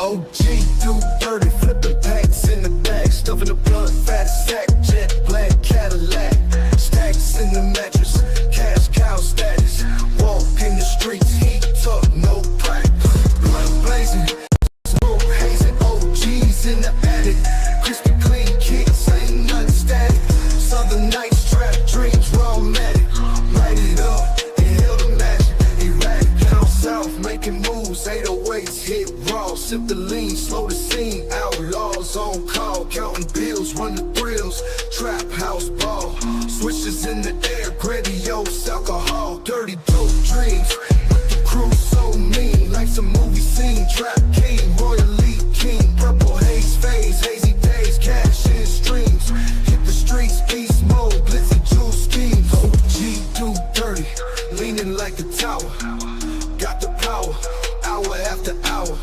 OG DoDirty, flipping packs in the bag, stuffing the blunt, fat sack, jet black Cadillac, stacks in the mattress, cash cow status, walk in the streets, heat talk, no crack, blunt blazing, smoke hazing, OGs in the attic, crispy clean kicks, ain't nothing static, southern nights, trap dreams, raw matic, light it up, inhale the magic, erratic, down south, making moves, 808s, hit raw, sip the lean, slow the scene, outlaws on call, counting bills, run the thrills, trap house ball, switches in the air, grandiose alcohol, dirty dope dreams, with the crew so mean, like some movie scene, trap king, royally king, purple haze phase, hazy days, cash in streams, hit the streets, beast mode, blitzy jewel schemes, OG DoDirty, leaning like a tower, got the power, hour after hour,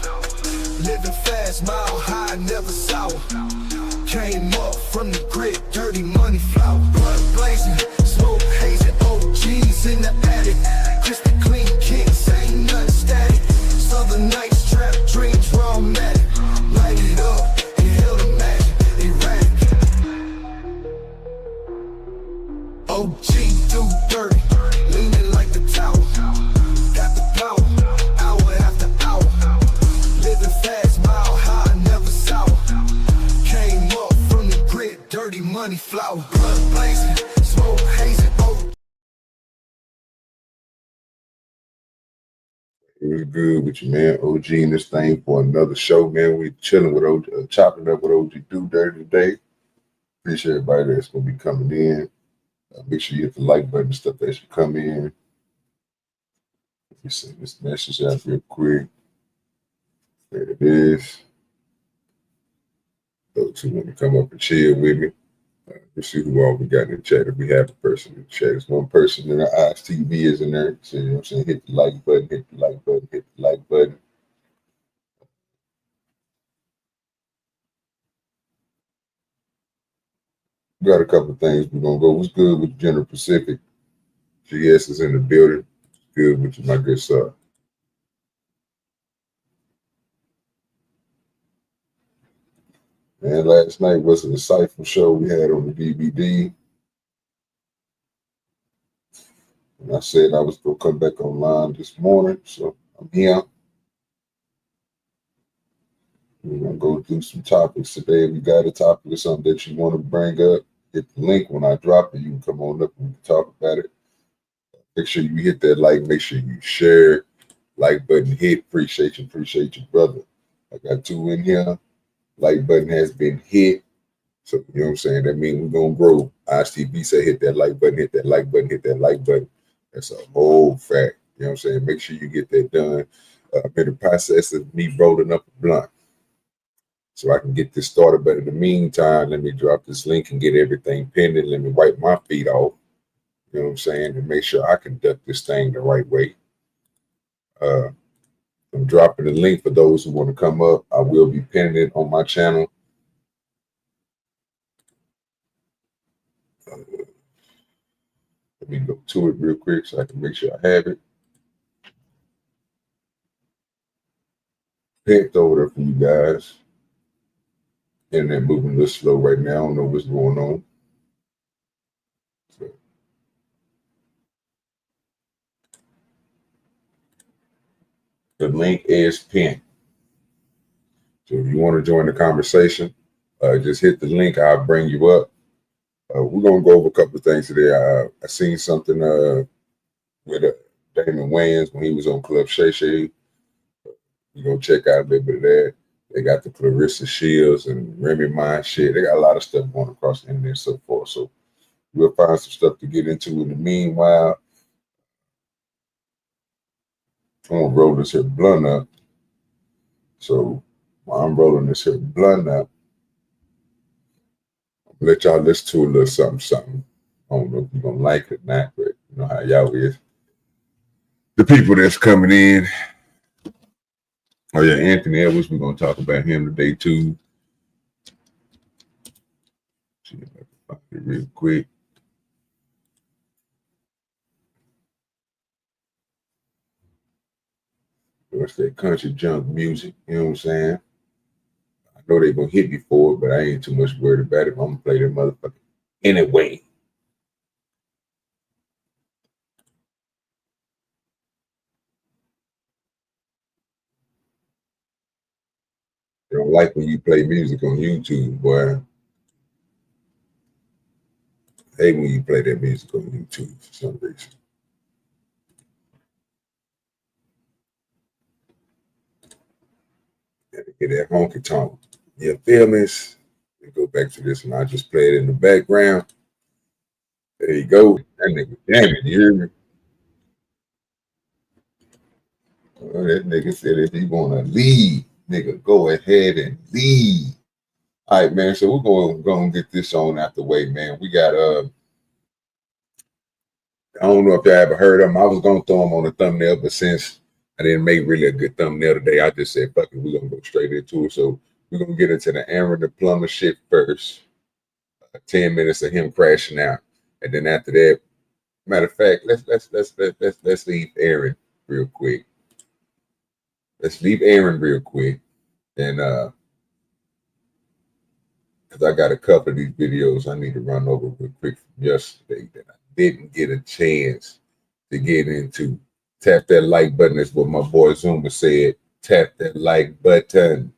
living fast, mile high, never sour, came up from the grid, dirty money flower, blood blazing, smoke hazing, OGs in the attic, crispy clean kicks, ain't nothing static, southern nights, trap dreams, raw matic, light it up, inhale the magic, erratic, OG DoDirty, leaning like the tower, got the power, hour after hour, living fast, mile high, never sour, came up from the grid, dirty money flower, blood blazing, smoke hazing, OG. It was good with you, man. OG in this thing for another show, man. We chilling with OG, chopping up with OG DoDirty today. Appreciate everybody that's gonna be coming in. Make sure you hit the like button and stuff as you come in. Let me send this message out real quick. There it is. Those who want to come up and chill with me. Let's see who all we got in the chat. If we have a person in the chat, there's one person in our eyes. TV is in there. So, you know what I'm saying? Hit the like button, hit the like button, hit the like button. Got a couple of things we're gonna go. What's good with General Pacific? GS is in the building. Good with you, my good sir. And last night was an insightful show we had on the DVD. And I said I was gonna come back online this morning, so I'm here. We're gonna go through some topics today. If you got a topic or something that you want to bring up, hit the link. When I drop it, you can come on up and we can talk about it. Make sure you hit that like. Make sure you share. Like button hit. Appreciate you, brother. I got 2 in here. Like button has been hit. So, you know what I'm saying? That means we're going to grow. ISTV say hit that like button, hit that like button, hit that like button. That's a whole fact. You know what I'm saying? Make sure you get that done. I'm in the process of me rolling up a blunt so I can get this started. But in the meantime, let me drop this link and get everything pending. Let me wipe my feet off. You know what I'm saying? And make sure I conduct this thing the right way. I'm dropping the link for those who want to come up. I will be pinning it on my channel. Let me go to it real quick so I can make sure I have it. Picked over there for you guys. Internet moving a little slow right now. I don't know what's going on. So, the link is pinned. So if you want to join the conversation, just hit the link. I'll bring you up. We're going to go over a couple of things today. I seen something with Damon Wayans when he was on Club Shay Shay. You're going to check out a little bit of that. They got the Clarissa Shields and Remy Ma shit. They got a lot of stuff going across the internet and so forth. So we'll find some stuff to get into. In the meanwhile, I'm going to roll this here blunt up. So while I'm rolling this here blunt up, I'll let y'all listen to a little something. I don't know if you're going to like it or not, but you know how y'all is. The people that's coming in. Oh, yeah, Anthony Edwards. We're going to talk about him today, too. See if I can find it real quick. What's that country junk music? You know what I'm saying? know they're gonna hit me for it, but I ain't too much worried about it. I'm gonna play that motherfucker anyway. They don't like when you play music on YouTube, boy. I hate when you play that music on YouTube for some reason. Gotta get that honky tonk. You feel me? We go back to this and I just play it in the background. There you go. That nigga, damn it, you hear me? That nigga said if he wanna leave, nigga, go ahead and leave. All right, man. So we're gonna get this on out the way, man. We got I don't know if y'all ever heard of them. I was gonna throw them on the thumbnail, but since I didn't make really a good thumbnail today, I just said, fuck it, we're gonna go straight into it. So we're gonna get into the Aaron the plumber shit first. 10 minutes of him crashing out. And then after that, matter of fact, let's leave Aaron real quick. Let's leave Aaron real quick. And because I got a couple of these videos I need to run over real quick from yesterday that I didn't get a chance to get into. Tap that like button is what my boy Zuma said. Tap that like button.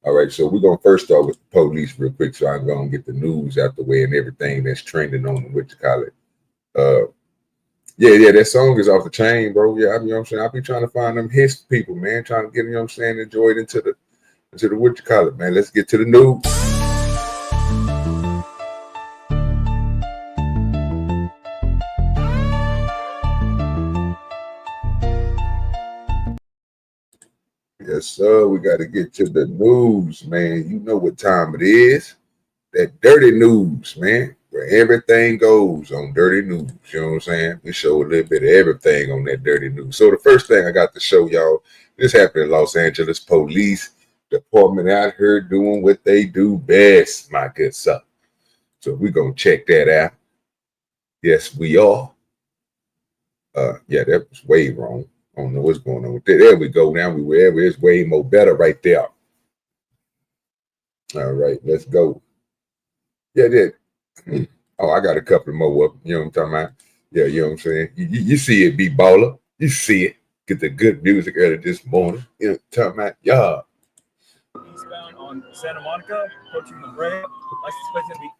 All right, so we're gonna first start with the police real quick, so I'm gonna get the news out the way and everything that's trending on what you call it. Yeah, that song is off the chain, bro. Yeah, you know what I'm saying. I be trying to find them hits people, man, trying to get, you know what I'm saying, enjoy it into the what you call it, man. Let's get to the news. Yes, sir. We got to get to the news, man. You know what time it is. That dirty news, man. Where everything goes on dirty news. You know what I'm saying? We show a little bit of everything on that dirty news. So the first thing I got to show y'all, this happened in Los Angeles Police Department out here doing what they do best, my good son. So we're going to check that out. Yes, we are. Yeah, that was way wrong. I don't know what's going on with that. There we go. Now it's way more better right there. All right, let's go. Yeah, that. Oh, I got a couple more up. You know what I'm talking about? Yeah, you know what I'm saying? You see it, be baller. You see it. Get the good music early this morning. You know what I'm talking about? Yeah. Eastbound on Santa Monica, approaching the Brea. License plate going to be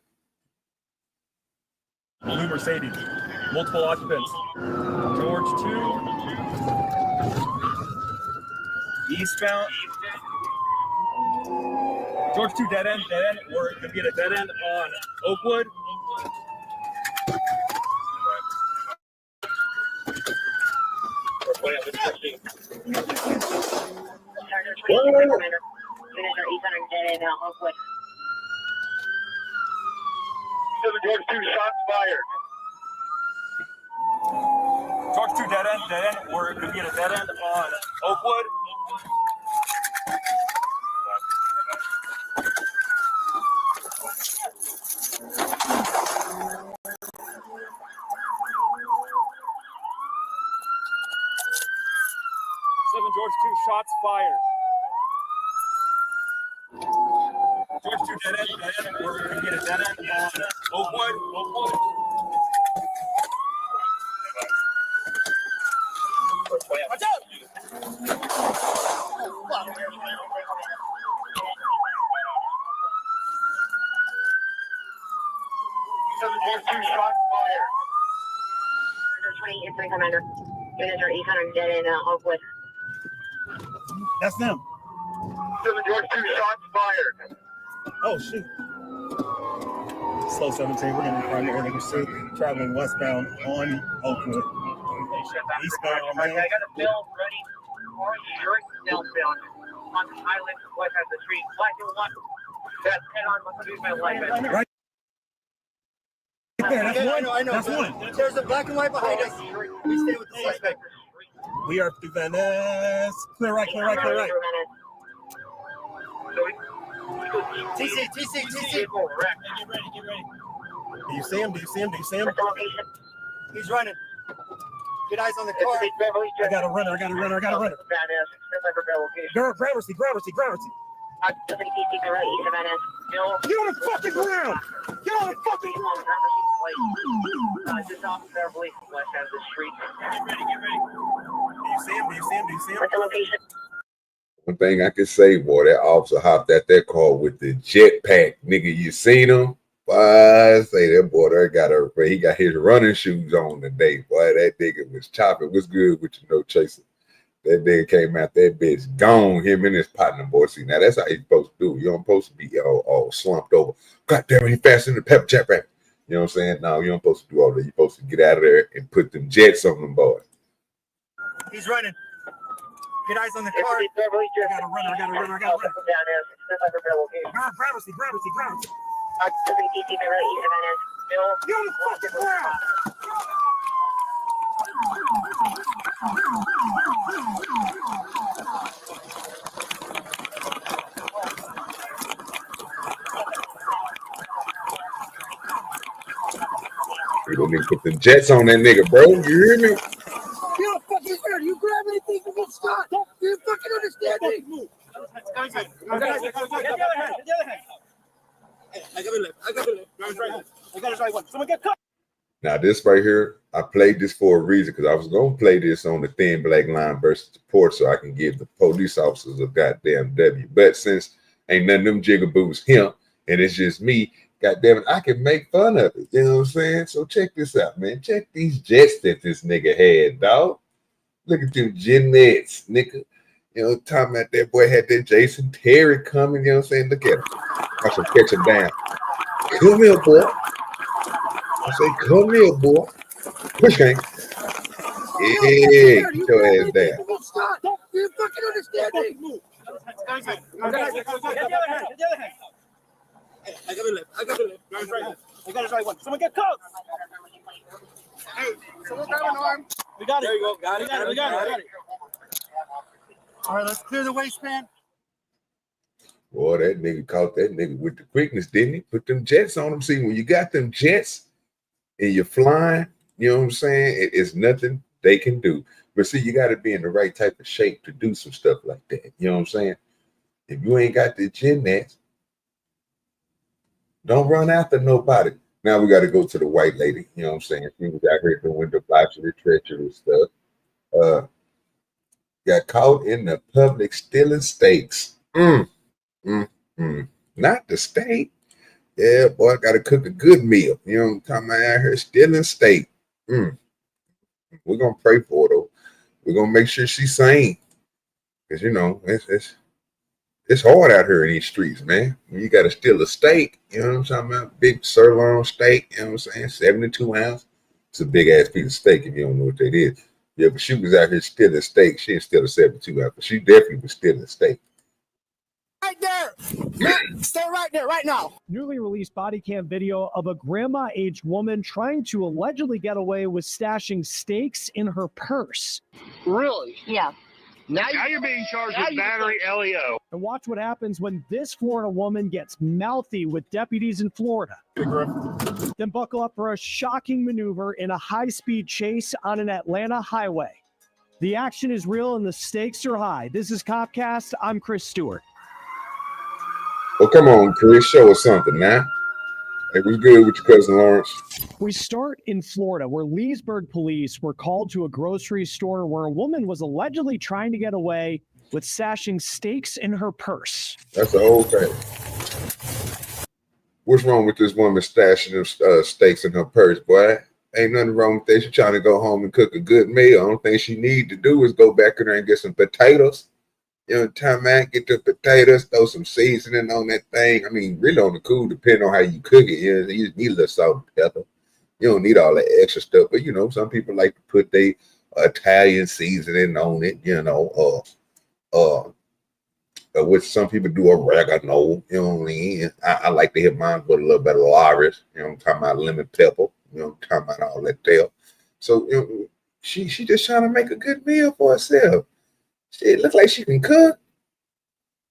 blue Mercedes. Multiple occupants. George 2. Eastbound. George 2 dead end. We're going to get a dead end on Oakwood. George 2 shots fired. George 2 dead end. We're going to get a dead end on Oakwood. George 2 shots fired. George 2 dead end. We're going to get a dead end on Oakwood. Watch out! George 2 shots fired. 20 Incident Commander. Units are 800 dead in Oakwood. That's them. George 2 shots fired. Oh, shoot. Slow 17, we're going to find the order pursuit, traveling westbound on Oakwood. Eastbound on Main. I got a bill ready. Orange shirt, southbound on the island, west side of the street. Black and white. That's head on, let's use my light. Right there, that's one. I know. That's one. There's a black and white behind us. We stay with the suspect. We are through Van Ness. Clear right. TC. Get ready. Do you see him? Location. He's running. Get eyes on the car. I got a runner. Badass. Gravity. Get on the fucking ground! Get on the fucking ground! Just off Beverly, west end of the street. Get ready. Do you see him? Do you see him? What's the location? One thing I can say, boy, that officer hopped at that car with the jetpack. Nigga, you seen him? Boy, I say that boy there he got his running shoes on today. Boy, that nigga was chopping. What's good with you, no chaser? That nigga came out, that bitch gone, him and his partner, boy. See, now that's how you supposed to do. You don't supposed to be all slumped over. God damn it, he faster than the pepper jack rap. You know what I'm saying? No, you don't supposed to do all that. You're supposed to get out of there and put them jets on them boys. He's running. Get eyes on the car. I gotta run. Down there, Grab us. Get on the fucking ground! We don't need to put the jets on that nigga, bro. You hear me? You don't fucking hurt. You grab anything to get shot. You fucking understand me? Move. Get the other hand. I got it left. I got his right one. Someone get cut. Now, this right here, I played this for a reason because I was going to play this on the Thin Black Line versus the Port so I can give the police officers a goddamn W. But since ain't none of them jigaboos him and it's just me, goddamn it, I can make fun of it. You know what I'm saying? So check this out, man. Check these jets that this nigga had, dog. Look at them Jeanettes, nigga. You know, talking about that boy had that Jason Terry coming. You know what I'm saying? Look at him. I should catch him down. Come here, boy. I say, come here, boy. Push gang. Yeah, get your ass down. You fucking understand me? Move. Get the other hand. I got it left. I got his right one. Someone get caught. Hey, someone grab an arm. We got it. There you go. Got it. We got it. All right, let's clear the waistband. Boy, that nigga caught that nigga with the quickness, didn't he? Put them jets on him. See, when you got them jets and you're flying, you know what I'm saying? It's nothing they can do. But see, you got to be in the right type of shape to do some stuff like that. You know what I'm saying? If you ain't got the Jeanettes, don't run after nobody. Now we got to go to the white lady. You know what I'm saying? She was out here doing the debauchery, treachery stuff. Got caught in the public stealing steaks. Not the steak. Yeah, boy, I got to cook a good meal. You know what I'm talking about out here stealing steak. We're going to pray for her, though. We're going to make sure she's sane. Because, you know, it's hard out here in these streets, man. When you got to steal a steak, you know what I'm talking about? Big sirloin steak, you know what I'm saying? 72 ounce. It's a big ass piece of steak if you don't know what that is. Yeah, but she was out here stealing steak. She didn't steal a 72 ounce, but she definitely was stealing steak. Right there. Stay right there, right now. Newly released body cam video of a grandma-aged woman trying to allegedly get away with stashing steaks in her purse. Really? Yeah. Now you're being charged with battery LEO. And watch what happens when this Florida woman gets mouthy with deputies in Florida. Then buckle up for a shocking maneuver in a high-speed chase on an Atlanta highway. The action is real and the stakes are high. This is Copcast. I'm Chris Stewart. Well, come on, Chris. Show us something now. Hey, what's good with your cousin Lawrence? We start in Florida, where Leesburg police were called to a grocery store where a woman was allegedly trying to get away with stashing steaks in her purse. That's the whole thing. What's wrong with this woman stashing them steaks in her purse, boy? Ain't nothing wrong with that. She's trying to go home and cook a good meal. The only thing she need to do is go back in there and get some potatoes. You know, time out, get the potatoes, throw some seasoning on that thing. I mean, really on the cool, depending on how you cook it. You just need a little salt and pepper. You don't need all that extra stuff. But, you know, some people like to put their Italian seasoning on it, you know, which some people do oregano, you know what I mean? I like to hit mine with a little bit of Lawrence, you know, I'm talking about lemon pepper, you know, I'm talking about all that tail. So, you know, she just trying to make a good meal for herself. Shit, look like she can cook.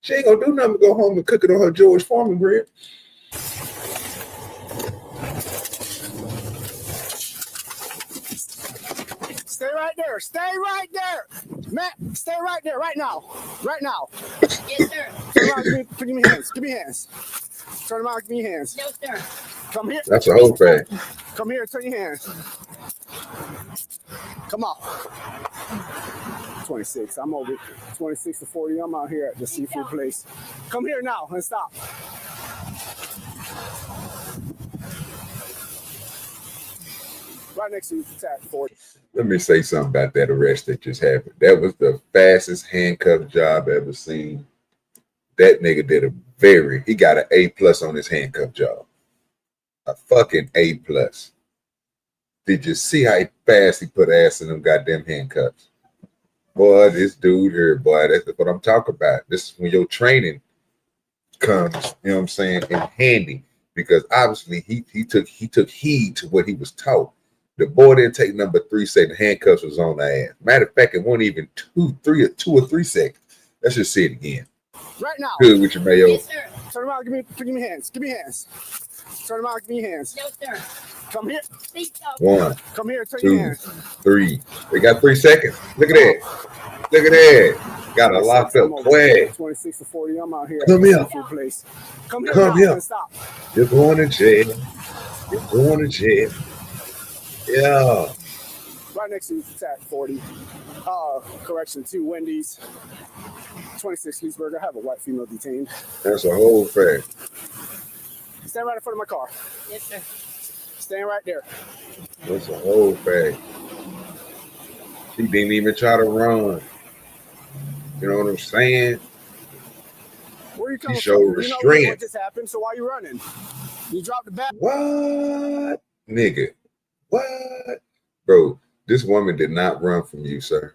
She ain't gonna do nothing but go home and cook it on her George Foreman grill. Stay right there. Stay right there. Matt, Stay right there, right now. Right now. Yes, sir. Turn around, give me hands. Give me hands. Turn around, give me hands. No, sir. Come here. That's a whole fact. Come here, turn your hands. Come on. 26. I'm over 26 to 40. I'm out here at the seafood place. Come here now and stop. Right next to you, tag 40. Let me say something about that arrest that just happened. That was the fastest handcuff job I ever seen. That nigga did he got an A+ on his handcuff job. A fucking A+. Did you see how fast he put ass in them goddamn handcuffs? Boy, this dude here, boy, that's what I'm talking about. This is when your training comes, you know what I'm saying, in handy. Because obviously he took heed to what he was taught. The boy didn't take number 3, say the handcuffs was on the ass. Matter of fact, it wasn't even 2 or 3 seconds. Let's just see it again. Right now. Good with your mayo. Yes, sir. Turn around, give me hands. Give me hands. Turn around, give me hands. No, sir. Come here. Please stop. 1, Come here, turn your 2, hands. 3. They got 3 seconds. Look at that. Look at that. Got a locked up quick. 26 to 40. I'm out here. Come here. Place. Come here. Come here. Stop. You're going to jail. You're going to jail. Yeah. Right next to you, tag 40. Correction, 2 Wendy's. 26 Leesburg. I have a white female detained. That's a whole fact. Stand right in front of my car. Yes, sir. Stand right there. That's a whole fact. He didn't even try to run. You know what I'm saying? Where are you coming He showed from? restraint. You know what just happened, so why are you running? You dropped the bat. What? Nigga. What? Bro, this woman did not run from you, sir.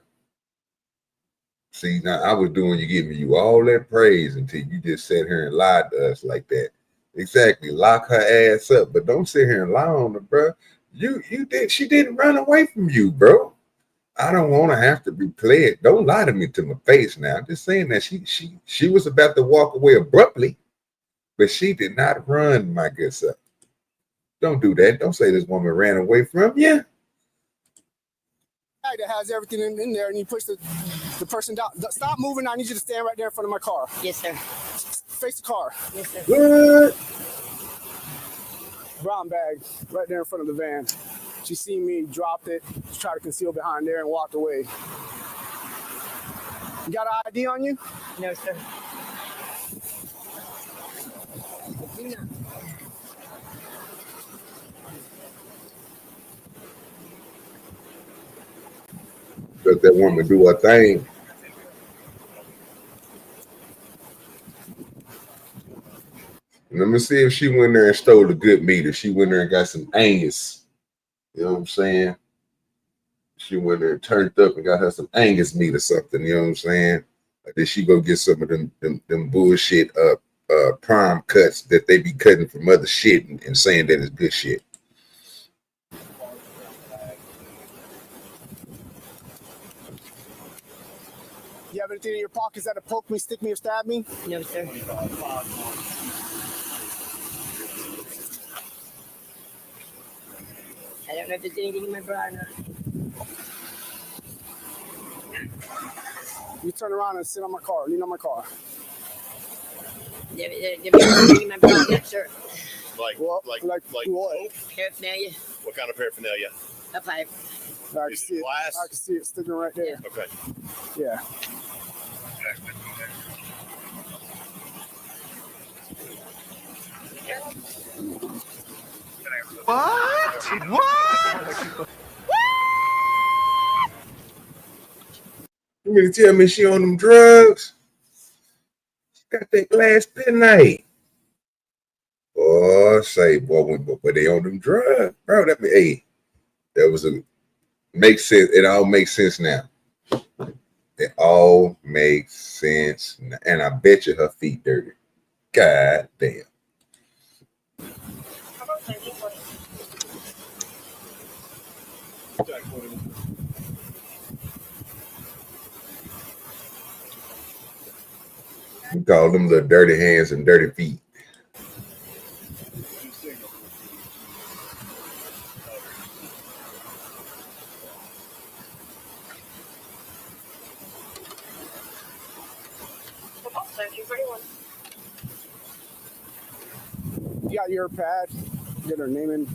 See, now I was doing you, giving you all that praise until you just sat here and lied to us like that. Exactly. Lock her ass up, but don't sit here and lie on her, bro. She didn't run away from you, bro. I don't want to have to be played. Don't lie to me to my face now. I'm just saying that she was about to walk away abruptly, but she did not run, my good sir. Don't do that. Don't say this woman ran away from you. That has everything in there, and you push the person down. Stop moving. I need you to stand right there in front of my car. Yes, sir. Face the car. Yes, sir. What? Brown bag right there in front of the van. She seen me, dropped it, tried to conceal behind there, and walked away. You got an ID on you? No, sir. Do not. Let that woman do her thing. And let me see if she went there and stole a good meat. If she went there and got some Angus. You know what I'm saying? She went there and turned up and got her some Angus meat or something. You know what I'm saying? Or did she go get some of them bullshit prime cuts that they be cutting from other shit and saying that it's good shit? You have anything in your pockets that'll poke me, stick me, or stab me? No, sir. I don't know if there's anything in my bra or not. You turn around and sit on my car. Lean on my car. There's anything in my bra, yes, sir. Like what? Paraphernalia. What kind of paraphernalia? A pipe. I can see it. Glass? I can see it sticking right there. Okay. Yeah. You mean to tell me she on them drugs? She got that glass pennight. Oh, say, boy, but they on them drugs, bro. That was makes sense. It all makes sense now. It all makes sense, and I bet you her feet dirty. God damn. We call them little dirty hands and dirty feet. 231. You got your pad. Get her name in.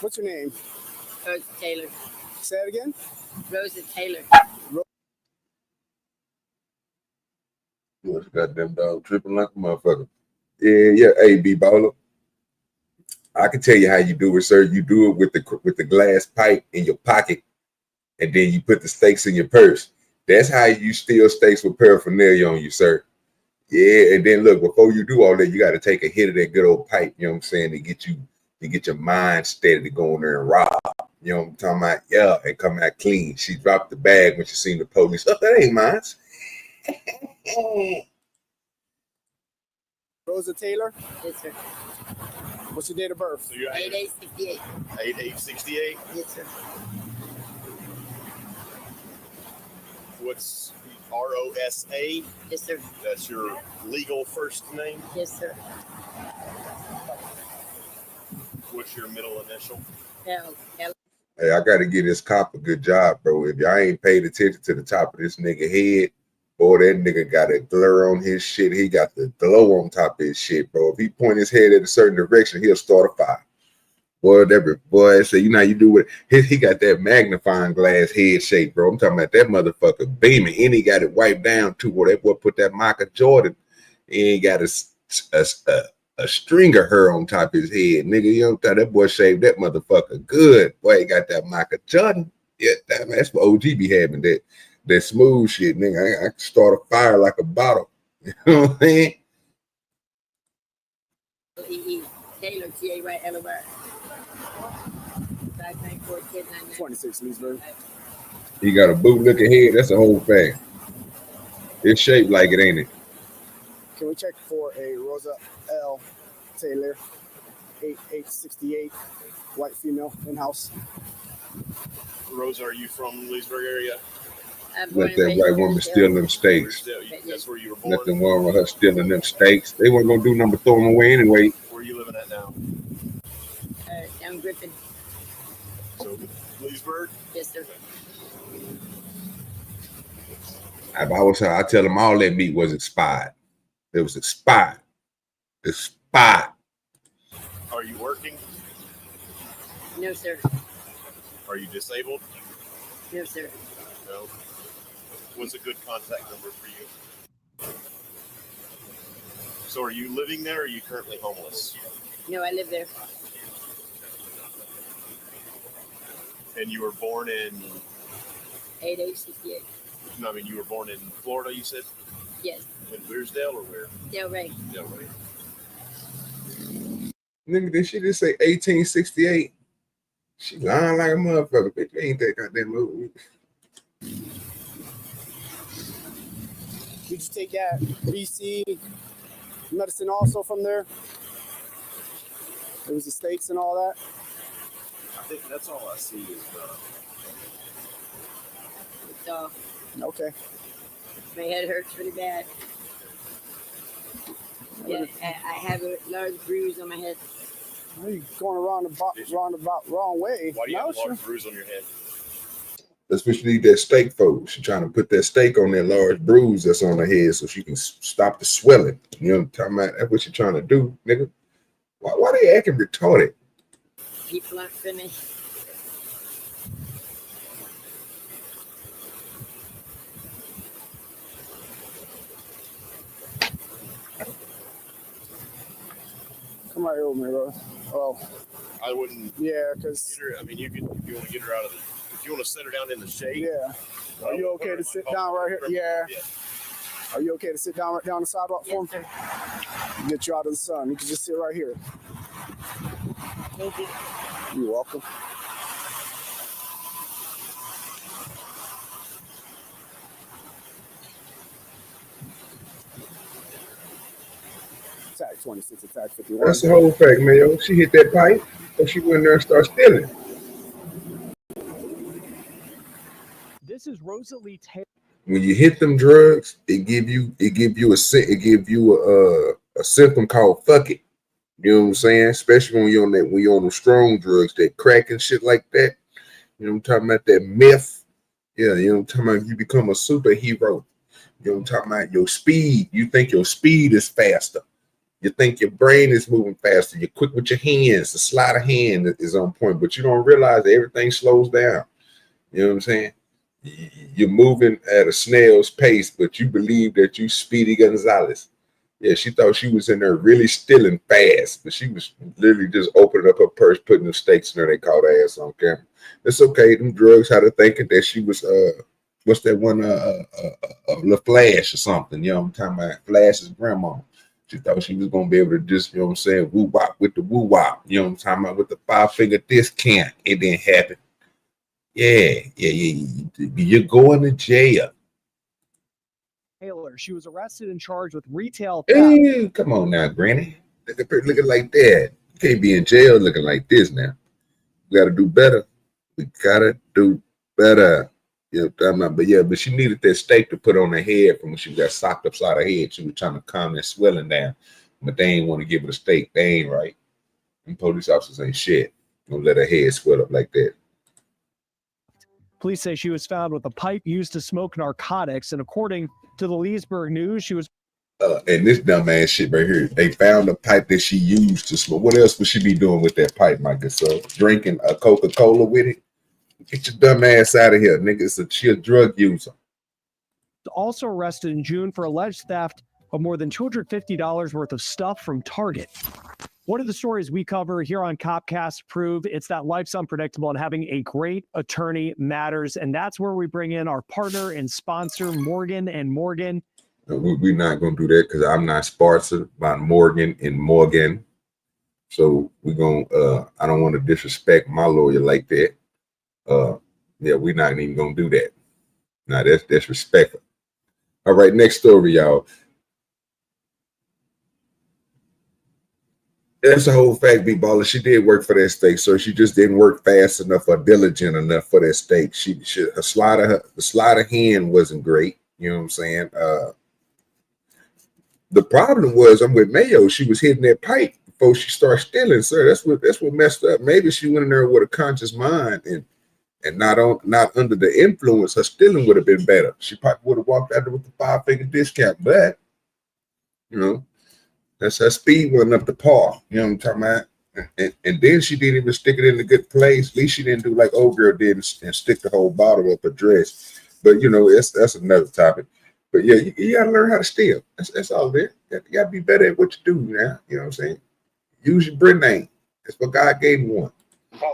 What's your name? Rosa Taylor. Say it again. Rosa Taylor. What's goddamn dog tripping like a motherfucker? Yeah. Hey, B-Baller. I can tell you how you do it, sir. You do it with the glass pipe in your pocket, and then you put the steaks in your purse. That's how you steal steaks with paraphernalia on you, sir. Yeah, and then look, before you do all that, you got to take a hit of that good old pipe, you know what I'm saying, to get your mind steady to go in there and rob. You know what I'm talking about? Yeah, and come out clean. She dropped the bag when she seen the police. Oh, that ain't mine. Rosa Taylor. Yes, sir. What's your date of birth? So you're 8868. 8868. Yes, sir. What's ROSA? Yes, sir. That's your legal first name. Yes, sir. What's your middle initial? Hell. Hey, I got to give this cop a good job, bro. If y'all ain't paid attention to the top of this nigga head, boy, that nigga got a glare on his shit. He got the glow on top of his shit, bro. If he point his head in a certain direction, he'll start a fire. Boy, so you know how you do it. He got that magnifying glass head shape, bro. I'm talking about that motherfucker beaming, and he got it wiped down too. Where that boy put that Michael Jordan, and he got a string of hair on top of his head, nigga. You know that boy shaved that motherfucker good. Boy, he got that Michael Jordan. Yeah, that's what OG be having, that smooth shit, nigga. I can start a fire like a bottle. You know what I mean? E.E. Taylor, T-A-Y-L-O-R. 26 Leesburg. He got a boot-looking head. That's a whole thing. It's shaped like it, ain't it? Can we check for a Rosa L. Taylor, 8868, white female, in-house? Rosa, are you from Leesburg area? Let that white woman steal them steaks. That's where you were born. Nothing wrong with her stealing them steaks. They weren't gonna do nothing but throw them away anyway. Where are you living at now? Down Griffin. So Leesburg? Yes, sir. I tell them all that meat was expired. It was expired. Expired. Are you working? No, sir. Are you disabled? No, sir. No. What's a good contact number for you? So are you living there or are you currently homeless? No, I live there. And you were born in? 8868. No, I mean, you were born in Florida, you said? Yes. In Wearsdale or where? Delray. Delray. Nigga, did she just say 1868? She lying like a motherfucker. Bitch, you ain't that goddamn movie. Did you take that BC medicine also from there? It was the steaks and all that? I think that's all I see is It's all. Okay. My head hurts really bad. Yeah, I have a large bruise on my head. Why are you going around the wrong way? Why do you have a large bruise on your head? That's what she need that steak for. She trying to put that steak on that large bruise that's on her head so she can stop the swelling. You know what I'm talking about? That's what she trying to do, nigga. Why they acting retarded? People aren't finished. Come right over me, bro. Oh. I wouldn't. Yeah, because. I mean, you could, if you want to get her out of the. If you want to set her down in the shade. Yeah. Are you okay to sit down right here? Yeah. Are you okay to sit down right down the sidewalk for him? Get you out of the sun. You can just sit right here. Thank you. You're welcome. Attack 26, attack 51. That's the whole fact, man. Yo. She hit that pipe, so she went in there and started stealing. This is Rosalie Taylor. When you hit them drugs, it give you a symptom called fuck it. You know what I'm saying? Especially when you're on the strong drugs, that crack and shit like that. You know what I'm talking about? That meth. Yeah, you know what I'm talking about? You become a superhero. You know what I'm talking about? Your speed. You think your speed is faster. You think your brain is moving faster. You're quick with your hands. The sleight of hand is on point, but you don't realize that everything slows down. You know what I'm saying? You're moving at a snail's pace, but you believe that you Speedy Gonzalez. Yeah, she thought she was in there really stealing fast, but she was literally just opening up her purse, putting the steaks in there. They caught her ass on camera. It's okay. Them drugs had her thinking that she was what's that one La Flash or something. You know what I'm talking about? Flash's grandma. She thought she was gonna be able to just, you know what I'm saying, woo wop with the woo wop. You know what I'm talking about, with the 5-finger discount. It didn't happen. Yeah. You're going to jail. Taylor, she was arrested and charged with retail theft. Hey, come on now, Granny. Look at her looking like that. You can't be in jail looking like this now. We gotta do better. We gotta do better. You know what I'm talking about? But she needed that steak to put on her head from when she got socked upside her head. She was trying to calm that swelling down, but they ain't want to give her the steak. They ain't right. And police officers ain't shit. Don't let her head swell up like that. Police say she was found with a pipe used to smoke narcotics, and according to the Leesburg News, she was. And this dumbass shit right here, they found a pipe that she used to smoke. What else would she be doing with that pipe, Micah? So drinking a Coca-Cola with it? Get your dumb ass out of here, nigga. She a drug user. Also arrested in June for alleged theft of more than $250 worth of stuff from Target. One of the stories we cover here on Copcast prove it's that life's unpredictable and having a great attorney matters. And that's where we bring in our partner and sponsor, Morgan & Morgan. We're not going to do that because I'm not sponsored by Morgan & Morgan. So we're going to, I don't want to disrespect my lawyer like that. We're not even going to do that. Now, that's disrespectful. All right, next story, y'all. That's the whole fact, B-Baller. She did work for that steak, so she just didn't work fast enough or diligent enough for that steak. The sleight of hand wasn't great. You know what I'm saying? The problem was, I'm with Mayo. She was hitting that pipe before she started stealing, sir. That's what messed up. Maybe she went in there with a conscious mind and not under the influence. Her stealing would have been better. She probably would have walked out there with the 5-finger discount, but you know. That's her speed went up to par. You know what I'm talking about? And then she didn't even stick it in a good place. At least she didn't do like old girl did and stick the whole bottle up her dress. But you know, that's another topic. But yeah, you gotta learn how to steal. That's all there. You gotta be better at what you do now. You know what I'm saying? Use your brain name. That's what God gave you one.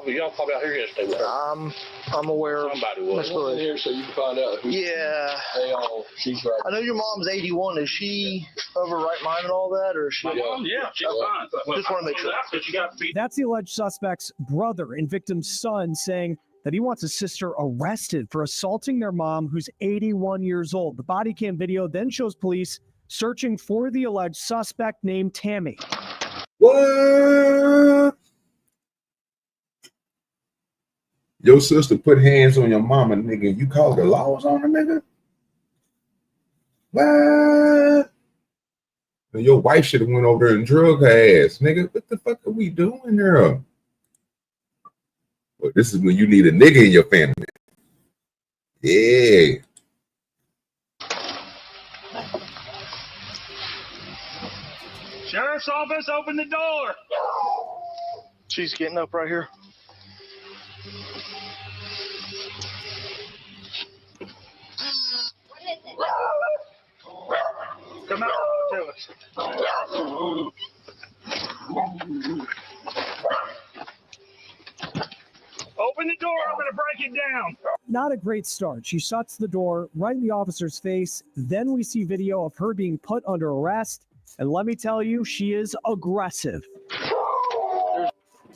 Y'all probably out here yesterday. I'm aware of somebody was here, so you can find out. She's right. I know your mom's 81. Is she of her right mind and all that, or is she? Yeah, she's fine. Just want to make sure. That's the alleged suspect's brother and victim's son saying that he wants his sister arrested for assaulting their mom, who's 81 years old. The body cam video then shows police searching for the alleged suspect named Tammy. What? Your sister put hands on your mama, nigga, and you called the laws on her, nigga? What? Your wife should have went over there and drug her ass, nigga. What the fuck are we doing here? Well, this is when you need a nigga in your family. Yeah. Sheriff's office, open the door. She's getting up right here. Come out to us. Open the door. I'm going to break it down. Not a great start. She shuts the door right in the officer's face. Then we see video of her being put under arrest. And let me tell you, she is aggressive.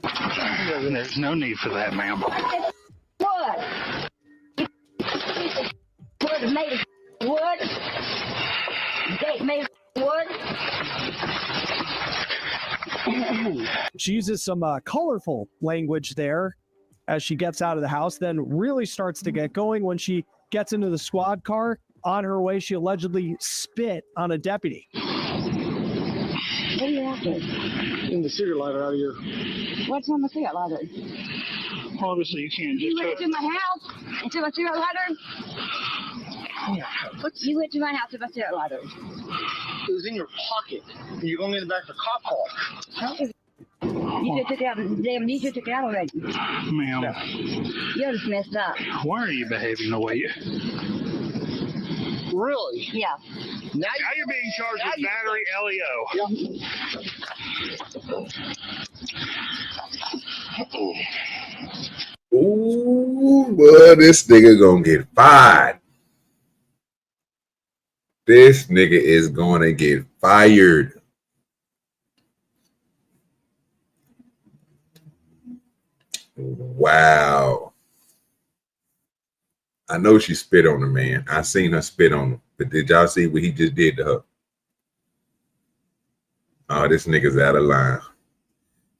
There's no need for that, ma'am. What? Wood is made of wood. Gate made of wood. She uses some colorful language there as she gets out of the house, then really starts to get going when she gets into the squad car. On her way, she allegedly spit on a deputy. What are you after? In the cigarette lighter out of here. What's on the cigarette lighter? Obviously, you can't You just went to my house and took a cigarette lighter? You went to my house with my cigarette lighter. It was in your pocket. You're going in the back of the cop car. You just took it out. Damn, you just took it out already. Ma'am, You're just messed up. why are you behaving the way you... Really? Yeah. Now you're being charged with battery LEO. Ooh, well, this nigga gonna get fired. This nigga is gonna get fired. Wow. I know she spit on the man. I seen her spit on him. But did y'all see what he just did to her? Oh, this nigga's out of line.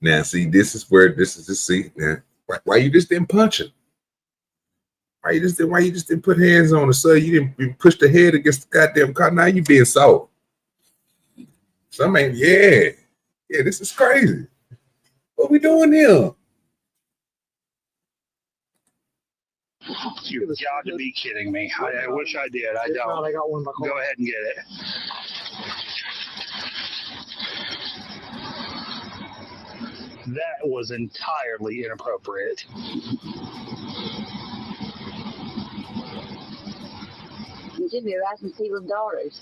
Now, see, this is see, now, why you just didn't punch him? Why you just didn't put hands on her, sir? You didn't push the head against the goddamn car. Now you being soft. Yeah, this is crazy. What we doing here? You've got to be kidding me. I wish I did. I don't. I got one in my car. Go ahead and get it. That was entirely inappropriate. You should be harassing people's daughters.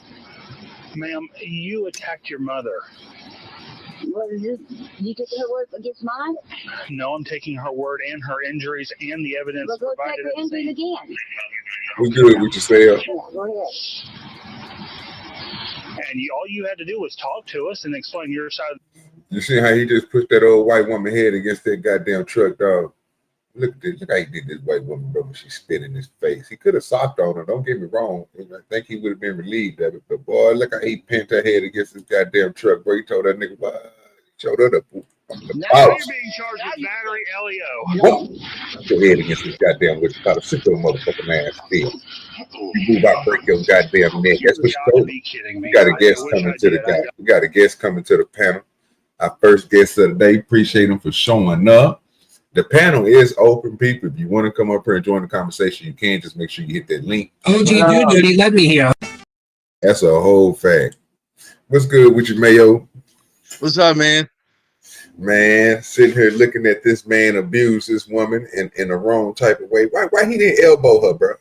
Ma'am, you attacked your mother. What is this? You took her word against mine? No, I'm taking her word and her injuries and the evidence Well, go check provided. her injuries again. We good with yourself. Yeah, go ahead. And all you had to do was talk to us and explain your side. You see how he just pushed that old white woman head against that goddamn truck, dog? Look at this. Look how he did this white woman, bro, when she spit in his face. He could have socked on her. Don't get me wrong. I think he would have been relieved of it. But boy, look how he pinned her head against this goddamn truck, bro. He told that nigga, he showed her the Now boss. you're being charged with battery LEO. Put your head against this goddamn what you call a sit your motherfucking ass still. You move out, break your goddamn neck. That's what You you got to told be kidding me. We got a I guest wish coming I to the did. guy. We got a guest coming to the panel. Our first guest of the day. Appreciate him for showing up. The panel is open, people. If you want to come up here and join the conversation, you can. Just make sure you hit that link. OG DoDirty, let me hear. That's a whole fact. What's good with you, Mayo? What's up, man? Man, sitting here looking at this man abuse this woman in the wrong type of way. Why he didn't elbow her, bro?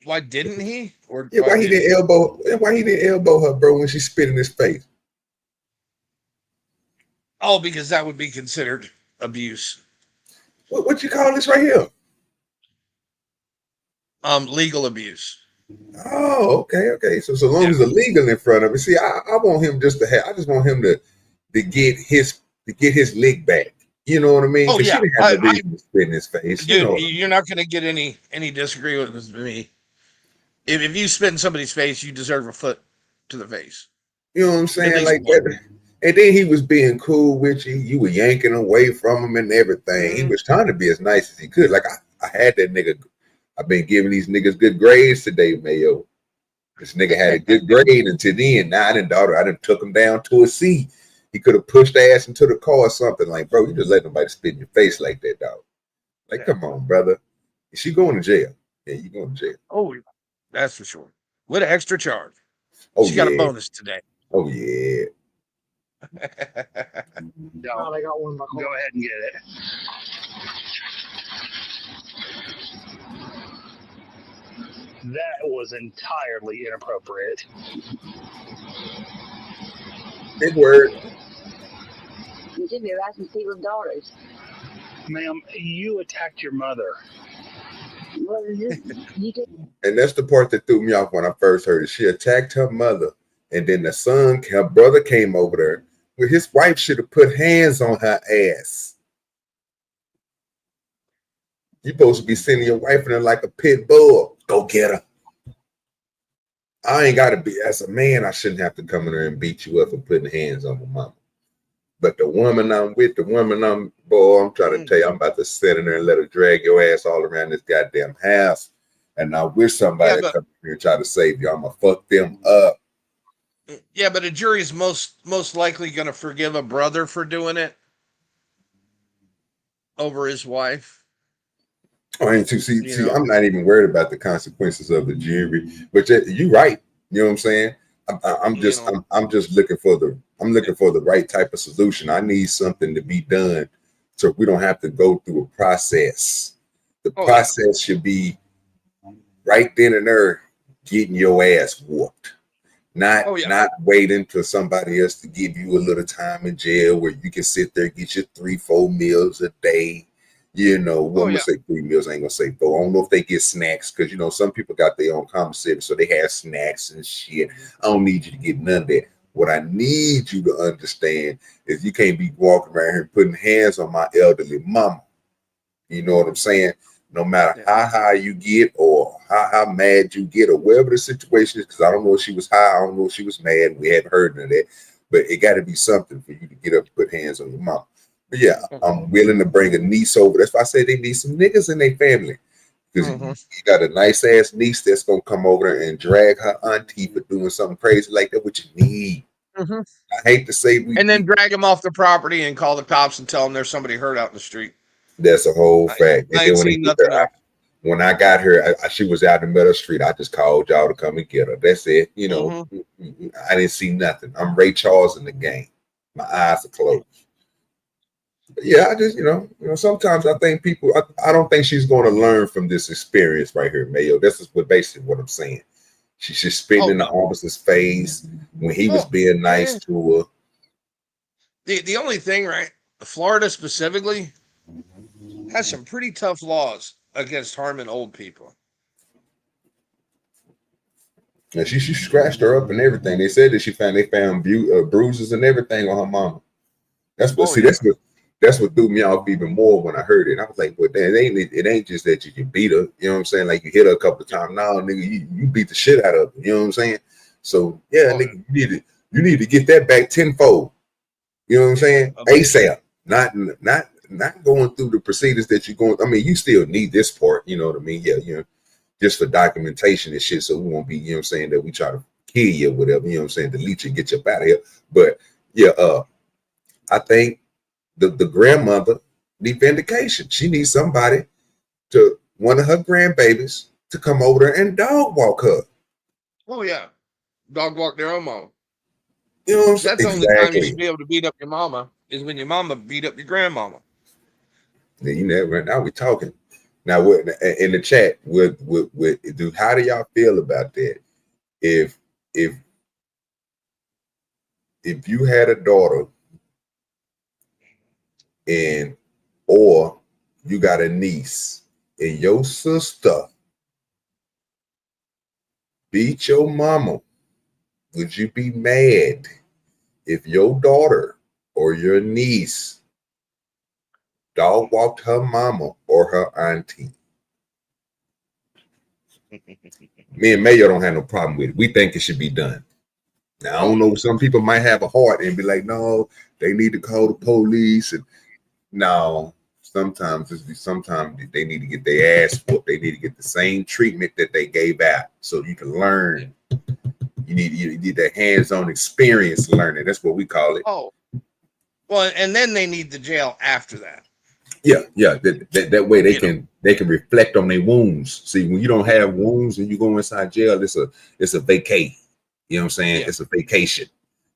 Why didn't he? Or Yeah, why he didn't elbow her, bro, when she spit in his face? Oh, because that would be considered abuse. What you call this right here? Legal abuse. Oh, okay. So long as the legal in front of it. See, I want him just to have. I just want him to get his lick back. You know what I mean? Oh yeah, she didn't have no reason to spit in his face. Dude, you're not going to get any disagreement with me. If you spit in somebody's face, you deserve a foot to the face. You know what I'm saying? Like that. And then he was being cool with you. You were yanking away from him and everything. He was trying to be as nice as he could. Like I had that nigga. I've been giving these niggas good grades today, Mayo. This nigga had a good grade until then. Now I done took him down to a C. He could have pushed ass into the car or something. Like, bro, you just let nobody spit in your face like that, dog. Like, come on, brother. Is she going to jail? Yeah, you going to jail. Oh, that's for sure. With an extra charge. Oh, she got a bonus today. Oh, yeah. No, I got one. Go ahead and get it. That was entirely inappropriate. Big word. You should be harassing people's daughters. Ma'am, you attacked your mother. What is this? And that's the part that threw me off when I first heard it. She attacked her mother, and then her brother came over there. Well, his wife should have put hands on her ass. You supposed to be sending your wife in there like a pit bull. Go get her. I ain't got to be, as a man, I shouldn't have to come in there and beat you up for putting hands on my mama. But the woman I'm with, I'm trying to tell you, I'm about to sit in there and let her drag your ass all around this goddamn house. And I wish somebody would come here and try to save you. I'm going to fuck them up. Yeah, but a jury is most likely going to forgive a brother for doing it over his wife. I ain't too see. You know? I'm not even worried about the consequences of the jury, but you right. You know what I'm saying? I'm just looking for the right type of solution. I need something to be done so we don't have to go through a process. The process should be right then and there, getting your ass whooped. Not waiting for somebody else to give you a little time in jail where you can sit there, get your 3-4 meals a day. You know, I'm gonna say 3 meals, I ain't gonna say 4. I don't know if they get snacks, because you know, some people got their own commissary, so they have snacks and shit. I don't need you to get none of that. What I need you to understand is you can't be walking around here putting hands on my elderly mama. You know what I'm saying? No matter how high you get or how mad you get or whatever the situation is, because I don't know if she was high, I don't know if she was mad, we haven't heard none of that, but it got to be something for you to get up and put hands on your mom. But yeah, I'm willing to bring a niece over. That's why I say they need some niggas in their family, because you got a nice ass niece that's gonna come over there and drag her auntie for doing something crazy like that. What you need? I hate to say and then drag them off the property and call the cops and tell them there's somebody hurt out in the street. That's a whole fact. I ain't seen nothing else. When I got her, she was out in the middle of the street. I just called y'all to come and get her. That's it. You know, I didn't see nothing. I'm Ray Charles in the game. My eyes are closed. But yeah, I just, you know, sometimes I think people, I don't think she's going to learn from this experience right here, Mayo. This is basically what I'm saying. She's just spitting in the officer's face when he was being nice to her. The only thing, right? Florida specifically has some pretty tough laws against harming old people. And she scratched her up and everything. They said that they found bruises and everything on her mama. That's what that's what threw me off even more when I heard it. I was like, "Well, it ain't just that you can beat her. You know what I'm saying? Like you hit her a couple of times. No, nigga, you beat the shit out of her. You know what I'm saying? So yeah, nigga, you need to get that back tenfold. You know what I'm saying? ASAP. Not going through the proceedings that you're going. I mean, you still need this part. You know what I mean? Yeah, you know, just for documentation and shit. So we won't be, you know what I'm saying, that we try to kill you or whatever. You know what I'm saying? Delete you, get you up out of here. But yeah, I think the grandmother need vindication. She needs somebody one of her grandbabies to come over there and dog walk her. Oh yeah, dog walk their own mama. You know what I'm saying? That's the only time you should be able to beat up your mama is when your mama beat up your grandmama. You know, right now we're talking. Now, in the chat, how do y'all feel about that? If you had a daughter or you got a niece and your sister beat your mama, would you be mad if your daughter or your niece dog walked her mama or her auntie? Me and Mayo don't have no problem with it. We think it should be done. Now, I don't know, some people might have a heart and be like, no, they need to call the police. And no, sometimes they need to get their ass whooped. They need to get the same treatment that they gave out so you can learn. You need that hands-on experience learning. That's what we call it. Oh, well, and then they need the jail after that. Yeah. That way they can reflect on their wounds. See, when you don't have wounds and you go inside jail, it's a vacay. You know what I'm saying? Yeah. It's a vacation.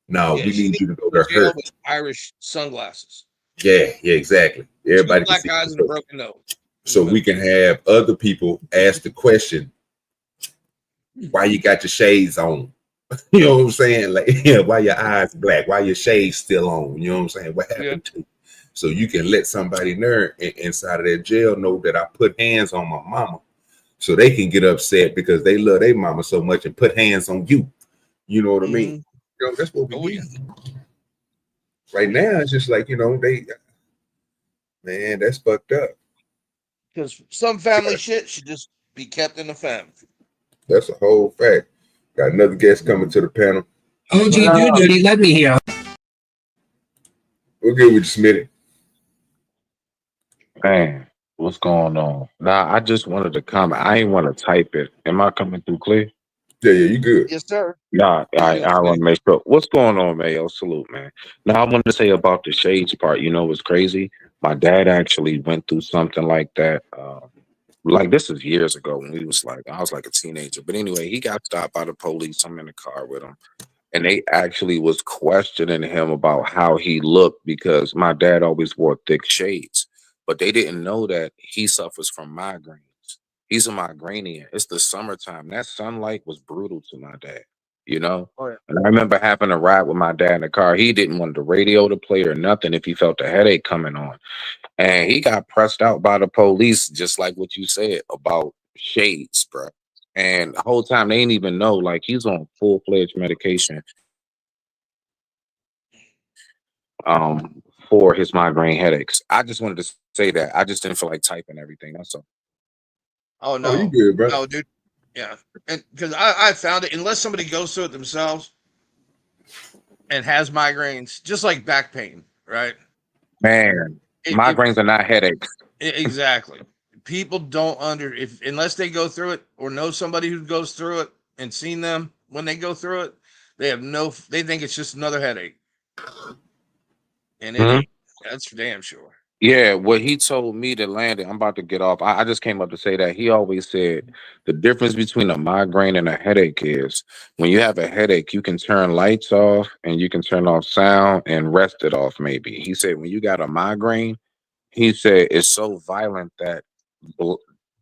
No, we need you to go there hurt. With Irish sunglasses. Yeah, exactly. Everybody black guys and a broken nose. So we can have other people ask the question, why you got your shades on? You know what I'm saying? Like, yeah, why your eyes black? Why your shades still on? You know what I'm saying? What happened to you? So you can let somebody there inside of that jail know that I put hands on my mama, so they can get upset because they love their mama so much and put hands on you. You know what I mean? You know, that's what we need. Right now, it's just like, you know, man, that's fucked up. Because some family shit should just be kept in the family. That's a whole fact. Got another guest coming to the panel. OG DoDirty, let me hear. We're good with you, Smitty. Man, what's going on? Nah, I just wanted to comment. I ain't want to type it. Am I coming through clear? Yeah, you good. Yes, sir. Nah, I want to make sure. What's going on, Mayo? Salute, man. Now, I wanted to say about the shades part, you know, it's crazy. My dad actually went through something like that. like this was years ago when we was like I was like a teenager. But anyway, he got stopped by the police. I'm in the car with him. And they actually was questioning him about how he looked because my dad always wore thick shades. But they didn't know that he suffers from migraines. He's a migrainian. It's the summertime. That sunlight was brutal to my dad, you know? Oh yeah. And I remember having a ride with my dad in the car. He didn't want the radio to play or nothing if he felt a headache coming on. And he got pressed out by the police, just like what you said about shades, bro. And the whole time they didn't even know, like he's on full-fledged medication for his migraine headaches. I just wanted to say that. I just didn't feel like typing everything. That's all. Oh Oh, you no, good, bro? no, dude. Yeah, and because I found it, unless somebody goes through it themselves and has migraines, just like back pain, right? Man, migraines are not headaches. Exactly. People don't unless they go through it or know somebody who goes through it and seen them when they go through it, they think it's just another headache. And it ain't. That's for damn sure. Yeah, what he told me to land it, I'm about to get off. I just came up to say that he always said the difference between a migraine and a headache is when you have a headache, you can turn lights off and you can turn off sound and rest it off, maybe. He said when you got a migraine, he said it's so violent that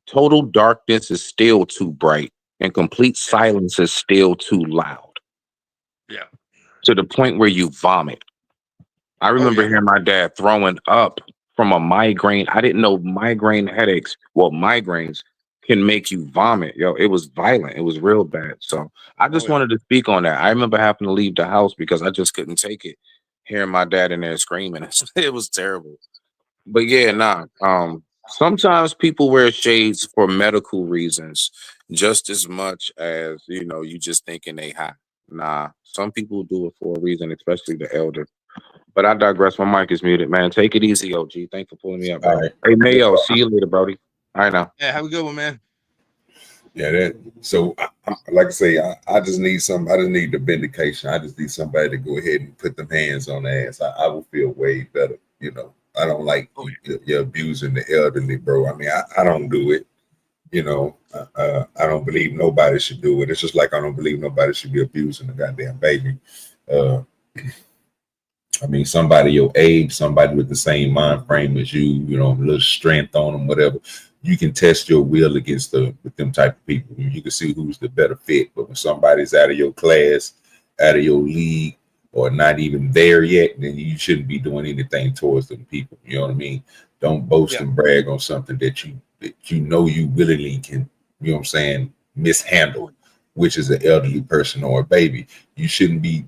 total darkness is still too bright and complete silence is still too loud. Yeah. To the point where you vomit. I remember hearing my dad throwing up from a migraine. I didn't know migraines can make you vomit. Yo, it was violent. It was real bad. So I just wanted to speak on that. I remember having to leave the house because I just couldn't take it. Hearing my dad in there screaming. It was terrible. But yeah, nah. Sometimes people wear shades for medical reasons just as much as, you just thinking they high. Nah, some people do it for a reason, especially the elder. But I digress. My mic is muted, man. Take it easy, OG. Thanks for pulling me up, bro. All right. Hey, Mayo, see you later, Brody. All right now. Yeah, have a good one, man. Yeah, so like I say, I just need I just need the vindication. I just need somebody to go ahead and put them hands on the ass. I will feel way better, I don't like you abusing the elderly, bro. I mean, I don't do it. I don't believe nobody should do it. It's just like I don't believe nobody should be abusing a goddamn baby. I mean, somebody your age, somebody with the same mind frame as you, a little strength on them, whatever. You can test your will with them type of people. You can see who's the better fit. But when somebody's out of your class, out of your league, or not even there yet, then you shouldn't be doing anything towards them people. You know what I mean? Don't boast and brag on something that you know you willingly can, mishandle, which is an elderly person or a baby. You shouldn't be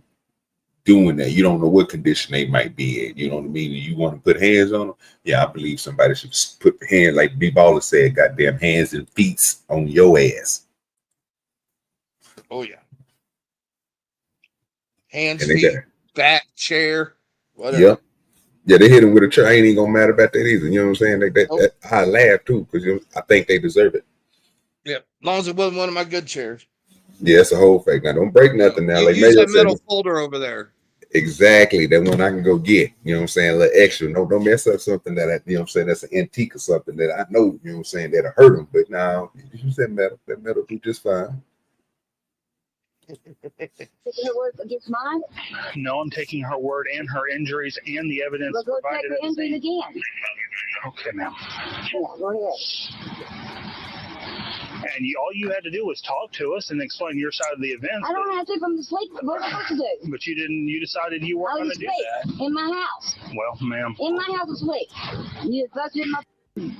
doing that. You don't know what condition they might be in. You know what I mean? You want to put hands on them? Yeah, I believe somebody should put the hand, like B Baller said, goddamn hands and feet on your ass. Oh yeah. Hands, feet, back, chair, whatever. Yep. Yeah, they hit him with a chair. I ain't even gonna matter about that either. You know what I'm saying? I laugh too because I think they deserve it. Yeah, as long as it wasn't one of my good chairs. Yeah, it's a whole fake. Now don't break nothing now. Like use that metal folder over there. Exactly, that one I can go get. You know what I'm saying? A little extra. No, don't mess up something that that's an antique or something that I know. You know what I'm saying? That'll hurt them. But now use that metal. That metal do just fine. Taking her word against mine? No, I'm taking her word and her injuries and the evidence Well, go provided. check her injuries again. Okay, ma'am. Yeah, go ahead. And all you had to do was talk to us and explain your side of the event. I don't have to from the sleep. What am I supposed to do? But you didn't. You decided you weren't going to do that. In my house. Well, ma'am. In my house asleep. You just busted in my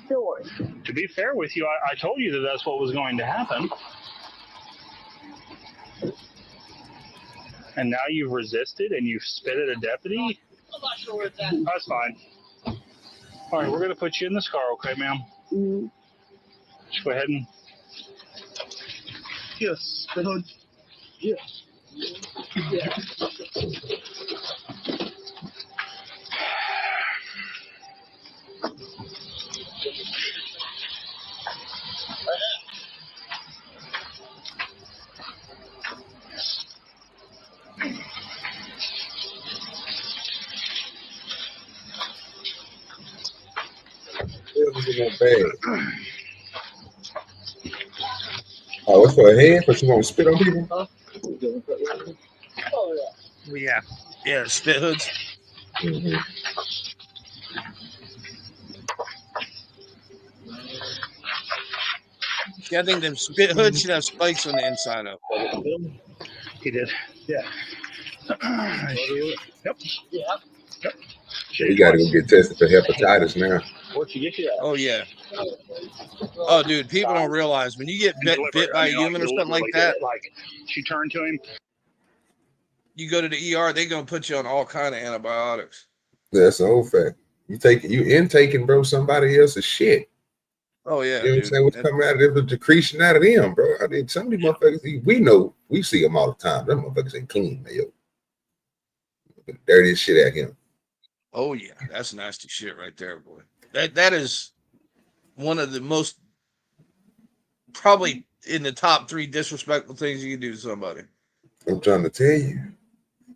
doors. To be fair with you, I told you that that's what was going to happen. And now you've resisted and you've spit at a deputy? I'm not sure where it's at. That's fine. All right, we're going to put you in this car, okay, ma'am? Mm-hmm. Just go ahead and... Yes, spit on... Yes. Yeah. It was in that bag. Oh, what's for her head? But you want to spit on people? Oh yeah. Yeah, spit hoods. Mm-hmm. Yeah, I think them spit hoods should have spikes on the inside of. He did. Yeah. Yep. Yeah. Yep. You got to go get tested for hepatitis now. What'd you get you at? Oh yeah. Oh, dude, people don't realize when you get bit by a human or something like that. Like she turned to him. You go to the ER, they gonna put you on all kind of antibiotics. That's the whole fact. You intaking, bro, somebody else's shit. Oh yeah, You know what I'm saying? What's coming out of them, decreasing out of them, bro. I mean, some of these motherfuckers, we know, we see them all the time. Them motherfuckers ain't clean, man, yo. The dirtiest shit at him. Oh yeah, that's nasty shit right there, boy. That is one of the most, probably in the top 3 disrespectful things you can do to somebody. I'm trying to tell you.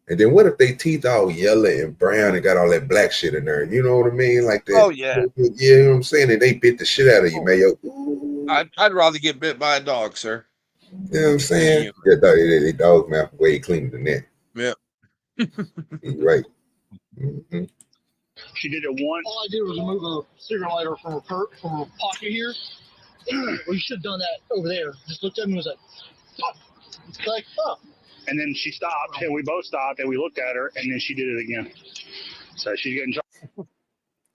And then what if they teeth all yellow and brown and got all that black shit in there? You know what I mean? Like that. Oh yeah. You know what I'm saying? And they bit the shit out of you, man. Yo. I'd rather get bit by a dog, sir. You know what I'm saying? Yeah, they dog mouth way cleaner than that. Yeah. You're right. Mm-hmm. She did it once. All I did was remove a cigarette lighter from her pocket here. Well, you should have done that over there. Just looked at me and was like, pop. It's like, oh. And then she stopped, and we both stopped, and we looked at her, and then she did it again. So she's getting charged.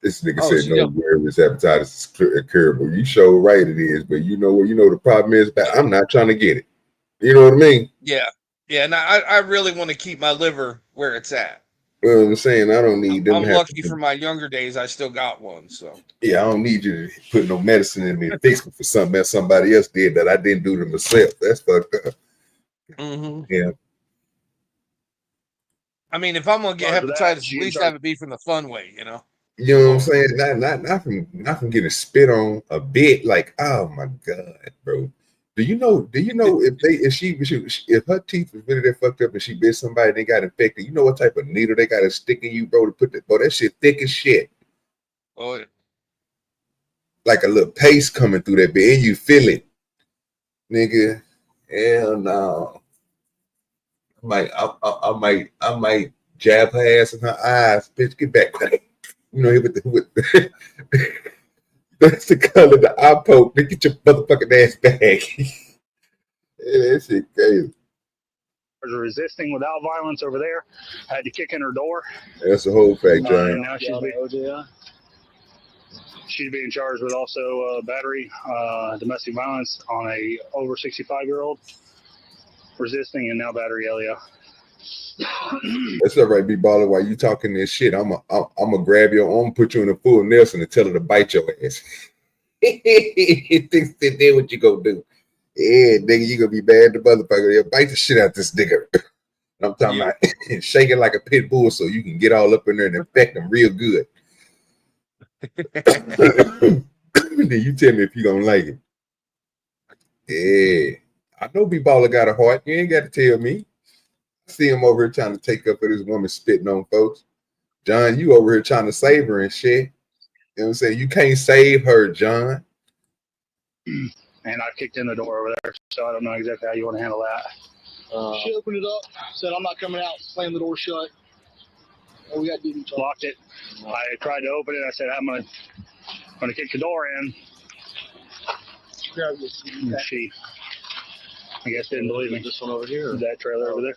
This nigga said no where his hepatitis is curable. You show right it is, but you know what? You know the problem is that I'm not trying to get it. You know what I mean? Yeah. Yeah, and I really want to keep my liver where it's at. You know what I'm saying? I don't need them. I'm lucky for my younger days, I still got one. So yeah, I don't need you to put no medicine in me and fix me for something that somebody else did that I didn't do to myself. That's fucked up. Mm-hmm. Yeah. I mean, if I'm gonna get hepatitis, at least have it be from the fun way, you know. You know what I'm saying? Not from getting spit on a bit. Like, oh my god, bro. Do you know if her teeth was really that fucked up and she bit somebody and they got infected? You know what type of needle they got to stick in you, bro? To put that shit thick as shit. Oh yeah. Like a little paste coming through that bit, and you feel it, nigga. Hell no. I might jab her ass in her eyes. Bitch, get back. You know, with that's the color of the eye poke. Nigga, get your motherfucking ass back. Yeah, that shit crazy. Resisting without violence over there. I had to kick in her door. That's the whole fact, John. Now she's being charged with also battery, domestic violence on a over 65-year-old. Resisting and now battery LEO. That's all right, be baller. While you talking this shit, I'm gonna grab your arm, put you in a full Nelson, and tell her to bite your ass. Thinks that then what you gonna do? Yeah, nigga, you gonna be bad the motherfucker. Yeah, bite the shit out this nigga. I'm talking about shake it like a pit bull so you can get all up in there and infect them real good. Then you tell me if you gonna like it. Yeah. I know B-Baller got a heart. You ain't got to tell me. I see him over here trying to take up for this woman spitting on folks. John, you over here trying to save her and shit. You know what I'm saying? You can't save her, John. And I kicked in the door over there, so I don't know exactly how you want to handle that. She opened it up, said, I'm not coming out, slammed the door shut. Oh, we got to locked it. I tried to open it. I said, I'm gonna kick the door in. She, I guess, didn't believe me. This one over here? That trailer over there.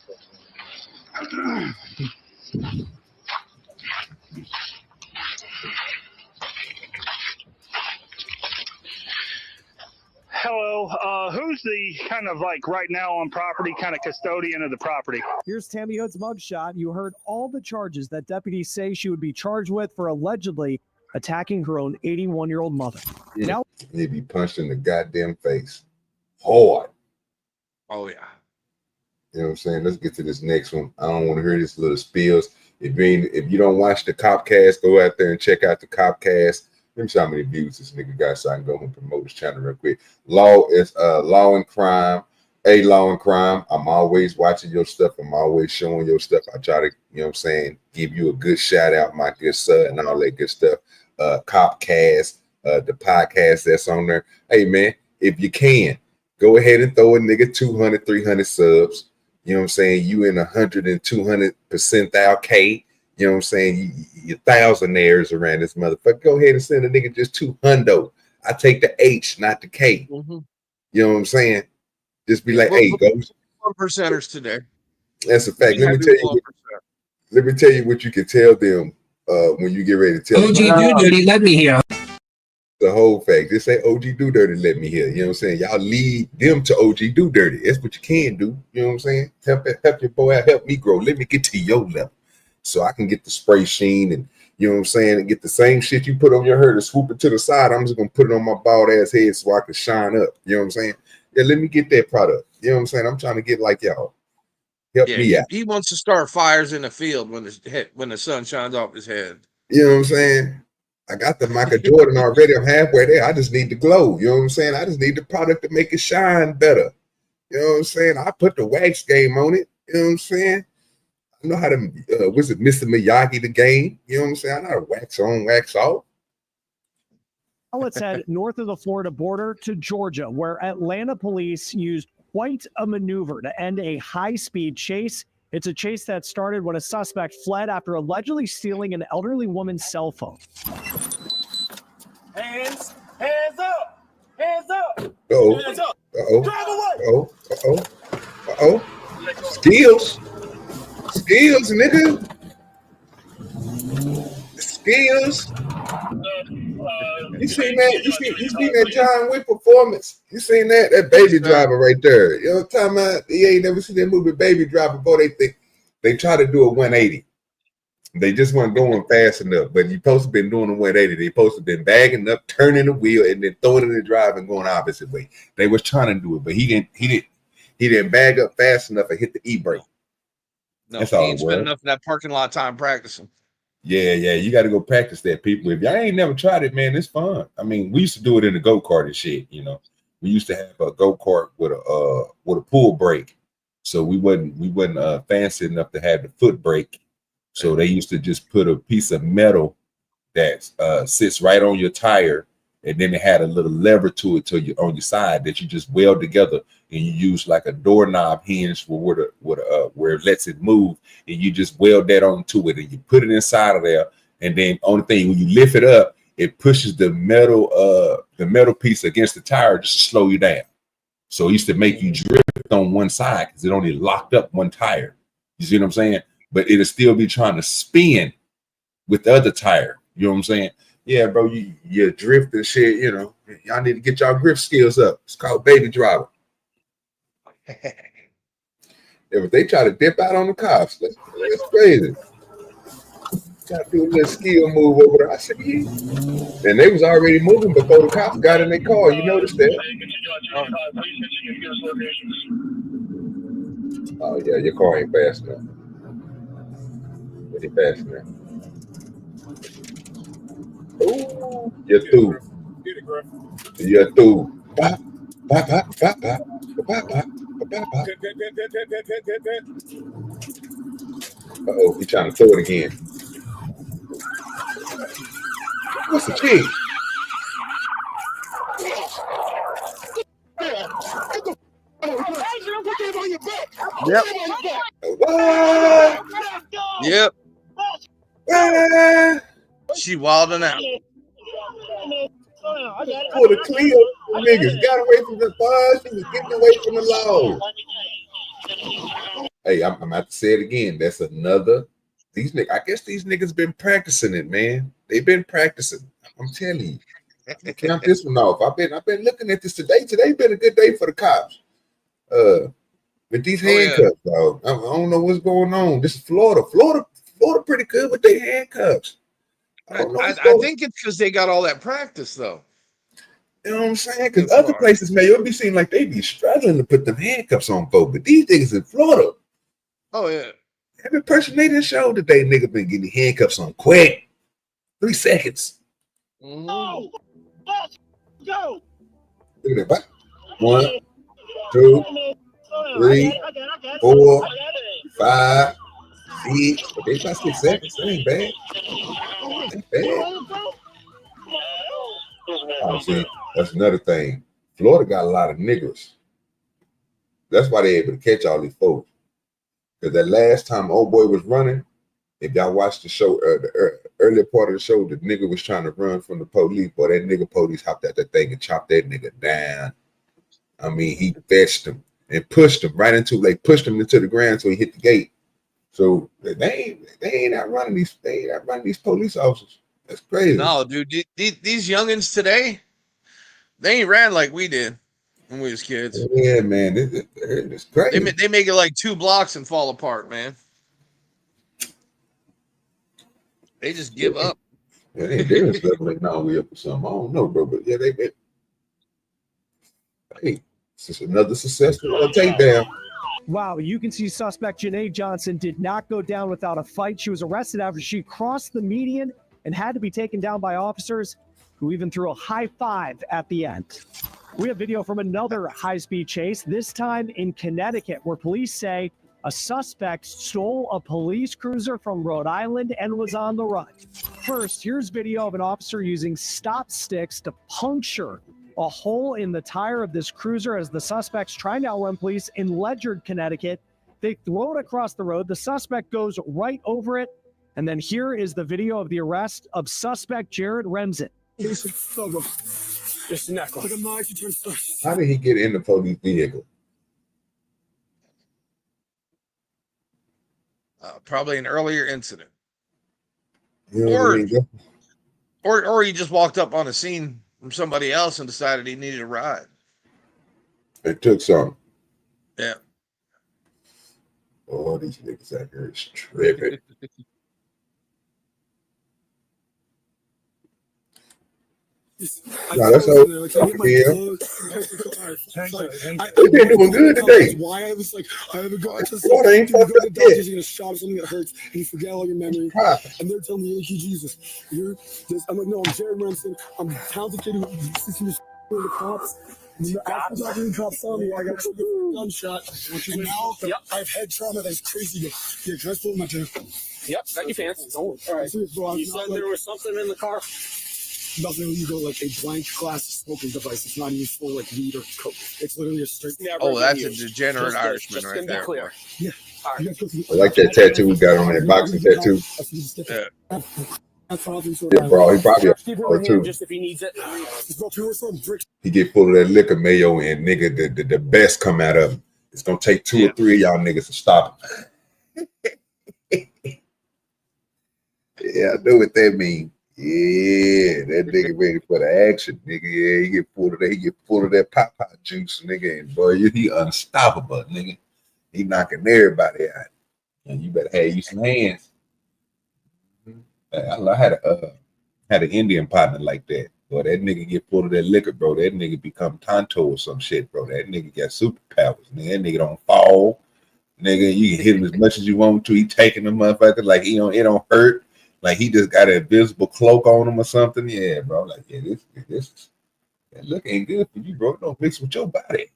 Hello, who's the kind of like right now on property kind of custodian of the property? Here's Tammy Hood's mugshot. You heard all the charges that deputies say she would be charged with for allegedly attacking her own 81-year-old mother. Yeah. Now he'd be punched in the goddamn face. Hard. Oh yeah. You know what I'm saying? Let's get to this next one. I don't want to hear this little spills. If you don't watch the Cop Cast, go out there and check out the Cop Cast. Let me see how many views this nigga got so I can go and promote his channel real quick. Law and Crime. Law and Crime. I'm always watching your stuff. I'm always showing your stuff. I try to, you know what I'm saying, give you a good shout out, my good son, and all that good stuff. Cop Cast, the podcast that's on there. Hey man, if you can, Go ahead and throw a nigga 200, 300 subs. You know what I'm saying? You in 100 and 200 percentile K. You know what I'm saying? You thousandaires around this motherfucker. Go ahead and send a nigga just 200. I take the H, not the K. Mm-hmm. You know what I'm saying? Just be like, hey, go. 1%ers today. That's a fact. Let me tell you what you can tell them when you get ready to tell OG them. DoDirty, let me hear. The whole fact. They say OG DoDirty, let me hear. You know what I'm saying? Y'all lead them to OG DoDirty. That's what you can do. You know what I'm saying? Help your boy out, help me grow. Let me get to your level so I can get the spray sheen and, you know what I'm saying, and get the same shit you put on your hair to swoop it to the side. I'm just going to put it on my bald ass head so I can shine up. You know what I'm saying? Yeah, let me get that product. You know what I'm saying? I'm trying to get like y'all. Help me out. He wants to start fires in the field when the sun shines off his head. You know what I'm saying? I got the Michael Jordan already. I'm halfway there. I just need the glow. You know what I'm saying? I just need the product to make it shine better. You know what I'm saying? I put the wax game on it. You know what I'm saying? I know how to, what's it, Mr. Miyagi the game? You know what I'm saying? I know how to wax on, wax off. Now let's head north of the Florida border to Georgia, where Atlanta police used quite a maneuver to end a high-speed chase. It's a chase that started when a suspect fled after allegedly stealing an elderly woman's cell phone. Hands up! Hands up! Uh-oh. Hands up! Uh-oh. Drive away! Uh-oh. Uh-oh. Uh-oh. Skills, nigga. Skills. You seen that? You seen that John Wick performance? You seen that Baby Driver right there? You know what I'm talking about? You ain't never seen that movie Baby Driver before they try to do a 180. They just weren't going fast enough. But you supposed to been doing a 180. They supposed to been bagging up, turning the wheel, and then throwing it in the drive and going opposite way. They was trying to do it, but he didn't bag up fast enough and hit the e-brake. No, that's he all ain't it was. spent enough in that parking lot time practicing. Yeah, you got to go practice that, people. If y'all ain't never tried it, man, it's fun. I mean, we used to do it in the go-kart and shit, you know. We used to have a go-kart with a pull brake. So we wasn't fancy enough to have the foot brake. So they used to just put a piece of metal that sits right on your tire, and then it had a little lever to it on your side that you just weld together, and you use like a doorknob hinge for where it lets it move, and you just weld that onto it, and you put it inside of there, and then only thing when you lift it up, it pushes the metal piece against the tire just to slow you down. So it used to make you drift on one side because it only locked up one tire. You see what I'm saying? But it'll still be trying to spin with the other tire. You know what I'm saying? Yeah, bro, you drift and shit, you know. Y'all need to get y'all grip skills up. It's called Baby Driver. If they try to dip out on the cops, that's crazy. Try to do a little skill move over there. I said, yeah. And they was already moving before the cops got in their car. You noticed that? Oh, yeah, your car ain't fast enough. It ain't fast enough. Ooh, you're through. You're through. Bop, bop, bop, bop, bop, bop, bop, bop, bop. Uh-oh, he's trying to throw it again. What's the key? Yep. What? Yep. What? She wilding out. For the clear, niggas got away from the bars. He was getting away from the law. Hey, I'm about to say it again. That's another. These niggas. I guess these niggas been practicing it, man. They've been practicing. I'm telling you. Count this one off. I've been looking at this today. Today been a good day for the cops. With these handcuffs, dog. I don't know what's going on. This is Florida. Florida pretty good with their handcuffs. I think it's because they got all that practice, though. You know what I'm saying? Because other places, man, it would be seem like they be struggling to put them handcuffs on folks. But these niggas in Florida. Oh, yeah. Every person they done showed today, nigga been getting handcuffs on quick. 3 seconds. Oh, let's go. Look at that. 1, 2, 3, 4, 5, 6. But they got 6 seconds. That ain't bad. Ain't bad. Oh, see, that's another thing. Florida got a lot of niggers. That's why they able to catch all these folks. Because that last time old boy was running, if y'all watched the show, the earlier part of the show, the nigga was trying to run from the police. Boy, that nigga police hopped at that thing and chopped that nigga down. I mean, he fetched him and pushed him right into, like, pushed him into the ground so he hit the gate. So they ain't out running these police officers. That's crazy. No, dude, these youngins today, they ain't ran like we did when we was kids. Yeah, man, it's crazy. They make it like 2 blocks and fall apart, man. They just give up. Yeah, they doing stuff like now we up for something. I don't know, bro, but yeah, hey, it's just another successful takedown. Wow, you can see suspect Janae Johnson did not go down without a fight. She was arrested after she crossed the median and had to be taken down by officers who even threw a high five at the end. We have video from another high-speed chase, this time in Connecticut, where police say a suspect stole a police cruiser from Rhode Island and was on the run. First, here's video of an officer using stop sticks to puncture a hole in the tire of this cruiser as the suspect's trying to outrun police in Ledyard, Connecticut. They throw it across the road. The suspect goes right over it. And then here is the video of the arrest of suspect Jared Remsen. How did he get in the police vehicle? Probably an earlier incident. You know what I mean? Or he just walked up on a scene from somebody else and decided he needed a ride. It took some. Yeah. Oh, these niggas out here is tripping. No, that's all. Yeah. We've been doing good today. Why I was like, I haven't got to Florida ain't you go fucked to up the doctor's yet. gonna shop something that hurts and you forget all your memory. And they're telling me, "Thank you, Jesus." You're this. I'm like, no, I'm Jared Remsen. I'm a talented kid who sits in the cops. After talking to the cops saw me, I got a gunshot. And now I have head trauma that's crazy. Yeah, can I pull my tail? Yep, got your pants. All right. You said there was something in the car? Nothing illegal, like a blank glass smoking device. It's not used for like weed or coke. It's literally a straight. Oh, that's a degenerate Irishman right there. Clear. Yeah. Right. I like that tattoo we got on that boxing tattoo. Yeah, bro, he probably Keep it with him just if he needs it. he get full of that liquor mayo and nigga the best come out of him. It's gonna take 2 or 3 of y'all niggas to stop him. Yeah, I know what that means. Yeah, that nigga ready for the action, nigga. Yeah, he get full of that pop juice, nigga, and boy, he unstoppable, nigga. He knocking everybody out, and you better have you some hands. I had an Indian partner like that. Boy, that nigga get full of that liquor, bro. That nigga become Tonto or some shit, bro. That nigga got superpowers, nigga. That nigga don't fall, nigga. You can hit him as much as you want to. He taking the motherfucker like it don't hurt. Like he just got an invisible cloak on him or something. Yeah, bro. Like, yeah, this that look ain't good for you, bro. It don't mix with your body.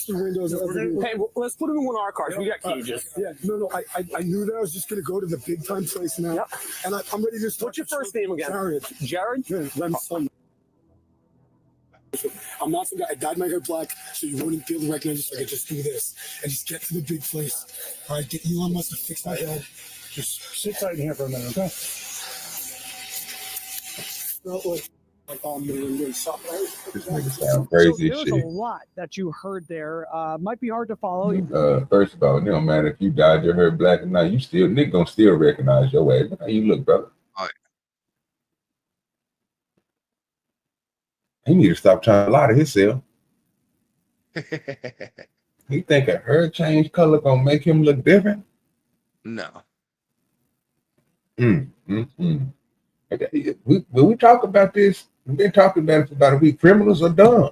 The windows hey, well, let's put them in one of our cars. We got cages. Yeah, no. I knew that I was just gonna go to the big time place now, and I'm ready to start. What's your first name again? Jared. Remsen. I'm not some guy. I dyed my hair black so you wouldn't be able to recognize it. So I could just do this and just get to the big place. All right, get Elon Musk to fix my head. Just sit tight in here for a minute, okay? Like all million stuff, right? This nigga sound crazy So as there's shit. a lot that you heard there. Might be hard to follow. First of all, it don't matter if you dyed your hair black or not. You still nigga gonna still recognize your ass. Look how you look, brother. He need to stop trying to lie to himself. He think a hair change color gonna make him look different? No. Okay. When we talk about this, we've been talking about it for about a week. Criminals are dumb.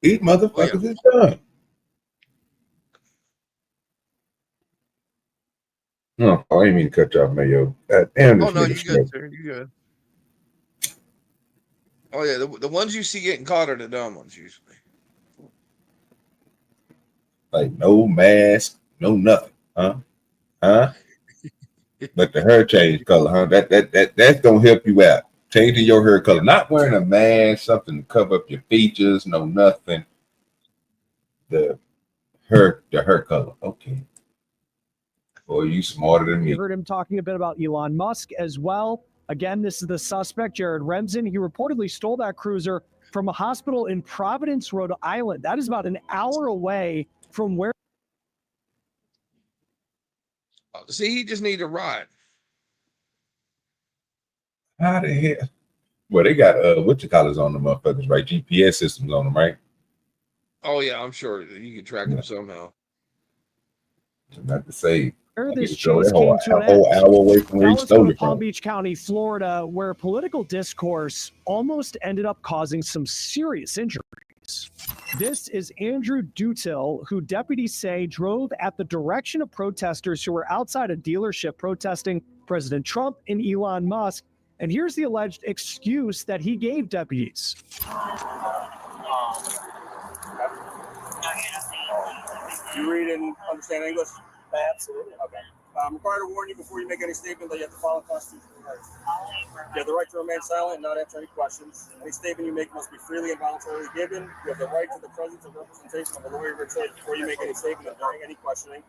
These motherfuckers is dumb. No, I didn't mean to cut you off, Mayo. Damn, Oh no, you good, sir. You good. Oh yeah, the ones you see getting caught are the dumb ones usually. Like no mask, no nothing, huh? But the hair change color, huh? That's gonna help you out. Changing your hair color, not wearing a mask, something to cover up your features, no nothing. The hair color. Okay. Boy, you smarter than me. You heard him talking a bit about Elon Musk as well. Again, this is the suspect, Jared Remsen. He reportedly stole that cruiser from a hospital in Providence, Rhode Island. That is about an hour away from where. See, he just need to ride. How the hell? Well, they got what you call it on the motherfuckers, right? GPS systems on them, right? Oh yeah, I'm sure you can track him somehow. Not to say. Where this Throw chase that came to an end. whole hour away from where Now he let's go stole to it Palm from. Beach County, Florida, where political discourse almost ended up causing some serious injuries. This is Andrew Dutil, who deputies say drove at the direction of protesters who were outside a dealership protesting President Trump and Elon Musk. And here's the alleged excuse that he gave deputies. You read and understand English? Absolutely. Okay. I'm required to warn you before you make any statement that you have to follow constitutional rights. You have the right to remain silent and not answer any questions. Any statement you make must be freely and voluntarily given. You have the right to the presence and representation of a lawyer of your choice before you make any statement during any questioning.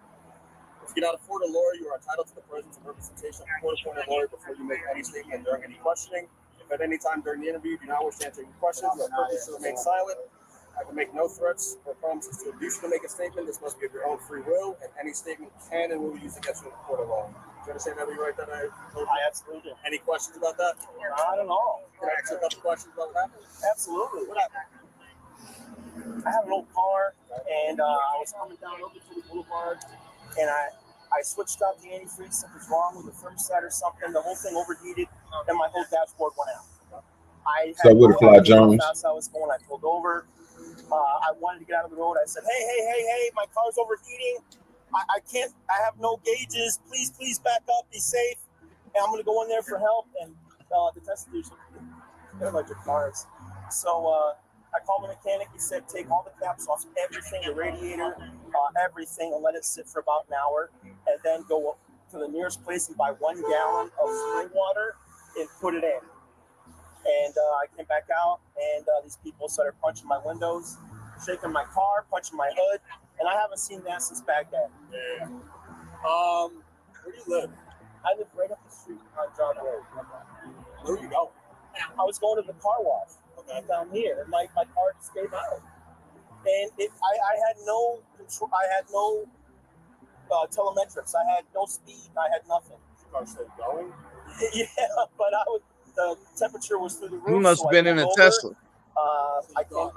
If you cannot afford a lawyer, you are entitled to the presence and representation of a court-appointed lawyer before you make any statement during any questioning. If at any time during the interview you do not wish to answer any questions, you have purpose to remain silent. I can make no threats or promises to induce you to make a statement. This must be of your own free will, and any statement can and will be used against you in the court of law. Do you understand that? Right? That I absolutely do. Any questions about that? Not at all. Can I ask you a couple questions about what happened? Absolutely. What happened? I have an old car, and I was coming down over to the boulevard, and I switched out the antifreeze. Something's wrong with the thermostat or something. The whole thing overheated, and my whole dashboard went out. So what, Fly Jones? How fast I was going, I pulled over. I wanted to get out of the road. I said, hey, my car's overheating. I can't, I have no gauges. Please back up, be safe. And I'm going to go in there for help. And the test station, electric cars. So I called the mechanic. He said, take all the caps off everything, the radiator, everything, and let it sit for about an hour. And then go to the nearest place and buy 1 gallon of spring water and put it in. And I came back out, and these people started punching my windows, shaking my car, punching my hood, and I haven't seen that since Baghdad. Yeah. Where do you live? I live right up the street on John Road. Where are you going? I was going to the car wash down here, and my car just gave out. And I had no control. I had no telemetrics. I had no speed. I had nothing. Your car started going? Yeah, but I was. The temperature was through the roof. He must have been in a Tesla. I can't.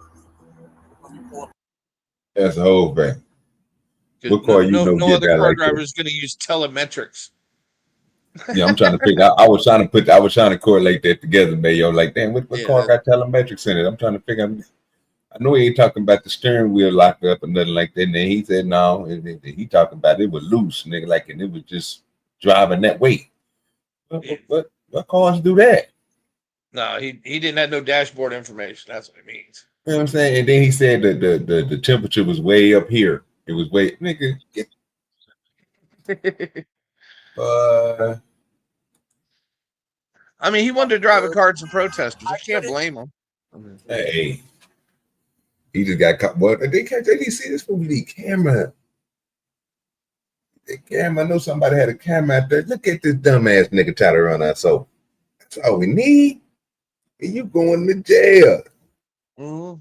That's a whole thing. What car no get other that car like driver that? is going to use telemetrics. Yeah, I'm trying to figure out. I was trying to correlate that together, Mayo. Like, damn, what car got telemetrics in it? I'm trying to figure out. I know he ain't talking about the steering wheel locked up or nothing like that. And then he said, no, he talking about it was loose, nigga, like, and it was just driving that way. What cars do that? No, he didn't have no dashboard information. That's what it means. You know what I'm saying? And then he said that the temperature was way up here. It was way, nigga. I mean, he wanted to drive a car to protesters. I can't blame him. Hey, he just got caught. What they can't? They didn't see this movie camera. The camera. I know somebody had a camera out there. Look at this dumbass nigga try to run us. So that's all we need. And you going to jail. Mm-hmm.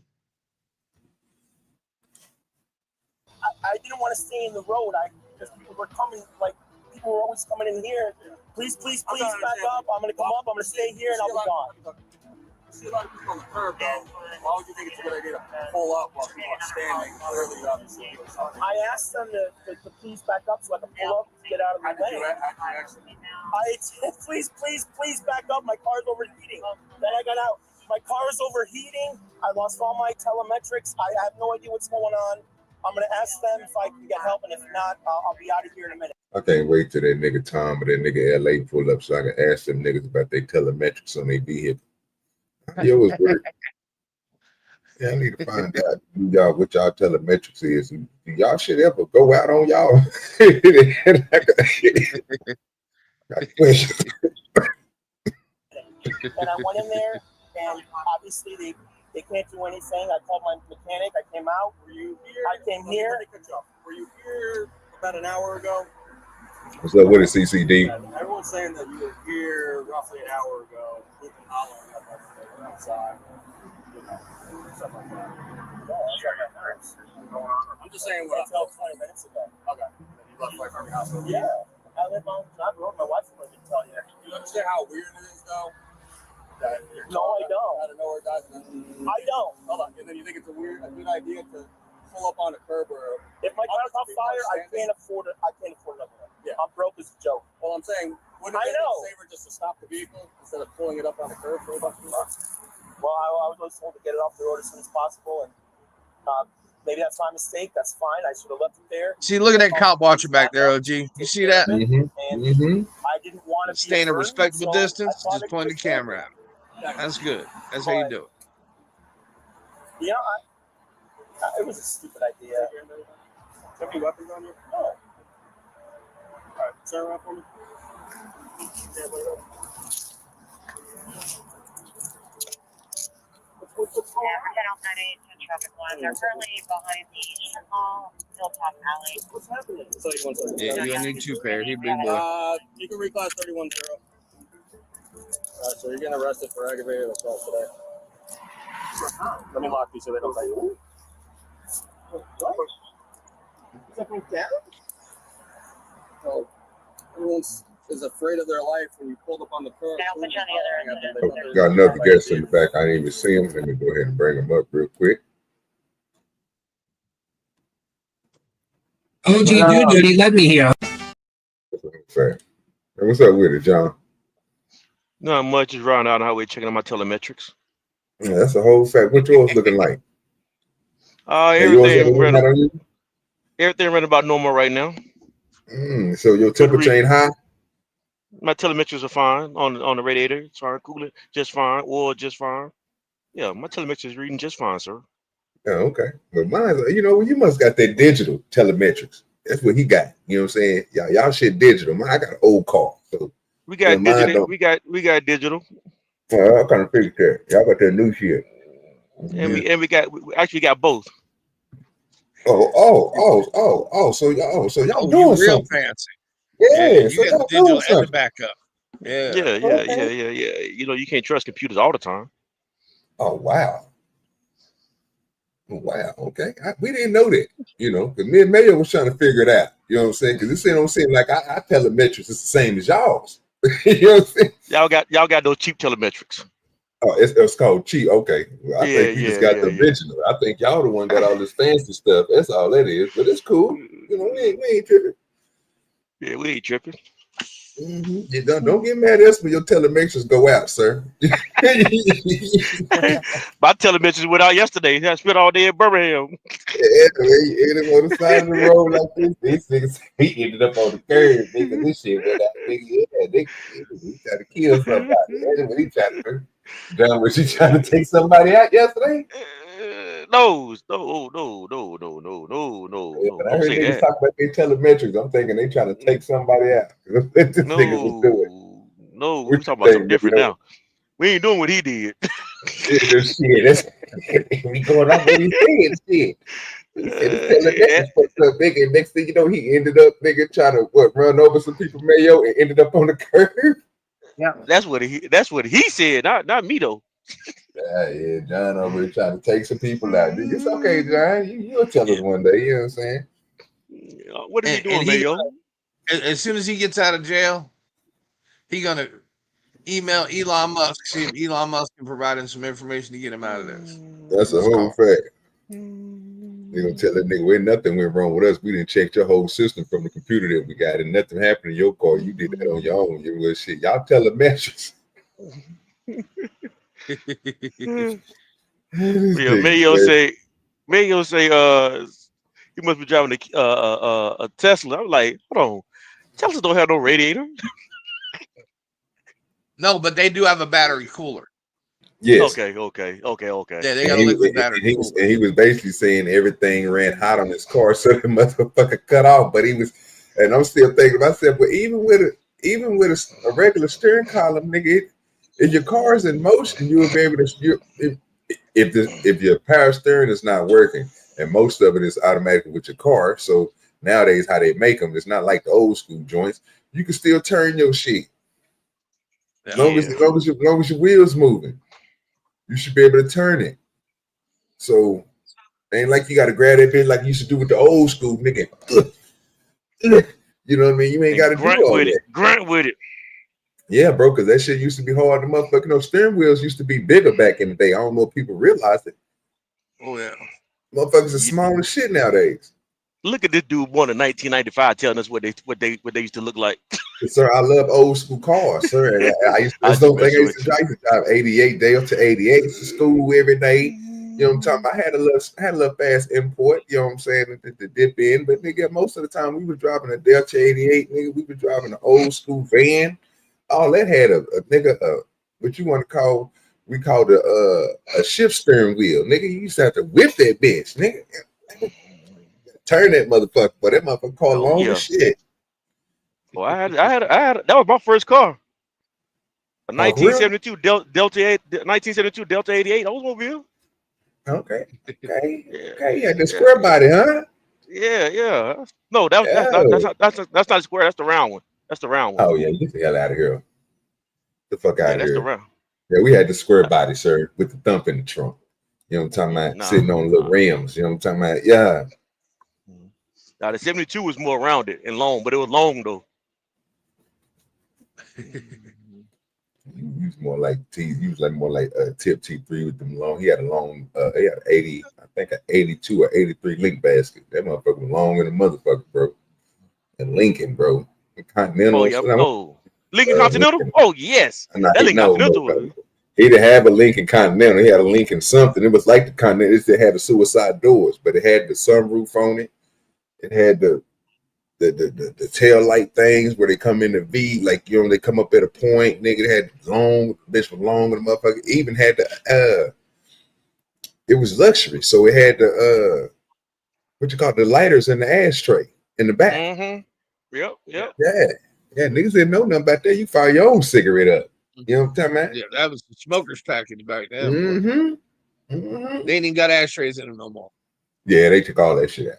I didn't want to stay in the road. Because people were coming, like, people were always coming in here. Please back up. I'm going to come up. I'm going to stay here, and I'll be gone. I see a lot of people on the curb, though. Why would you think it's a good idea to pull up while people are standing? Clearly, obviously. I asked them to please back up so I can pull up to get out of the way. I said, please back up. My car's overheating. Then I got out. My car is overheating. I lost all my telemetrics. I have no idea what's going on. I'm going to ask them if I can get help, and if not, I'll be out of here in a minute. I can't wait till that nigga Tom or that nigga LA pull up so I can ask them niggas about their telemetrics on their vehicle. Yo, it's work. Yeah, I need to find out y'all what y'all telemetrics is. Do y'all shit ever go out on y'all? Got questions. And I went in there, and obviously they can't do anything. I called my mechanic. I came out. Were you here? I came here. Were you here about an hour ago? What's up with it, CCD? Everyone's saying that you were here roughly an hour ago, hollering at everything outside. Stuff like that. I'm just saying what I felt 20 minutes ago. Okay. You left like from your house. Yeah. I live on John Road. My wife's going to tell you. You understand how weird it is, though? No, I don't. Out of nowhere, guys. I don't. Hold on. And then you think it's a good idea to pull up on a curb or if my car's on fire, I can't afford it. I can't afford another one. Yeah. I'm broke as a joke. Well, I'm saying, wouldn't it be safer just to stop the vehicle instead of pulling it up on the curb for a bunch of bucks? Well, I was always told to get it off the road as soon as possible, and maybe that's my mistake. That's fine. I should have left it there. See, look at that cop watcher back there, OG. You see that? I didn't want to stay in a respectable distance. Just point the camera at him. That's good. That's how you do it. Yeah, it was a stupid idea. Do you have any weapons on you? No. All right, turn around for me. Yeah, wait up. Traffic lines are currently behind the Eastern Mall, Hilltop Alley. What's happening? It's like 1 second. Yeah, you're gonna need 2 pairs. He big boy. You can reclass 31-0. So you're getting arrested for aggravated assault today. Let me lock these so they don't take you. What? Is that from down? Oh, everyone is afraid of their life when you pulled up on the curb. I'll put you on the other end. Oh, got another guest in the back. I didn't even see him. Let me go ahead and bring him up real quick. OG DoDirty, let me hear. What's up with it, John? Not much. Just riding out on the highway checking out my telemetrics. Yeah, that's a whole fact. What yours looking like? Everything running about normal right now. So your temperature ain't high? My telemetrics are fine on the radiator. It's fine. Cooling just fine. Oil just fine. Yeah, my telemetrics is reading just fine, sir. Oh, okay. But mine, you must got that digital telemetrics. That's what he got. You know what I'm saying? Y'all shit digital. I got an old car. So we got digital. We got digital. I kind of figured that. Y'all got that new shit. And we actually got both. So y'all doing real something fancy. Yeah, you so got the digital and the backup. Yeah. Yeah. You can't trust computers all the time. Oh wow. Wow. Okay. We didn't know that. Because me and Mayo was trying to figure it out. You know what I'm saying? Because this don't seem like our telemetrics is the same as y'all's. You know what I'm saying? Y'all got those cheap telemetrics. Oh, it's called cheap. Okay. Well, I think we just got the original. I think y'all the one got all this fancy stuff. That's all that is. But it's cool. We ain't tripping. Yeah, we ain't tripping. Don't get mad at us when your telemetrics go out, sir. My telemetrics went out yesterday. I spent all day in Birmingham. Yeah, he ended on the side of the road like this. This nigga, he ended up on the curb. Nigga, this shit went out. Nigga, he tried to kill somebody. That's what he tried to do. John, was he trying to take somebody out yesterday? No. I heard niggas talk about their telemetrics. I'm thinking they trying to take somebody out. This nigga was doing. No, we're talking about something different now. We ain't doing what he did. We going off what he said. Shit. He said his telemetrics fucked up, nigga. And next thing you know, he ended up trying to run over some people, Mayo, and ended up on the curb. Yeah, that's what he said, not me though. Yeah, John over here trying to take some people out. It's okay, John. You'll tell us one day. You know what I'm saying? What is he doing, Mayo? As soon as he gets out of jail, he gonna email Elon Musk, see if Elon Musk can provide him some information to get him out of this. That's a whole fact. You're gonna tell that nigga, nothing went wrong with us. We didn't check your whole system from the computer that we got, and nothing happened in your car. You did that on your own. You little shit. Y'all telemetrics. Yeah, Mayo say, he must be driving a Tesla. I'm like, hold on, Teslas don't have no radiator. No, but they do have a battery cooler. Yes. Okay. Yeah, they got a liquid battery. And he was basically saying everything ran hot on his car, so the motherfucker cut off. But he was, and I'm still thinking to myself, but even with a regular steering column, nigga, If your car is in motion, you will be able to. If your power steering is not working, and most of it is automatic with your car, so nowadays how they make them, it's not like the old school joints. You can still turn your shit. As long as your wheels moving, you should be able to turn it. So ain't like you got to grab that bitch like you used to do with the old school nigga. You know what I mean? You ain't got to do all that. Grunt with it. Yeah, bro, because that shit used to be hard. The motherfucking steering wheels used to be bigger back in the day. I don't know if people realize it. Oh yeah. Motherfuckers are small as shit nowadays. Look at this dude born in 1995 telling us what they used to look like. Sir, I love old school cars, sir. I used to drive 88 Delta 88 to school every day. You know what I'm talking about? I had a little fast import, you know what I'm saying, to dip in. But nigga, most of the time we were driving a Delta 88, nigga. We were driving an old school van. All that had a nigga, what you want to call, we called a shift steering wheel. Nigga, you used to have to whip that bitch, nigga. Turn that motherfucker, but that motherfucker car long as shit. Well, I had that was my first car. A 1972 Delta 88 Oldsmobile. Okay. You had the square body, huh? Yeah. No, that's not a square. That's the round one. That's the round one. Oh yeah, get the hell out of here. Get the fuck out of that's here. The round. Yeah, we had the square body, sir, with the thump in the trunk. You know what I'm talking about? Sitting on little rims. You know what I'm talking about? Yeah. Now the 72 was more rounded and long, but it was long though. He was more like more like Tip T3 with them long. He had a long, he had 80, I think an 82 or 83 link basket. That motherfucker was long in the motherfucker, bro. And Lincoln, bro. Continental. Oh yeah, Lincoln Continental. Lincoln. Oh yes, that Lincoln Continental. He didn't have a Lincoln Continental. He had a Lincoln something. It was like the Continental. It had the suicide doors, but it had the sunroof on it. It had the tail light things where they come in the V, like, you know, they come up at a point. Nigga, it had long, bitch was long with the motherfucker. It even had it was luxury, so it had the the lighters in the ashtray in the back. Mm-hmm. Yep. Yeah, niggas didn't know nothing about that. You fire your own cigarette up. You know what I'm talking about? Yeah, that was the smoker's package back then. They ain't even got ashtrays in them no more. Yeah, they took all that shit out.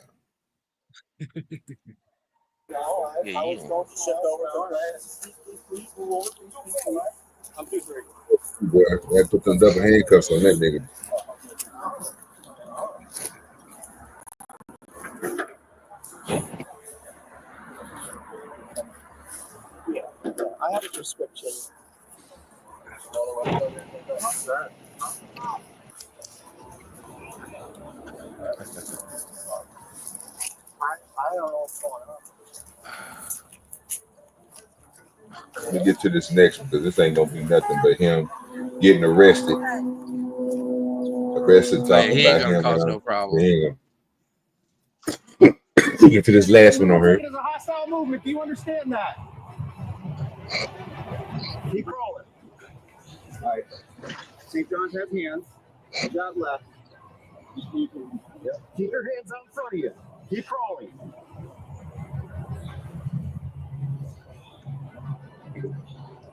Boy, I put some double handcuffs on that nigga. I have a prescription. I don't know what's going on. Let me get to this next one because this ain't gonna be nothing but him getting arrested. Talking he ain't about gonna him. cause no problem. Get to this last one on here. There's a hostile movement. Do you understand that? Keep rolling. All right. St. John's has hands. You got left. Keep your hands out in front of you. Keep rolling.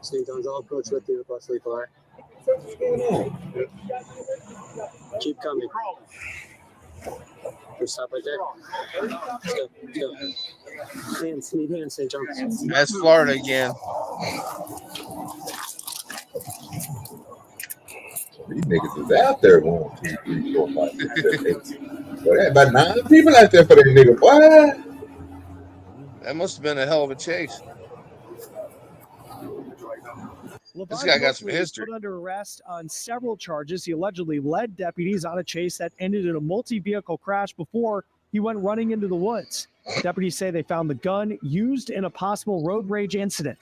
St. John's, I'll approach with you, bus lead bar. What's going on? Keep coming. Just stop right there. Let's go. Hands, need hands, St. John's. That's Florida again. These niggas is out there 1, 2, 3, 4, 5, 6, 7, 8. Well, there about 9 people out there for that nigga. What? That must have been a hell of a chase. This guy got some history. Put under arrest on several charges. He allegedly led deputies on a chase that ended in a multi-vehicle crash before he went running into the woods. Deputies say they found the gun used in a possible road rage incident.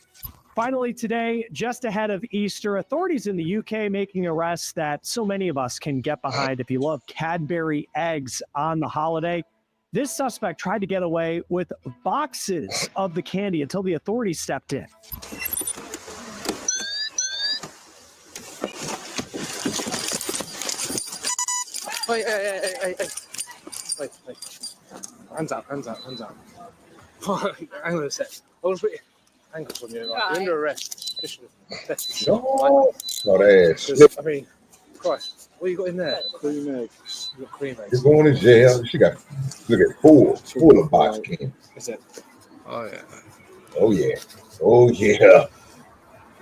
Finally today, just ahead of Easter, authorities in the UK making arrests that so many of us can get behind if you love Cadbury eggs on the holiday. This suspect tried to get away with boxes of the candy until the authorities stepped in. Hey. Wait. Hands up. Hang on a sec. Hang on for me. You're under arrest. No, oh, that ass. I mean, Christ, what you got in there? Cream eggs. You got cream eggs. You're going to jail. She got, look at full of box cans. Is it? Oh yeah. Oh yeah. Oh yeah.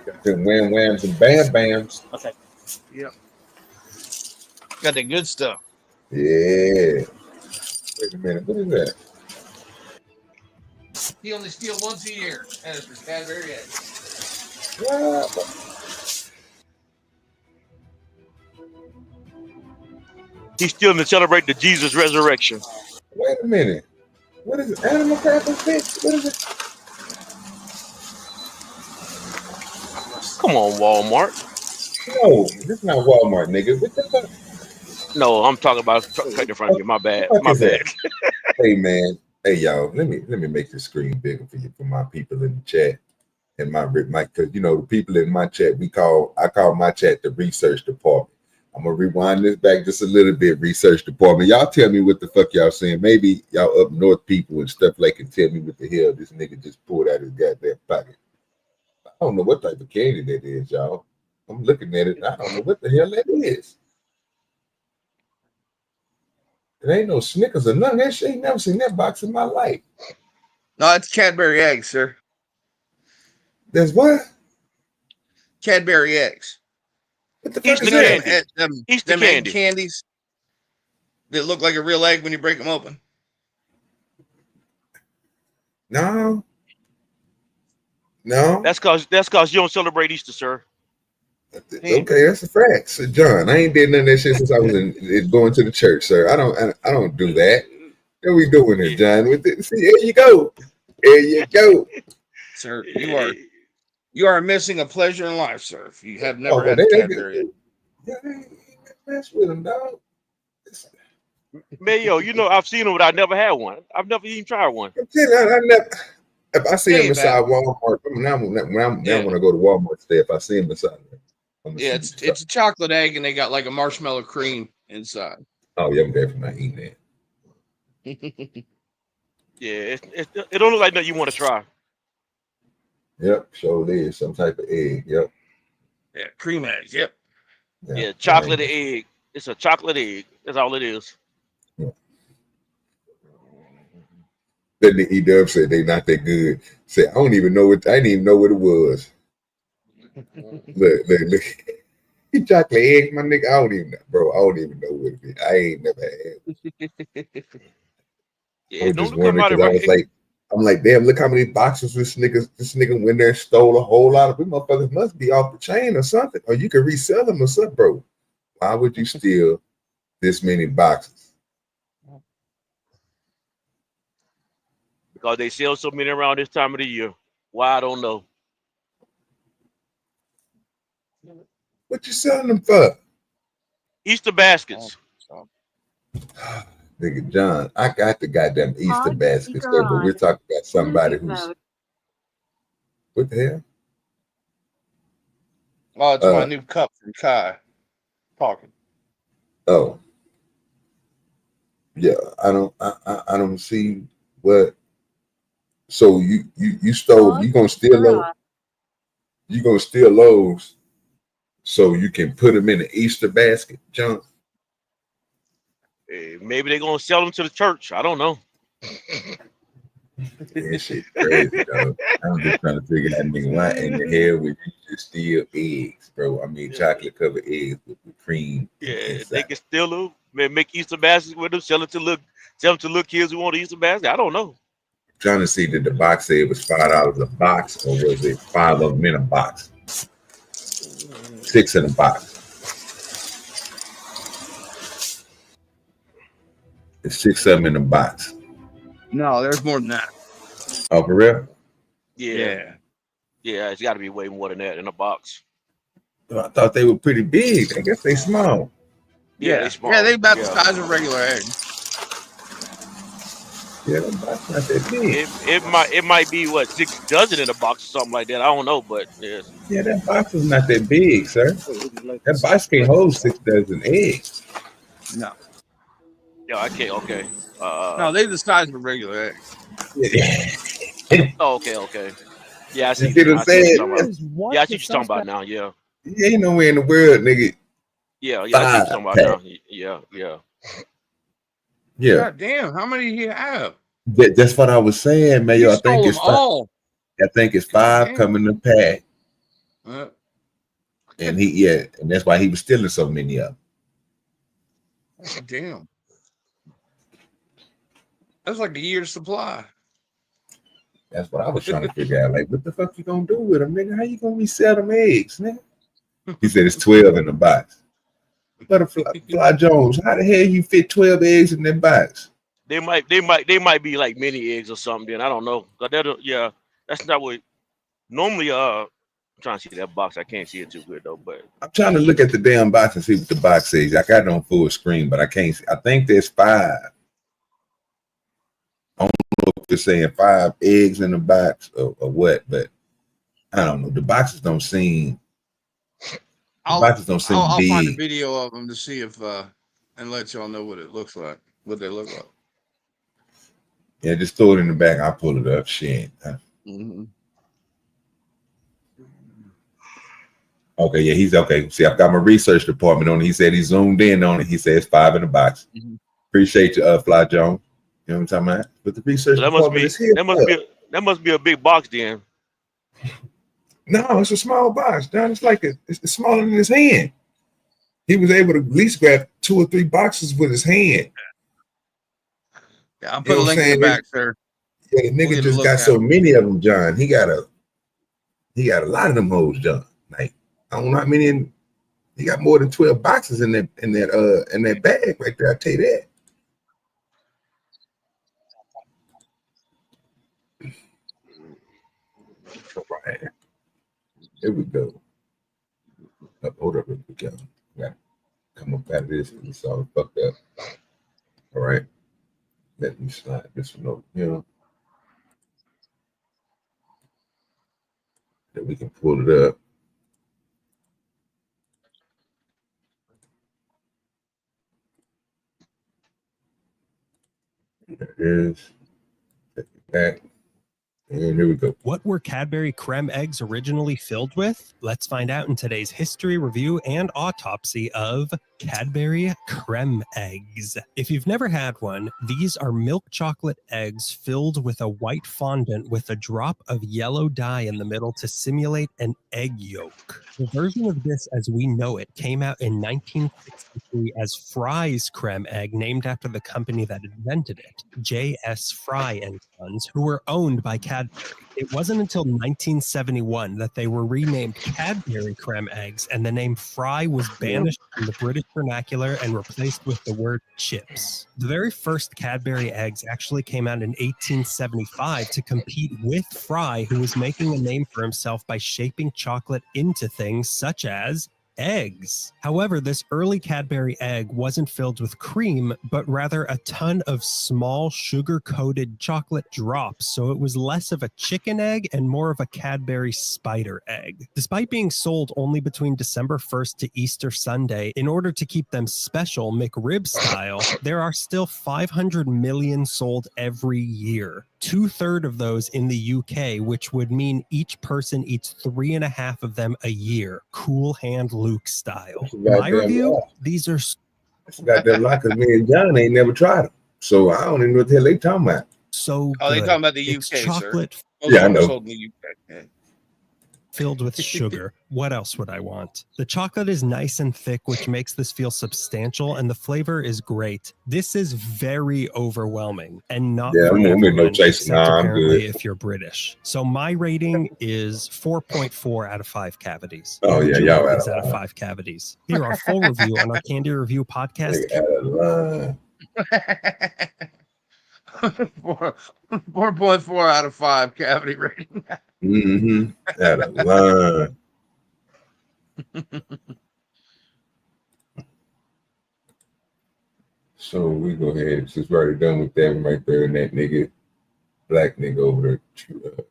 Got them wham whams and bam bams. Okay. Yep. Got the good stuff. Yeah. Wait a minute. What is that? He only steals once a year, and it's for Cadbury eggs. He's still to celebrate the Jesus resurrection. Wait a minute. What is it? Animal crackers fish? What is it? Come on, Walmart. No, this is not Walmart, nigga. What the fuck? No, I'm talking about right in front of you. My bad. What My is bad. that? Hey man. Hey y'all. Let me make the screen bigger for you, for my people in the chat. And my because you know the people in my chat, I call my chat the research department. I'm gonna rewind this back just a little bit. Research department, y'all tell me what the fuck y'all saying. Maybe y'all up north people and stuff like can tell me what the hell this nigga just pulled out his goddamn pocket. I don't know what type of candy that is, y'all. I'm looking at it. I don't know what the hell that is. It ain't no Snickers or none of that shit. Ain't never seen that box in my life. No, it's Cadbury eggs, sir. There's what? Cadbury eggs. What the fuck is that? Them egg candies that look like a real egg when you break them open. No. No. That's cause you don't celebrate Easter, sir. Okay, that's a fact. So John, I ain't did none of that shit since I was in going to the church, sir. I don't do that. What are we doing here, John? With it? See, there you go. There you go. Sir, you are missing a pleasure in life, sir. If you have never had a Cadbury. Yeah, they ain't mess with them, dog. Mayo, you know I've seen them, but I never had one. I've never even tried one. I never. If I see them inside Walmart, when I want to go to Walmart today, if I see them inside there. Yeah, it's a chocolate egg, and they got like a marshmallow cream inside. Oh yeah, I'm definitely not eating that. Yeah, it don't look like nothing you want to try. Yep, sure is some type of egg. Yep. Yeah, cream eggs. Yep. Yeah, chocolate egg. It's a chocolate egg. That's all it is. Yeah. Then the E-Dub said they not that good. Said I didn't even know what it was. Look. Chocolate egg, my nigga. I don't even know what it is. I ain't never had it. Yeah, I was just wondering because I'm like, damn, look how many boxes this nigga went there and stole a whole lot of them motherfuckers must be off the chain or something. Or you can resell them or something, bro. Why would you steal this many boxes? Because they sell so many around this time of the year. Why, I don't know. What you selling them for? Easter baskets. Nigga, John, I got the goddamn Easter basket stuff, but we're talking about somebody who's what the hell? Oh, it's my new cup from Kai. Talking. Oh, yeah. I don't see what. So you stole? You gonna steal those? You gonna steal those so you can put them in the Easter basket, John? Maybe they're gonna sell them to the church. I don't know. That shit crazy, dog. I'm just trying to figure out, nigga, why in the hell would you just steal eggs, bro? I mean, chocolate covered eggs with cream. Yeah, they can steal them. Make Easter baskets with them. Sell them to little kids who want an Easter basket. I don't know. Trying to see that the box said it was $5 a box, or was it 5 of them in a box? 6 in a box. It's 6 of them in a box. No, there's more than that. Oh, for real? Yeah. It's got to be way more than that in a box. I thought they were pretty big. I guess they small. Yeah, they small. Yeah, they about the size of a regular egg. Yeah, that's not that big. It might be what 6 dozen in a box or something like that. I don't know, but yeah, that box is not that big, sir. That box can't hold 6 dozen eggs. No. Yeah, I can't. Okay. No, they're the size of a regular egg. Oh, okay. Yeah, I see. You see what I I'm see what saying? you're talking about. Yeah, I see what you're talking about now. Yeah. You ain't nowhere in the world, nigga. Yeah, I see 5 what you're talking about pack. now. Yeah. Yeah. God damn, how many do you have? That's what I was saying, man. You I think stole them it's 5. all. I think it's God 5 damn. coming to pack. And and that's why he was stealing so many of them. God damn. That's like a year's supply. That's what I was trying to figure out. Like, what the fuck you gonna do with them, nigga? How you gonna resell them eggs, nigga? He said it's 12 in the box. Butterfly Jones, how the hell you fit 12 eggs in that box? They might be like mini eggs or something. Then I don't know. But yeah, that's not what normally. I'm trying to see that box. I can't see it too good though. But I'm trying to look at the damn box and see what the box says. I got it on full screen, but I can't see. I think there's 5. I don't know if they're saying 5 eggs in the box or what, but I don't know. The boxes don't seem. I'll find a big. video of them to see if and let y'all know what it looks like, what they look like. Yeah, just throw it in the back. I'll pull it up. Shit. Mm-hmm. Okay, yeah, he's okay. See, I've got my research department on it. He said he zoomed in on it. He says 5 in the box. Mm-hmm. Appreciate you, Fly Jones. You know what I'm talking about? But the research so department is here. that must be a big box then. No, it's a small box, John. It's like it's smaller than his hand. He was able to at least grab 2 or 3 boxes with his hand. Yeah, I'll put a link in the back, sir. Yeah, the nigga just got so many of them, John. He got a lot of them hoes, John. Like, I don't know how many. He got more than 12 boxes in that bag right there. I tell you that. Right. Here we go. Hold up, real quick, y'all. Got to come up out of this because it's all fucked up. All right. Let me slide this one over here. That we can pull it up. There it is. Take it back. And here we go. What were Cadbury creme eggs originally filled with? Let's find out in today's history, review, and autopsy of Cadbury creme eggs. If you've never had one, these are milk chocolate eggs filled with a white fondant with a drop of yellow dye in the middle to simulate an egg yolk. The version of this as we know it came out in 1963 as Fry's creme egg, named after the company that invented it, J.S. Fry and Sons, who were owned by Cadbury. It wasn't until 1971 that they were renamed Cadbury creme eggs, and the name Fry was banished from the British vernacular and replaced with the word chips. The very first Cadbury eggs actually came out in 1875 to compete with Fry, who was making a name for himself by shaping chocolate into things such as eggs. However, this early Cadbury egg wasn't filled with cream, but rather a ton of small sugar-coated chocolate drops, so it was less of a chicken egg and more of a Cadbury spider egg. Despite being sold only between December 1st to Easter Sunday, in order to keep them special McRib style, there are still 500 million sold every year. 2/3 of those in the UK, which would mean each person eats 3.5 of them a year. Cool hand Luke style. My review, these are... That's got that lot because me and John ain't never tried them. So I don't even know what the hell they talking about. So Oh, they good. talking about the UK, It's chocolate, sir. Yeah, I know. Sold in the UK. Yeah. filled with sugar. What else would I want? The chocolate is nice and thick, which makes this feel substantial, and the flavor is great. This is very overwhelming and not for everyone, no chasing. except Nah, I'm apparently good. if you're British. So my rating is 4.4 out of 5 cavities. Oh, yeah, y'all out out of 5 cavities. Here, our full review on our Candy Review podcast. 4.4 out of 5 cavity rating. Out of line. So we go ahead, since we're already done with that one right there, and that nigga, black nigga over there,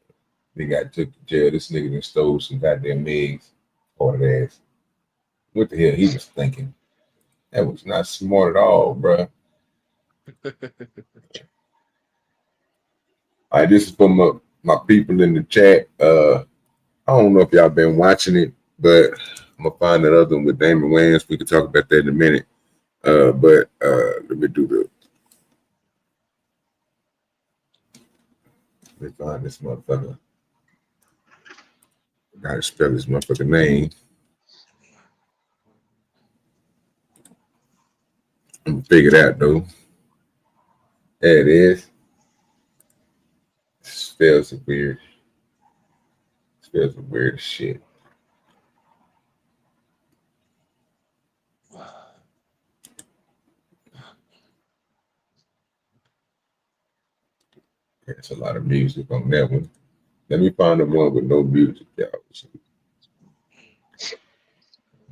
they got took to jail. This nigga done stole some goddamn eggs, hard ass. What the hell he was thinking? That was not smart at all, bruh. All right, this is from my people in the chat. I don't know if y'all been watching it, but I'm gonna find that other one with Damon Wayans. We can talk about that in a minute. But let me do the. Let me find this motherfucker. I gotta spell his motherfucking name. I'm gonna figure it out though. There it is. Spells are weird. Spells are weird as shit. There's a lot of music on that one. Let me find the one with no music, y'all.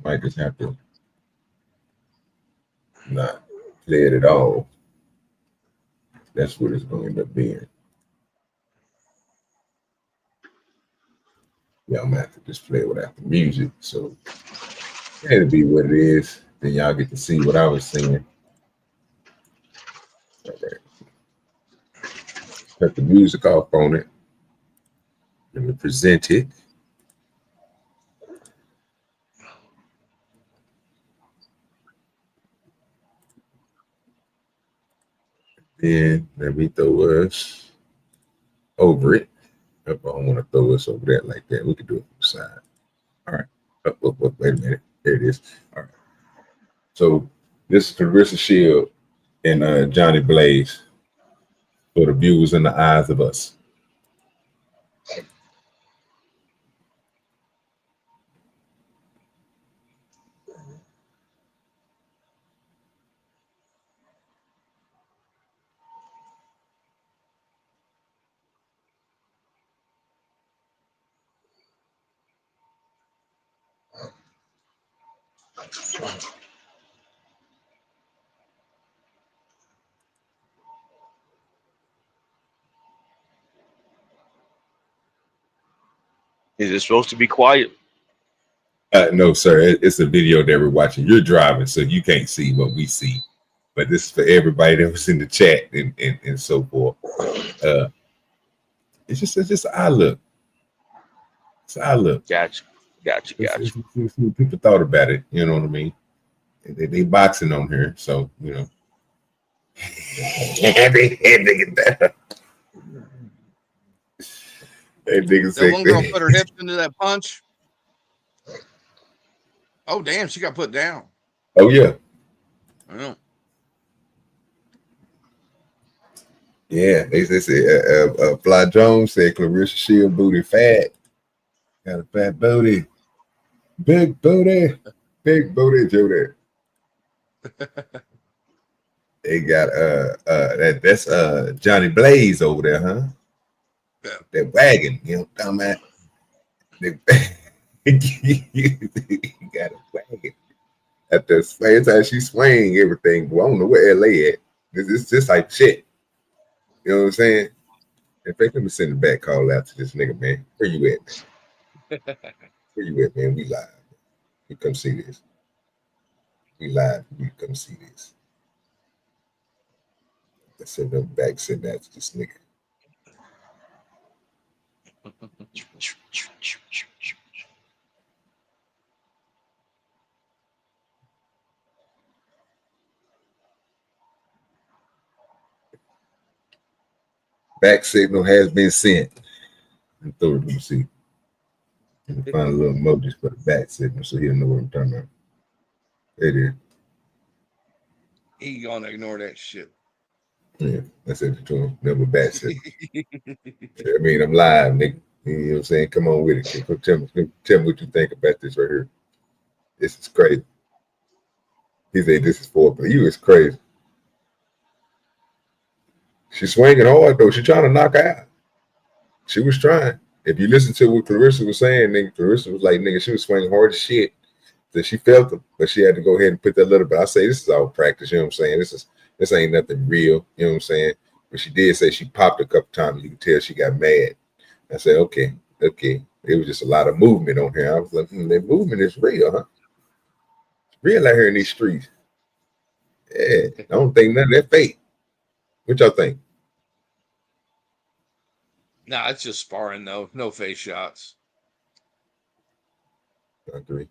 Might just have to not play it at all. That's what it's going to end up being. Yeah, I'm going to have to just play it without the music. So it'll be what it is. Then y'all get to see what I was saying. All right. Cut the music off on it. Let me present it. Then let me throw us over it. I don't want to throw us over there like that. We can do it from the side. All right. Wait a minute. There it is. All right. So this is Clarissa Shield and Johnny Blaze for the viewers in the eyes of us. Is it supposed to be quiet? No, sir. It's a video that we're watching. You're driving, so you can't see what we see. But this is for everybody that was in the chat and so forth. It's just eye look. It's eye look. Gotcha. People thought about it. You know what I mean? They boxing on here, so you know. That one girl put her hips into that punch. Oh damn, she got put down. Oh yeah. I know. Yeah, they say Fly Jones said Clarissa Shield booty fat. Got a fat booty. Big booty. Big booty, Jody. They got that's Johnny Blaze over there, huh? Yeah. That wagon, you know what I'm talking about? He got a wagon. At the same time she swing everything, but I don't know where LA at. It's just like shit. You know what I'm saying? In fact, let me send a back call out to this nigga, man. Where you at, man? Where you at, man? We live. You come see this. We live. You come see this. I send them back, send that to this nigga. Back signal has been sent. And throw it, let me see. Let me find a little emojis for the back signal so he'll know what I'm talking about. There it is. He gonna ignore that shit. Yeah, I said it to him. Never back signal. I mean, I'm live, nigga. You know what I'm saying? Come on with it. Tell me what you think about this right here. This is crazy. He said this is for you. It's crazy. She's swinging hard though. She's trying to knock her out. She was trying. If you listen to what Clarissa was saying, nigga, Clarissa was like, nigga, she was swinging hard as shit. That she felt them, but she had to go ahead and put that little bit. I say this is all practice. You know what I'm saying? This ain't nothing real. You know what I'm saying? But she did say she popped a couple times. You can tell she got mad. I said, okay. It was just a lot of movement on here. I was like, that movement is real, huh? It's real out here in these streets. Yeah, I don't think none of that fake. What y'all think? Nah, it's just sparring though. No face shots. I agree.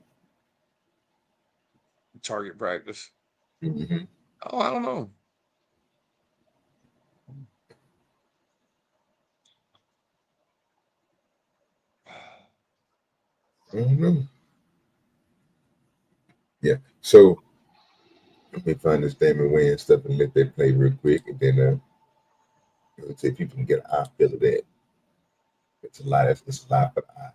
Target practice. Mm-hmm. Oh, I don't know. I don't know. Yeah. So let me find this Damon Wayans stuff and let that play real quick, and then let's see if people can get an eye feel of that. It's a lot. It's a lot for the eye.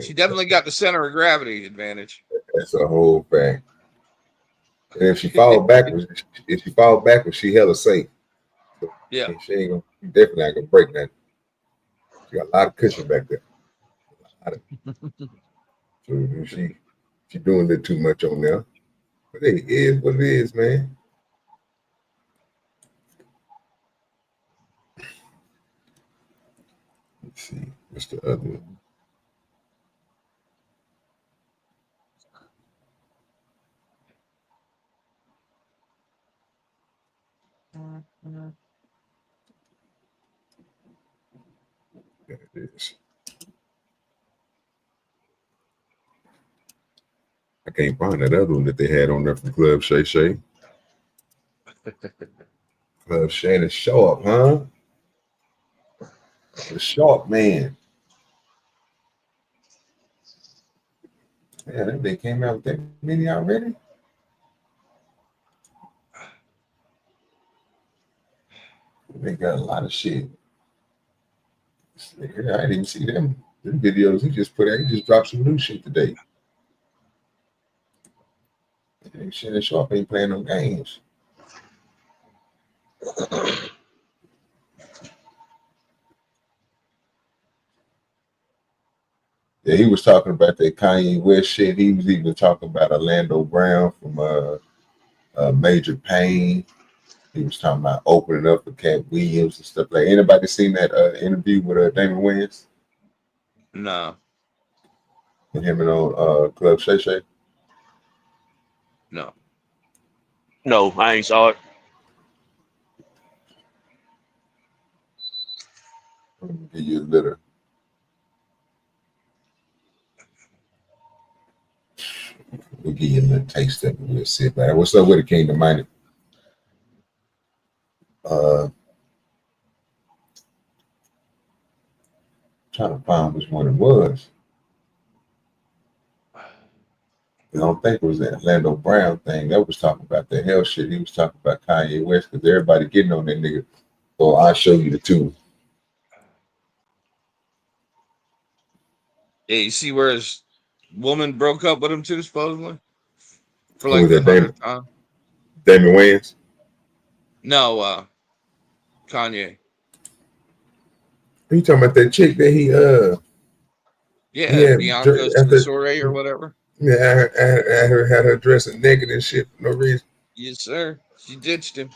She definitely got the center of gravity advantage. That's a whole fact. And if she fall backwards, she hella safe. So, Yeah. she ain't gonna definitely not gonna break that. She got a lot of cushion back there. So she doing it too much on there. But hey, it is what it is, man. Let's see. What's the other one? There it is. I can't find that other one that they had on there from Club Shay Shay. Club Shannon Sharp, huh? The Sharp man. Man, they came out with that many already. They got a lot of shit. I didn't even see them videos he just put out. He just dropped some new shit today. Shannon Sharp ain't playing no games. Yeah, he was talking about that Kanye West shit. He was even talking about Orlando Brown from Major Pain. He was talking about opening up for Cat Williams and stuff like. Anybody seen that interview with Damon Wayans? No. And him and on Club Shay Shay? No. No, I ain't saw it. Let me give you a little. We'll give you a little taste of it. We'll sit back. What's up with it, Kingdom Minded? Trying to find which one it was. I don't think it was the Orlando Brown thing. That was talking about the hell shit. He was talking about Kanye West because everybody getting on that nigga. So I'll show you the two. Yeah, you see where his woman broke up with him too, supposedly? For Who like was the that, 100th time. Damon Wayans? No, Kanye. Are you talking about that chick that he Yeah, Bianca Censore or whatever. Yeah, I had her dressing naked and shit for no reason. Yes, sir. She ditched him.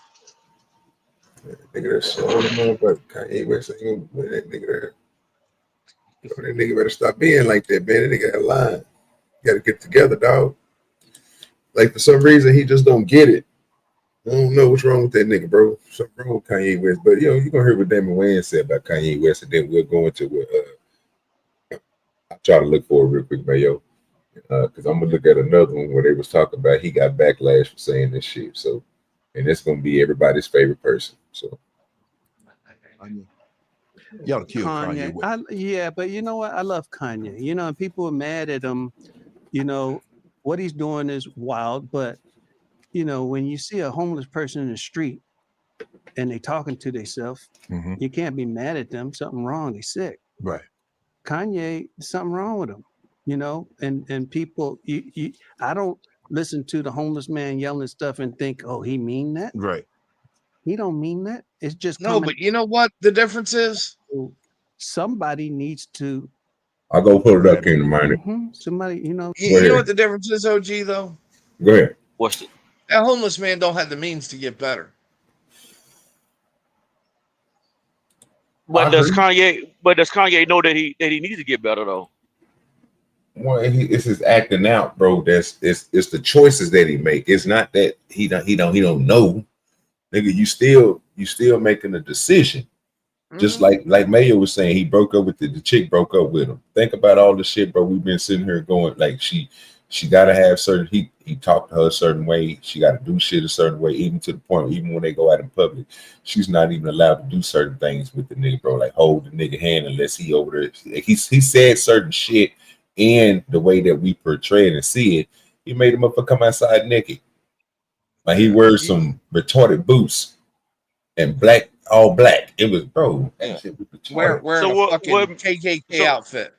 Nigga, that's so motherfucker. Kanye West ain't gonna that nigga there. That nigga better stop being like that, man. That nigga got a line. You gotta get together, dog. Like for some reason he just don't get it. I don't know what's wrong with that nigga, bro. Something wrong with Kanye West. But you're gonna hear what Damon Wayans said about Kanye West, and then we'll go into what I'll try to look for it real quick, man, yo. Because I'm gonna look at another one where they was talking about he got backlash for saying this shit. So, and it's gonna be everybody's favorite person. So, Y'all kill Kanye West. Yeah, but you know what? I love Kanye. You know, and people are mad at him. You know, what he's doing is wild. But you know, when you see a homeless person in the street and they talking to themselves, you can't be mad at them. Something wrong. They sick. Right. Kanye, something wrong with him. You know, and people, I don't listen to the homeless man yelling stuff and think, oh, he mean that. Right. He don't mean that. It's just no, but you know what the difference is? Somebody needs to. I'll go pull it up, Kingdom Minded. Somebody, you know. You know what the difference is, OG, though? Go ahead. What's it? That homeless man don't have the means to get better. But does Kanye know that he needs to get better though? Well, it's his acting out, bro. It's the choices that he make. It's not that he don't know. Nigga, you still making a decision. Just like Mayo was saying, he broke up with the chick broke up with him. Think about all the shit, bro. We've been sitting here going like she gotta have certain he talked to her a certain way. She gotta do shit a certain way, even to the point, even when they go out in public, she's not even allowed to do certain things with the nigga, bro. Like hold the nigga hand unless he over there. He said certain shit in the way that we portray it and see it. He made him up for come outside naked. Like he wears some retarded boots and all black. It was, bro. That shit was retarded. Wearing a fucking KKK outfit.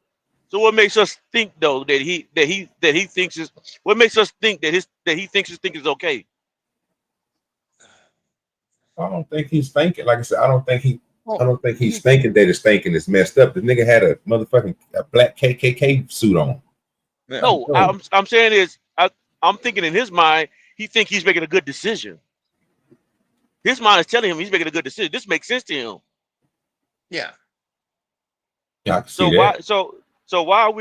So what makes us think though that he thinks is what makes us think that he thinks his thing is okay? I don't think he's thinking. Like I said, I don't think he's thinking that his thinking is messed up. The nigga had a motherfucking black KKK suit on. No, I'm saying is I'm thinking in his mind he think he's making a good decision. His mind is telling him he's making a good decision. This makes sense to him. Yeah. Yeah, I can So see why that. so why are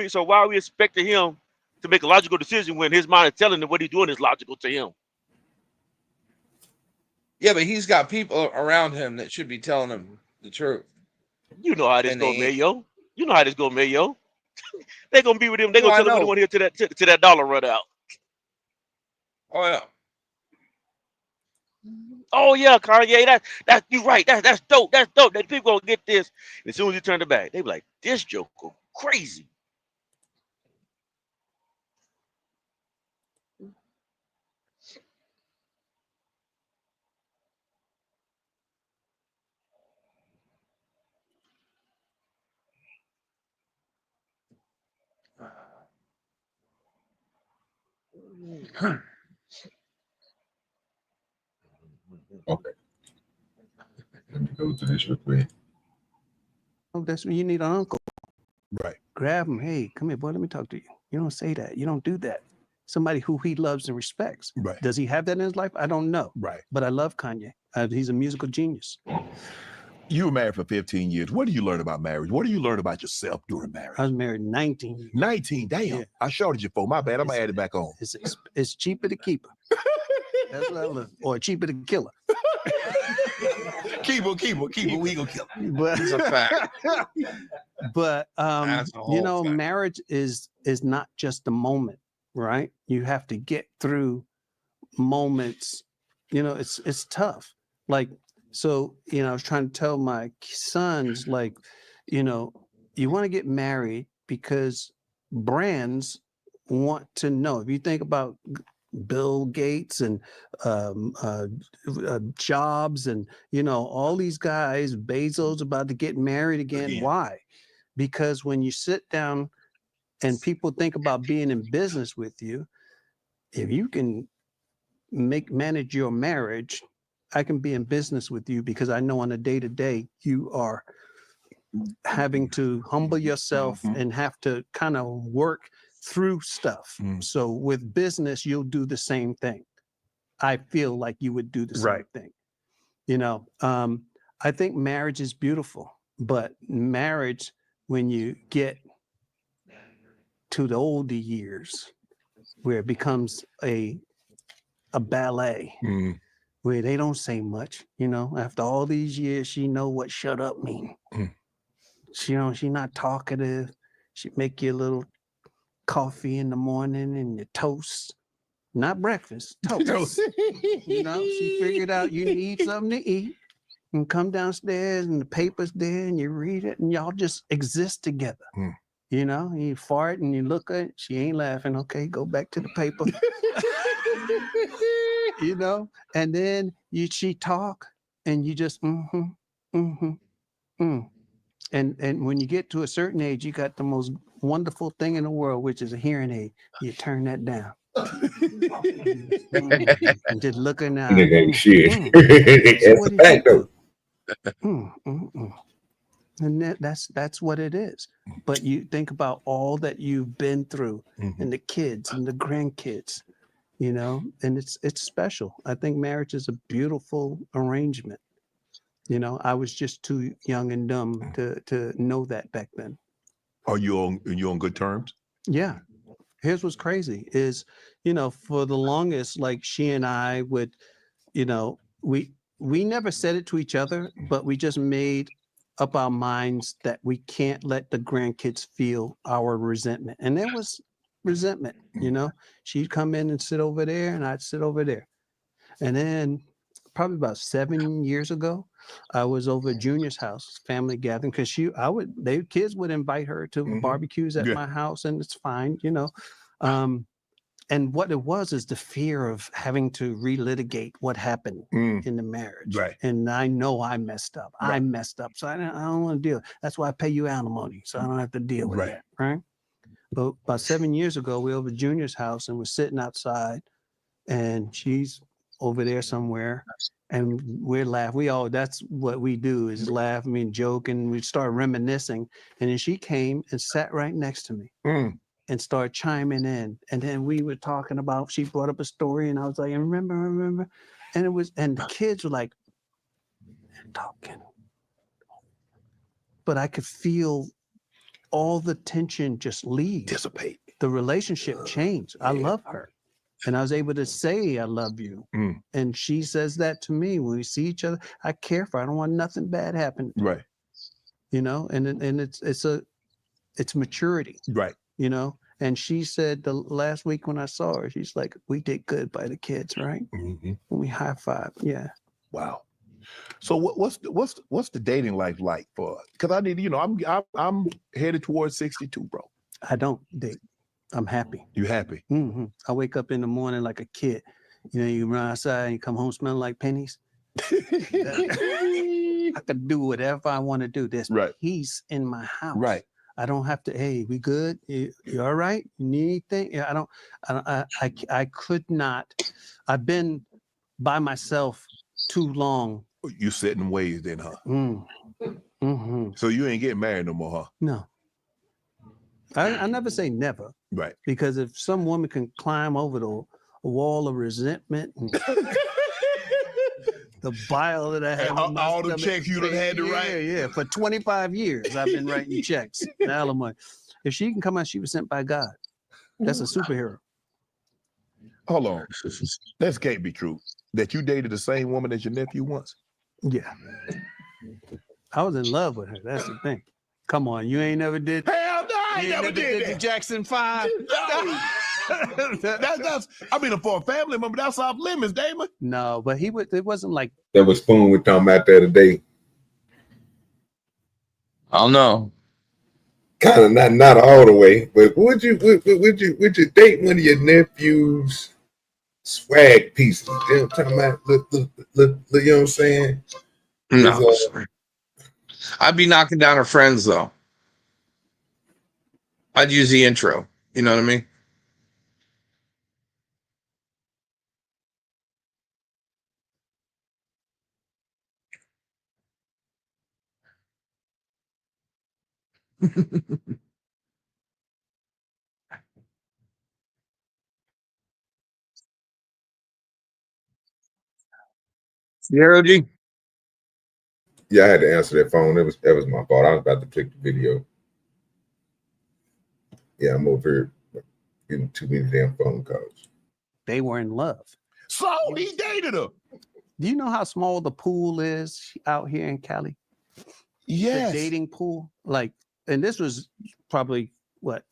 we expecting him to make a logical decision when his mind is telling him what he's doing is logical to him? Yeah, but he's got people around him that should be telling him the truth. You know how this go, Mayo. You know how this go, Mayo. They're gonna be with him. They're gonna tell him what they want to hear to that dollar run out. Oh yeah. Oh yeah, Kanye. That's you right. That's dope. That's dope. That people gonna get this. And as soon as you turn it back, they be like, this joke go crazy. Okay. Let me go to this real quick. Oh, that's when you need an uncle. Right. Grab him. Hey, come here, boy. Let me talk to you. You don't say that. You don't do that. Somebody who he loves and respects. Right. Does he have that in his life? I don't know. Right. But I love Kanye. He's a musical genius. You were married for 15 years. What do you learn about marriage? What do you learn about yourself during marriage? I was married 19 years. 19, damn. Yeah. I shorted you for. My bad. I'm going to add it back on. It's cheaper to keep her. That's what I learned. Or cheaper to kill her. Keep her. We gonna kill her. But It's a fact. But you know, fact. Marriage is not just a moment, right? You have to get through moments. You know, it's tough. Like, so, you know, I was trying to tell my sons, like, you know, you want to get married because brands want to know. If you think about Bill Gates and Jobs and, you know, all these guys, Bezos about to get married again. Why? Because when you sit down and people think about being in business with you, if you can manage your marriage, I can be in business with you because I know on a day-to-day you are having to humble yourself and have to kind of work through stuff. So with business, you'll do the same thing. I feel like you would do the same thing. You know, I think marriage is beautiful, but marriage, when you get to the older years, where it becomes a ballet, where they don't say much, you know, after all these years, she know what shut up mean. She not talkative. She make you a little coffee in the morning and your toast, not breakfast, toast. You know, she figured out you need something to eat and come downstairs and the paper's there and you read it and y'all just exist together. You know, you fart and you look at it, she ain't laughing. Okay, go back to the paper. You know, and then she talk and you just And when you get to a certain age, you got the most wonderful thing in the world, which is a hearing aid. You turn that down. And just looking out. Nigga ain't shit. It's a fact though. And that's what it is. But you think about all that you've been through and the kids and the grandkids, you know, and it's special. I think marriage is a beautiful arrangement. You know, I was just too young and dumb to know that back then. Are you on good terms? Yeah. Here's what's crazy is, you know, for the longest, like she and I would, you know, we never said it to each other, but we just made up our minds that we can't let the grandkids feel our resentment. And there was resentment, you know. She'd come in and sit over there, and I'd sit over there. And then probably about 7 years ago, I was over at Junior's house, family gathering, because kids would invite her to barbecues at my house, and it's fine, you know. And what it was is the fear of having to relitigate what happened in the marriage. Right. And I know I messed up. Right. I messed up. So I don't want to deal. That's why I pay you alimony, so I don't have to deal with that. Right. But about 7 years ago, we were over at Junior's house, and we're sitting outside, and she's over there somewhere, and we're laughing. That's what we do, is laugh, joke, and we start reminiscing. And then she came and sat right next to me. And started chiming in. And then we were talking about, she brought up a story, and I was like, remember. And the kids were like, talking. But I could feel all the tension just leave. Dissipate. The relationship changed. I love her. And I was able to say, I love you. And she says that to me when we see each other. I care for her. I don't want nothing bad happen. Right. You know, and it's maturity. Right. You know, and she said the last week when I saw her, she's like, we did good by the kids, right? And we high five. Yeah. Wow. So what's the dating life like for? Because I need, you know, I'm headed towards 62, bro. I don't date. I'm happy. You happy? I wake up in the morning like a kid. You know, you run outside and you come home smelling like pennies. I could do whatever I want to do. There's peace in my house. Right. I don't have to, hey, we good? You all right? You need anything? Yeah, I could not. I've been by myself too long. You set in ways then, huh? So you ain't getting married no more, huh? No. I never say never. Right. Because if some woman can climb over the wall of resentment and the bile that I have. All the checks you done had to write. Yeah. For 25 years, I've been writing checks, alimony. If she can come out, she was sent by God. That's a superhero. Hold on. That can't be true. That you dated the same woman as your nephew once? Yeah. I was in love with her. That's the thing. Come on, you ain't never did. Hell no, I ain't never did the Jackson 5. No. That's I mean, for a family member, that's off limits, Damon. No, but it wasn't like that was Spoon with talking about that today. I don't know. Kind of not all the way, but would you date one of your nephew's swag pieces? You know what I'm talking about? Look, you know what I'm saying? No. I'd be knocking down her friends though. I'd use the intro. You know what I mean? Yeah, OG. Yeah, I had to answer that phone. That was my fault. I was about to click the video. Yeah, I'm over here getting too many damn phone calls. They were in love. So he dated her. Do you know how small the pool is out here in Cali? Yes. The dating pool. Like, and this was probably what,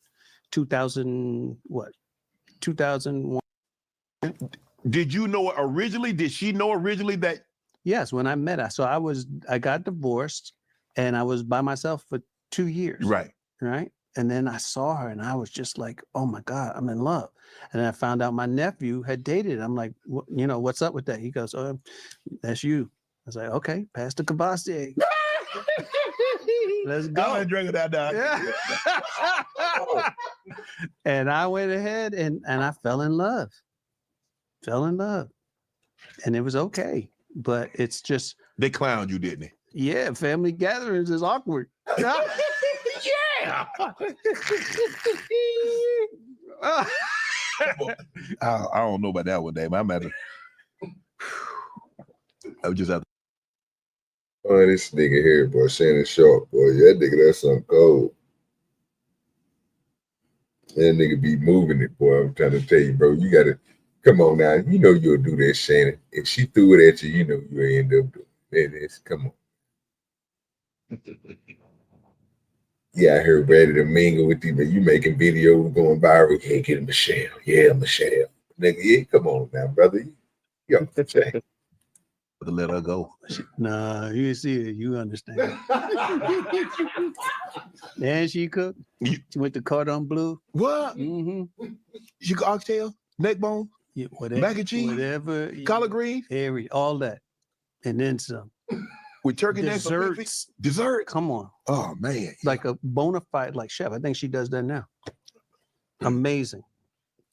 2001. Did you know it originally? Did she know originally that? Yes, when I met her. So I got divorced and I was by myself for 2 years. Right. Right. And then I saw her and I was just like, oh my God, I'm in love. And I found out my nephew had dated. I'm like, you know, what's up with that? He goes, oh, that's you. I was like, okay, pass the Kibasi. Let's go. I'm drinking that down. Yeah. And I went ahead and I fell in love. And it was okay. But it's just. They clowned you, didn't they? Yeah, family gatherings is awkward. Yeah. I don't know about that one, Dave. I'm at it. I was just out. Oh, this nigga here, boy, Shannon Sharp, boy. That nigga, that's something cold. That nigga be moving it, boy. I'm trying to tell you, bro. You gotta come on now. You know you'll do that, Shannon. If she threw it at you, you know you end up doing it. Come on. Yeah, I heard ready to mingle with you, but you making videos going viral. Yeah, get Michelle. Yeah, Michelle. Nigga, yeah, come on now, brother. Yo, Michelle. To let her go. Nah, you see it, you understand. And she cooked. She went to cordon bleu. What? Mm-hmm. You cook oxtail, neck bone, Yeah, whatever, mac and cheese, whatever, collard greens, all that, and then some. with turkey necks. Desserts. Dessert. Come on. Oh man. Like a bona fide like chef. I think she does that now. Amazing.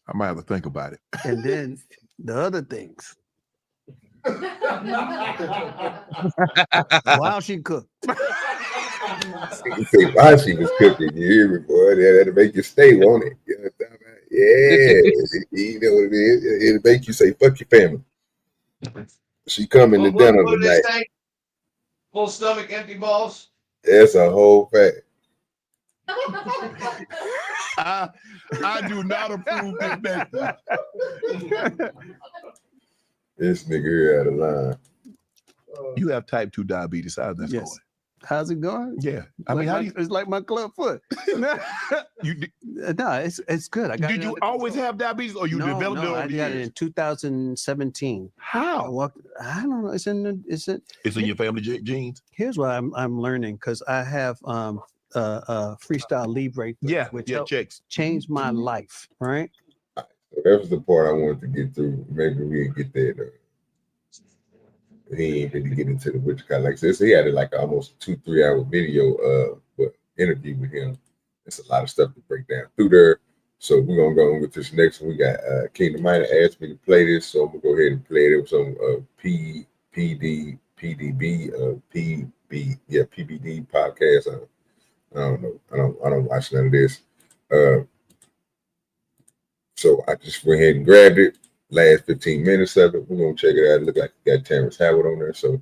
I might have to think about it. And then the other things. While she cooked. You say why she was cooking, you hear me, boy? That'll make you stay, won't it? You know what I'm talking about? Yeah, you know what it is. It'll make you say, fuck your family. She coming to dinner tonight. Full stomach, empty balls. That's a whole fact. I do not approve this message. This nigga here out of line. You have type 2 diabetes. How's that going? How's it going? Yeah. I Like mean, how my- do you, it's like my club foot. No, it's good. I got did you always have diabetes or you developed it over I the got it years? in 2017. How? I don't know. It's in your family genes? Here's what I'm learning because I have freestyle Libre, which helped change my life. Right. That was the part I wanted to get through. Maybe we get there though. He ain't really get into the which kind like this. He had like almost 2-3 hour video interview with him. It's a lot of stuff to break down through there. So we're gonna go on with this next one. We got Kingdom Minor asked me to play this, so I'm gonna go ahead and play it. It was on PBD podcast. I don't know. I don't watch none of this. So I just went ahead and grabbed it. Last 15 minutes of it. We're gonna check it out. It look like it got Terrence Howard on there. So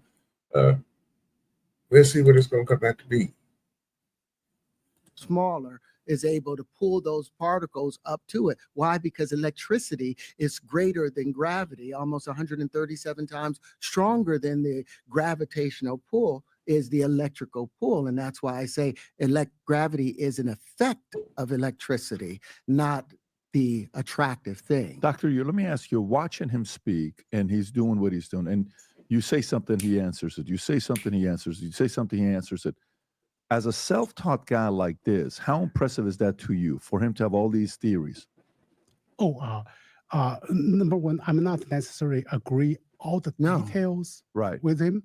let's see what it's gonna come back to be. Smaller is able to pull those particles up to it. Why? Because electricity is greater than gravity, almost 137 times stronger than the gravitational pull is the electrical pull. And that's why I say gravity is an effect of electricity, not the attractive thing. Dr. Yu, let me ask you, watching him speak and he's doing what he's doing, and you say something, he answers it. You say something, he answers it. You say something, he answers it. As a self-taught guy like this, how impressive is that to you for him to have all these theories? Number one, I'm not necessarily agree all the details with him,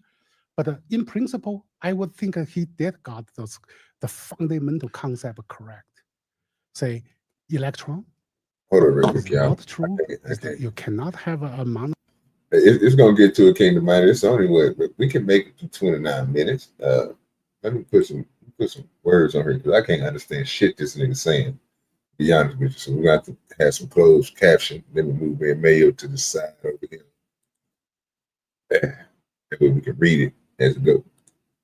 but in principle, I would think he did got the fundamental concept correct. Say, electron. Hold on real quick, y'all. Not true. Is that you cannot have a mono. It's gonna get to a Kingdom Minor. It's only what we can make it to 29 minutes. Let me put some words on here because I can't understand shit this nigga saying. To be honest with you, so we got to have some closed caption. Then we move in Mayo to the side over here. That way we can read it as it goes.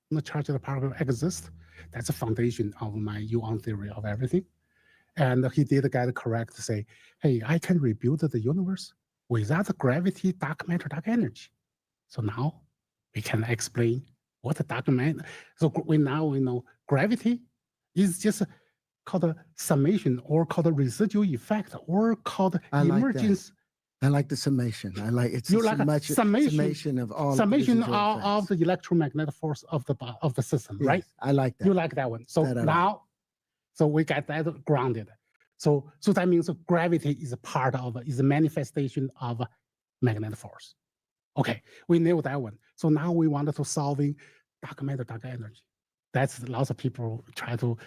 The charge of the particle exists. That's the foundation of my Yuan theory of everything. And he did get it correct to say, hey, I can rebuild the universe without the gravity, dark matter, dark energy. So now we can explain what the dark matter. So we know gravity is just called a summation or called a residual effect or called emergence. I like the summation. I like it's You like a summation of all summation residual of the electromagnetic force of the system, Yes, right? I like that. You like that one. So That I like. now, so we got that grounded. So that means gravity is a part of is a manifestation of magnetic force. Okay, we know that one. So now we wanted to solving dark matter, dark energy. That's lots of people try to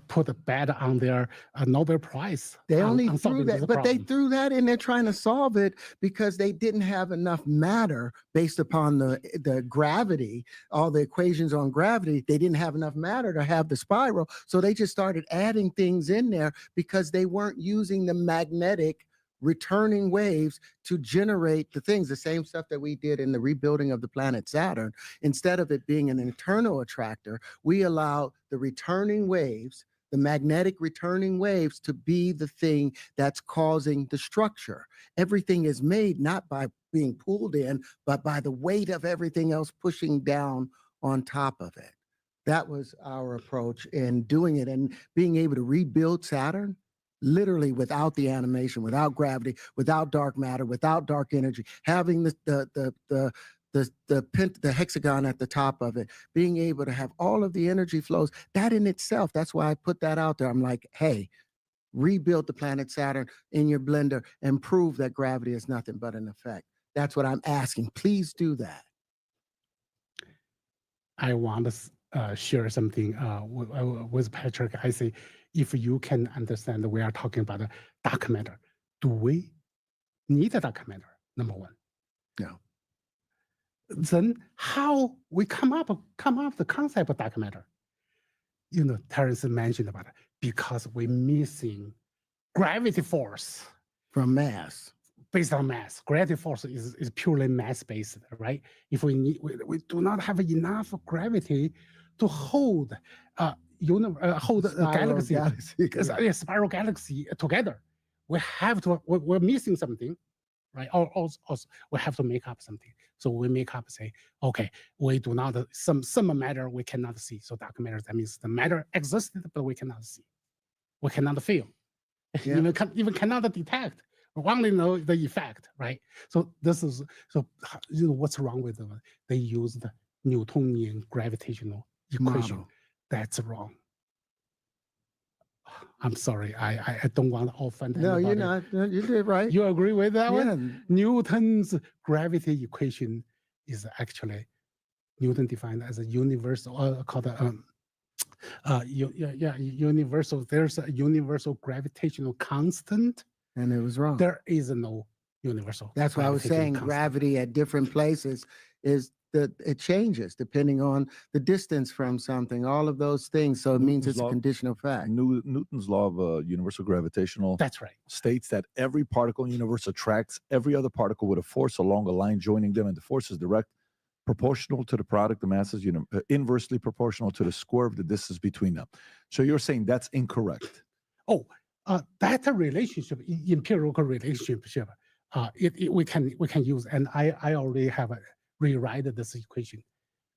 put a bet on their Nobel Prize. They on only threw solving that, this but they problem. threw that in there trying to solve it because they didn't have enough matter based upon the gravity, all the equations on gravity. They didn't have enough matter to have the spiral. So they just started adding things in there because they weren't using the magnetic returning waves to generate the things, the same stuff that we did in the rebuilding of the planet Saturn. Instead of it being an internal attractor, we allowed the returning waves, the magnetic returning waves, to be the thing that's causing the structure. Everything is made not by being pulled in, but by the weight of everything else pushing down on top of it. That was our approach in doing it and being able to rebuild Saturn literally without the animation, without gravity, without dark matter, without dark energy, having the hexagon at the top of it, being able to have all of the energy flows, that in itself, that's why I put that out there. I'm like, hey, rebuild the planet Saturn in your blender and prove that gravity is nothing but an effect. That's what I'm asking. Please do that. I want to share something with Patrick. I say, if you can understand that we are talking about a dark matter, do we need a dark matter? Number one. No. Then how we come up the concept of dark matter? You know, Terrence mentioned about it, because we're missing gravity force from mass. Based on mass, gravity force is purely mass based, right? If we do not have enough gravity to hold a galaxy, spiral galaxy together, we're missing something, right? Or we have to make up something. So we make up, say, okay, we do not some matter we cannot see. So dark matter, that means the matter existed, but we cannot see, we cannot feel, even cannot detect. We only know the effect, right? So this is what's wrong with them? They use the Newtonian gravitational equation. Model. That's wrong. I'm sorry, I don't want to offend anybody. No, you're not. You did right. You agree with that one? Newton's gravity equation is actually Newton defined as a universal, called universal. There's a universal gravitational constant. And it was wrong. There is no universal. That's why I was saying gravity at different places is that it changes depending on the distance from something, all of those things. So it means it's a conditional fact. Newton's law of universal gravitational That's right. states that every particle in the universe attracts every other particle with a force along a line joining them, and the force is direct proportional to the product of masses, inversely proportional to the square of the distance between them. So you're saying that's incorrect. Oh, that relationship, empirical relationship, we can use, and I already have rewrite this equation.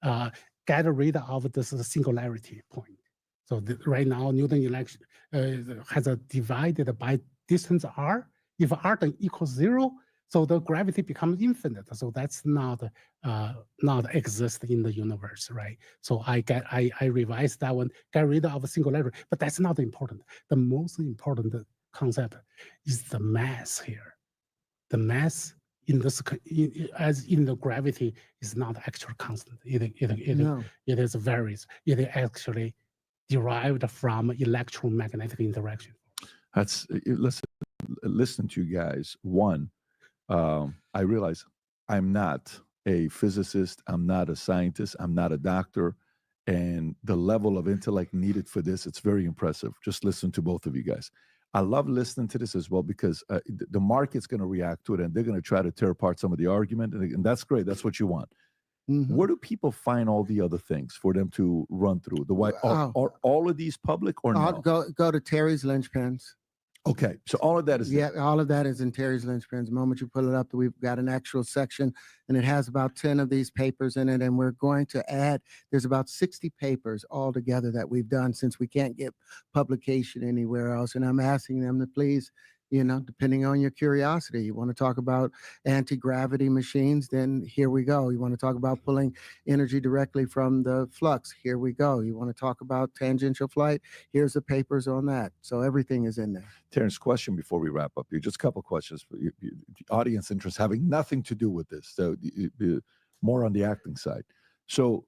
Get rid of this singularity point. So right now, Newton election has a divided by distance r. If r then equals 0, so the gravity becomes infinite. So that's not exist in the universe, right? So I revised that one, get rid of singularity, but that's not important. The most important concept is the mass here. The mass in this, as in the gravity, is not actual constant. It is varies. It is actually derived from electromagnetic interaction. That's listen to you guys. One, I realize I'm not a physicist, I'm not a scientist, I'm not a doctor, and the level of intellect needed for this, it's very impressive. Just listen to both of you guys. I love listening to this as well because the market's going to react to it and they're going to try to tear apart some of the argument, and that's great. That's what you want. Mm-hmm. Where do people find all the other things for them to run through? Are all of these public or no? Go to Terry's Linchpins. Okay, so all of that is all of that is in Terry's Linchpins. The moment you pull it up, we've got an actual section, and it has about 10 of these papers in it, and we're going to add. There's about 60 papers altogether that we've done since we can't get publication anywhere else, and I'm asking them to please, depending on your curiosity, you want to talk about anti-gravity machines, then here we go. You want to talk about pulling energy directly from the flux, here we go. You want to talk about tangential flight, here's the papers on that. So everything is in there. Terrence, question before we wrap up here, just a couple questions for you, audience interest having nothing to do with this, so more on the acting side. So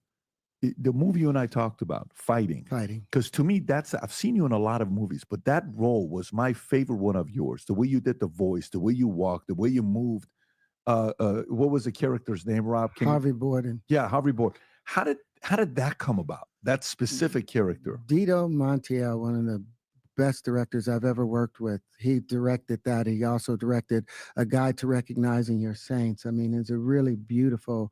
the movie you and I talked about, fighting, because to me, I've seen you in a lot of movies, but that role was my favorite one of yours. The way you did the voice, the way you walked, the way you moved. What was the character's name, Rob? Harvey Borden. Yeah, Harvey Borden. How did that come about? That specific character. Dido Montiel, one of the best directors I've ever worked with. He directed that. He also directed A Guide to Recognizing Your Saints. I mean, it's a really beautiful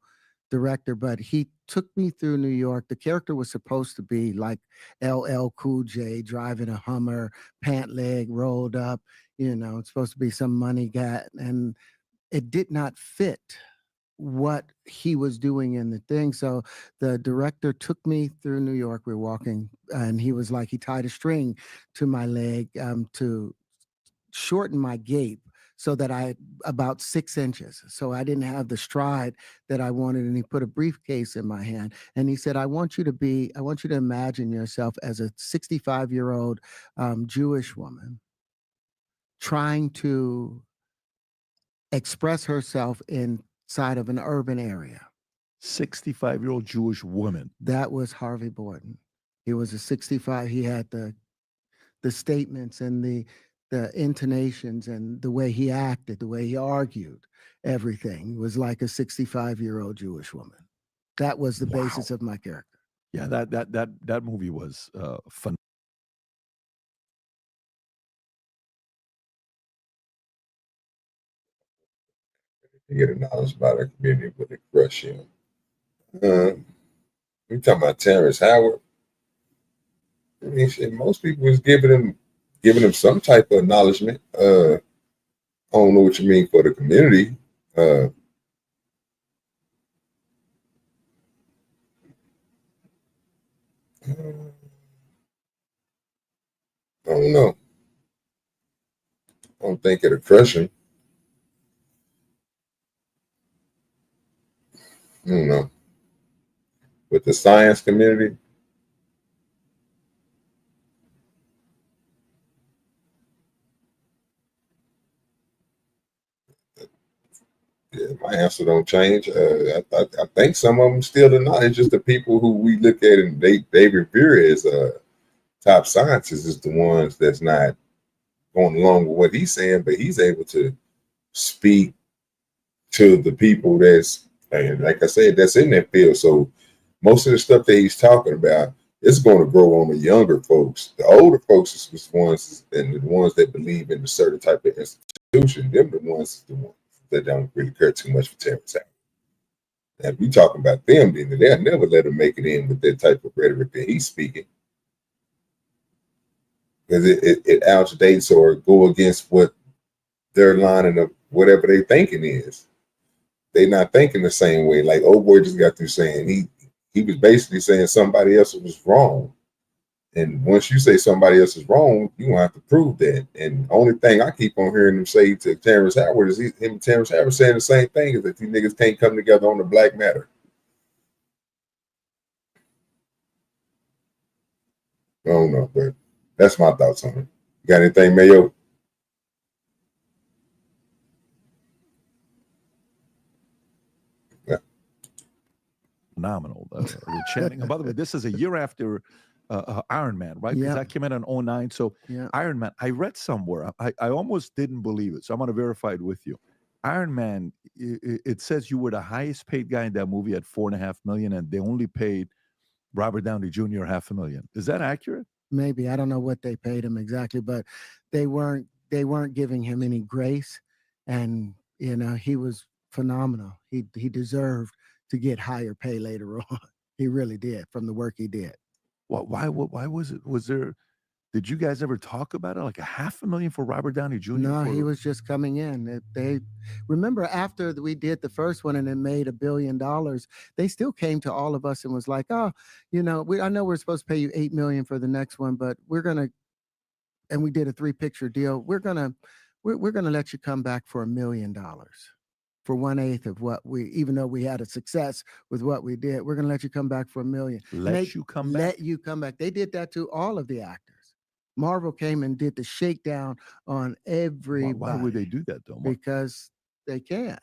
director, but he took me through New York. The character was supposed to be like LL Cool J driving a Hummer, pant leg rolled up, it's supposed to be some money guy, and it did not fit what he was doing in the thing. So the director took me through New York. We were walking, and he was like, he tied a string to my leg to shorten my gait so that I about 6 inches. So I didn't have the stride that I wanted. And he put a briefcase in my hand and he said, I want you to imagine yourself as a 65-year-old Jewish woman trying to express herself inside of an urban area. 65-year-old Jewish woman. That was Harvey Borden. He was a 65. He had the statements and the intonations and the way he acted, the way he argued, everything was like a 65-year-old Jewish woman. That was the basis of my character. Yeah, that movie was fun. You get acknowledged by the community with a crush you. We talking about Terrence Howard. I mean, shit, most people was giving him some type of acknowledgement. I don't know what you mean for the community. I don't know. I don't think it'll crush him. I don't know. With the science community, yeah, my answer don't change. I think some of them still are not. It's just the people who we look at and they revere as top scientists is the ones that's not going along with what he's saying, but he's able to speak to the people that's, and like I said, that's in that field. So most of the stuff that he's talking about is going to grow on the younger folks. The older folks is the ones, and the ones that believe in a certain type of institution, them the ones that don't really care too much for Terrence Howard. And if we talking about them, then they'll never let him make it in with that type of rhetoric that he's speaking. Because it outdates or go against what their line of whatever they thinking is. They not thinking the same way. Like old boy just got through saying he was basically saying somebody else was wrong. And once you say somebody else is wrong, you gonna have to prove that. And the only thing I keep on hearing him say to Terrence Howard is him and Terrence Howard saying the same thing, is that these niggas can't come together on the black matter. I don't know, but that's my thoughts on it. You got anything, Mayo? Phenomenal. The chanting. And by the way, this is a year after Iron Man, right? Because that came out in 2009. So Iron Man, I read somewhere, I almost didn't believe it. So I'm going to verify it with you. Iron Man, it says you were the highest paid guy in that movie at $4.5 million, and they only paid Robert Downey Jr. $500,000. Is that accurate? Maybe. I don't know what they paid him exactly, but they weren't giving him any grace. And you know, he was phenomenal. He deserved to get higher pay later on. He really did, from the work he did. Well, why was it? Did you guys ever talk about it? Like $500,000 for Robert Downey Jr.? No, he was just coming in. They remember after we did the first one and it made $1 billion, they still came to all of us and was like, oh, you know, I know we're supposed to pay you $8 million for the next one, but we're gonna, and we did a 3-picture deal. We're gonna let you come back for $1 million. For 1/8 of what even though we had a success with what we did, we're going to let you come back for $1 million. Let you come back. They did that to all of the actors. Marvel came and did the shakedown on everybody. Why would they do that though? Because they can.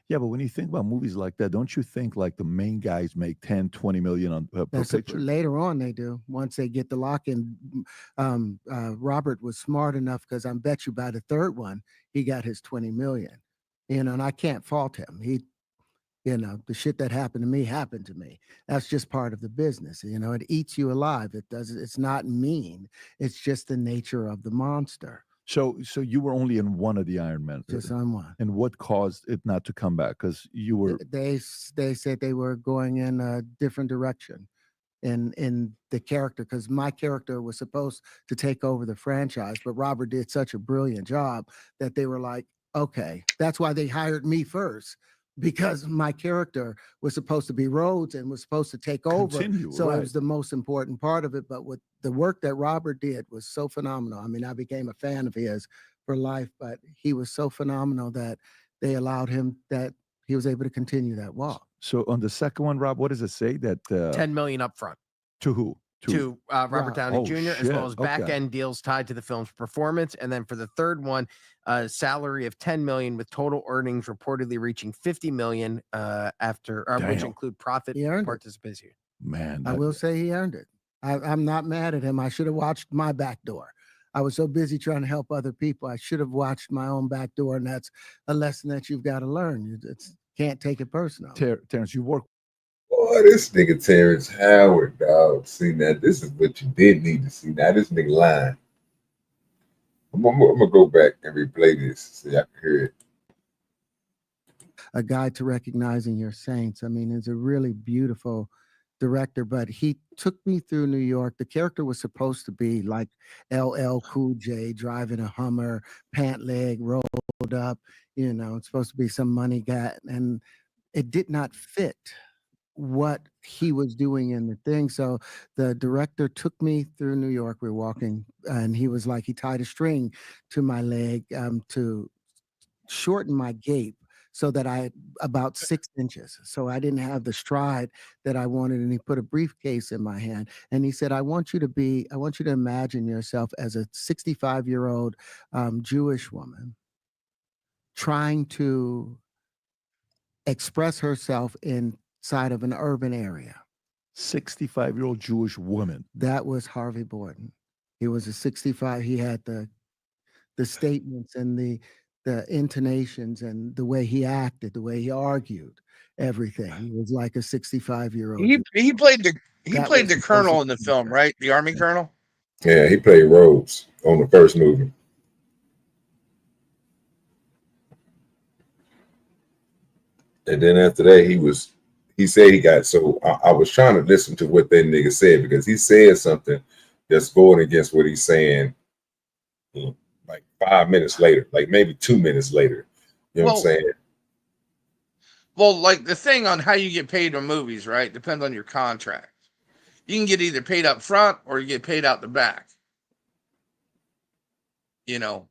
Yeah, but when you think about movies like that, don't you think like the main guys make 10, 20 million on per picture? Later on they do, once they get the lock in. Robert was smart enough, because I bet you by the third one, he got his 20 million. You know, and I can't fault him. You know, the shit that happened to me happened to me. That's just part of the business. You know, it eats you alive. It's not mean. It's just the nature of the monster. So you were only in one of the Iron Man. Just on one. And what caused it not to come back? Because you were. They said they were going in a different direction in the character, because my character was supposed to take over the franchise, but Robert did such a brilliant job that they were like, okay, that's why they hired me first. because my character was supposed to be Rhodes and was supposed to take over. So it was the most important part of it. But with the work that Robert did was so phenomenal. I mean, I became a fan of his for life, but he was so phenomenal that they allowed him, that he was able to continue that walk. So on the second one, Rob, what does it say? That 10 million up front. To who? To Robert Downey Jr., as well as back end deals tied to the film's performance. And then for the third one, a salary of 10 million with total earnings reportedly reaching 50 million after which include profit participation. Man, I will say he earned it. I'm not mad at him. I should have watched my back door. I was so busy trying to help other people. I should have watched my own back door, and that's a lesson that you've got to learn. You can't take it personal. Terrence, you work. Boy, this nigga Terrence Howard, dog. See, now this is what you did need to see. Now this nigga lying. I'm gonna go back and replay this so y'all can hear it. A Guide to Recognizing Your Saints. I mean, it's a really beautiful director, but he took me through New York. The character was supposed to be like LL Cool J driving a Hummer, pant leg rolled up, you know, it's supposed to be some money guy, and it did not fit what he was doing in the thing. So the director took me through New York. We were walking, and he was like, he tied a string to my leg to shorten my gait so that I about 6 inches. So I didn't have the stride that I wanted. And he put a briefcase in my hand, and he said, I want you to imagine yourself as a 65-year-old Jewish woman trying to express herself inside of an urban area. 65-year-old Jewish woman. That was Harvey Borden. He was a 65. He had the statements and the intonations and the way he acted, the way he argued, everything. He was like a 65-year-old. He played the colonel in the film, right? The army colonel. Yeah, he played Rhodes on the first movie. And then after that, he said he got, so I was trying to listen to what that nigga said, because he said something that's going against what he's saying like 5 minutes later, like maybe 2 minutes later. You know what I'm saying? Well, like the thing on how you get paid on movies, right? Depends on your contract. You can get either paid up front or you get paid out the back. You know,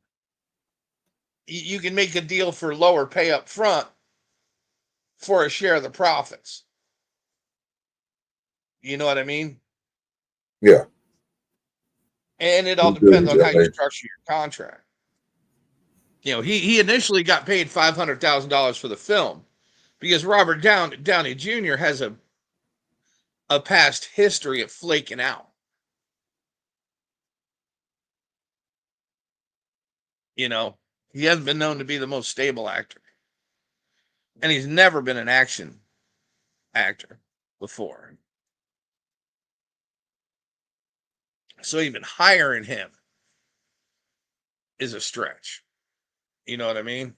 you can make a deal for lower pay up front for a share of the profits. You know what I mean? Yeah. And it all depends on how you structure your contract. You know, he initially got paid $500,000 for the film because Robert Downey Jr. has a past history of flaking out. You know, he hasn't been known to be the most stable actor. And he's never been an action actor before. So even hiring him is a stretch. You know what I mean?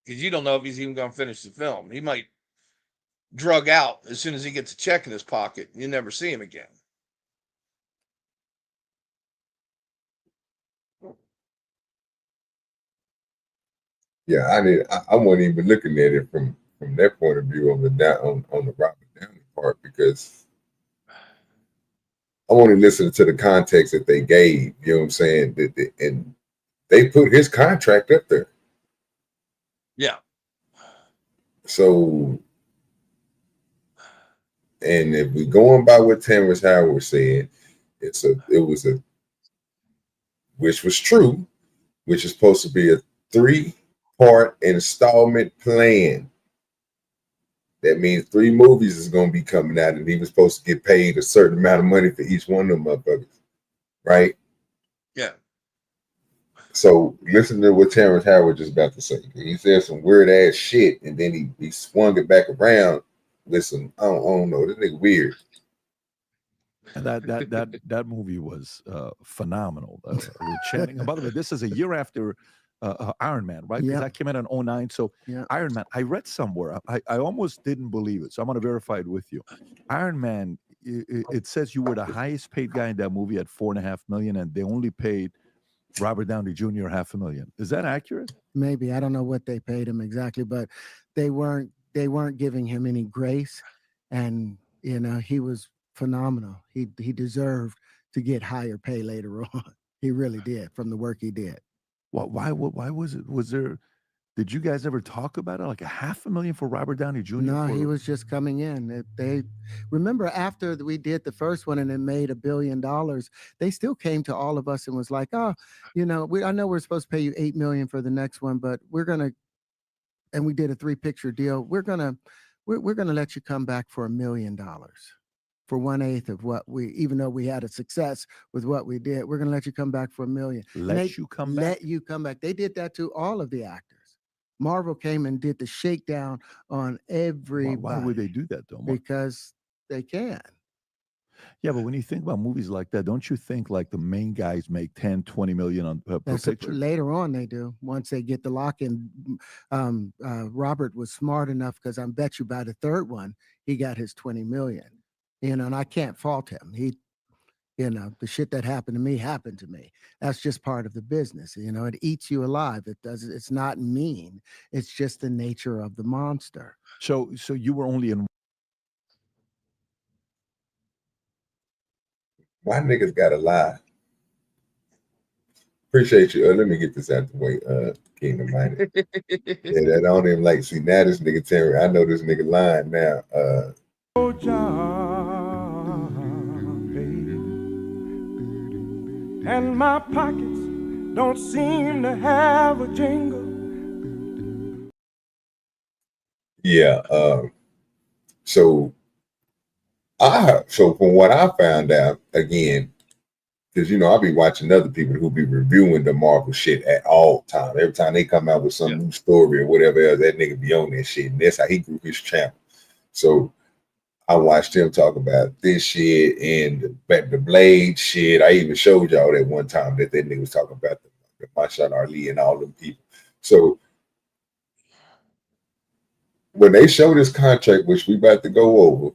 Because you don't know if he's even going to finish the film. He might drug out as soon as he gets a check in his pocket. You never see him again. Yeah, I wasn't even looking at it from that point of view on the Robert Downey part, because I'm only listening to the context that they gave. You know what I'm saying? And they put his contract up there. Yeah. So, and if we're going by what Terrence Howard said, which was true, which is supposed to be a 3-part installment plan. That means 3 movies is going to be coming out, and he was supposed to get paid a certain amount of money for each one of them motherfuckers, right? Yeah. So listen to what Terrence Howard just about to say. He said some weird ass shit, and then he swung it back around. Listen, I don't know. This nigga weird. And that movie was phenomenal. With Channing. And by the way, this is a year after Iron Man, right? Because that came out in 2009. So Iron Man, I read somewhere, I almost didn't believe it. So I'm going to verify it with you. Iron Man, it says you were the highest paid guy in that movie at $4.5 million, and they only paid Robert Downey Jr. $500,000. Is that accurate? Maybe. I don't know what they paid him exactly, but they weren't giving him any grace. And he was phenomenal. He deserved to get higher pay later on. He really did, from the work he did. Why was it? Did you guys ever talk about it? Like $500,000 for Robert Downey Jr.? No, he was just coming in. They remember after we did the first one and it made $1 billion, they still came to all of us and was like, oh, I know we're supposed to pay you $8 million for the next one, but we're gonna, and we did a 3-picture deal. We're gonna let you come back for $1 million. For 1/8 of what even though we had a success with what we did, we're gonna let you come back for $1 million. Let you come back. They did that to all of the actors. Marvel came and did the shakedown on everybody. Why would they do that though? Mark? Because they can. Yeah, but when you think about movies like that, don't you think like the main guys make 10, 20 million on per picture? Later on they do. Once they get the lock in, Robert was smart enough, because I bet you by the third one he got his 20 million. And I can't fault him. The shit that happened to me happened to me. That's just part of the business. It eats you alive. It's not mean. It's just the nature of the monster. So you were only in. Why niggas gotta lie? Appreciate you. Let me get this out the way. Kingdom Minded. Yeah, that I don't even like. See, now this nigga Terry, I know this nigga lying now. And my pockets don't seem to have a jingle. Yeah. So from what I found out, again, because I'll be watching other people who be reviewing the Marvel shit at all time. Every time they come out with some new story or whatever else, that nigga be on that shit, and that's how he grew his channel. So I watched him talk about this shit and the Blade shit. I even showed y'all that one time that nigga was talking about the Mahershala Ali and all them people. So when they show this contract, which we about to go over,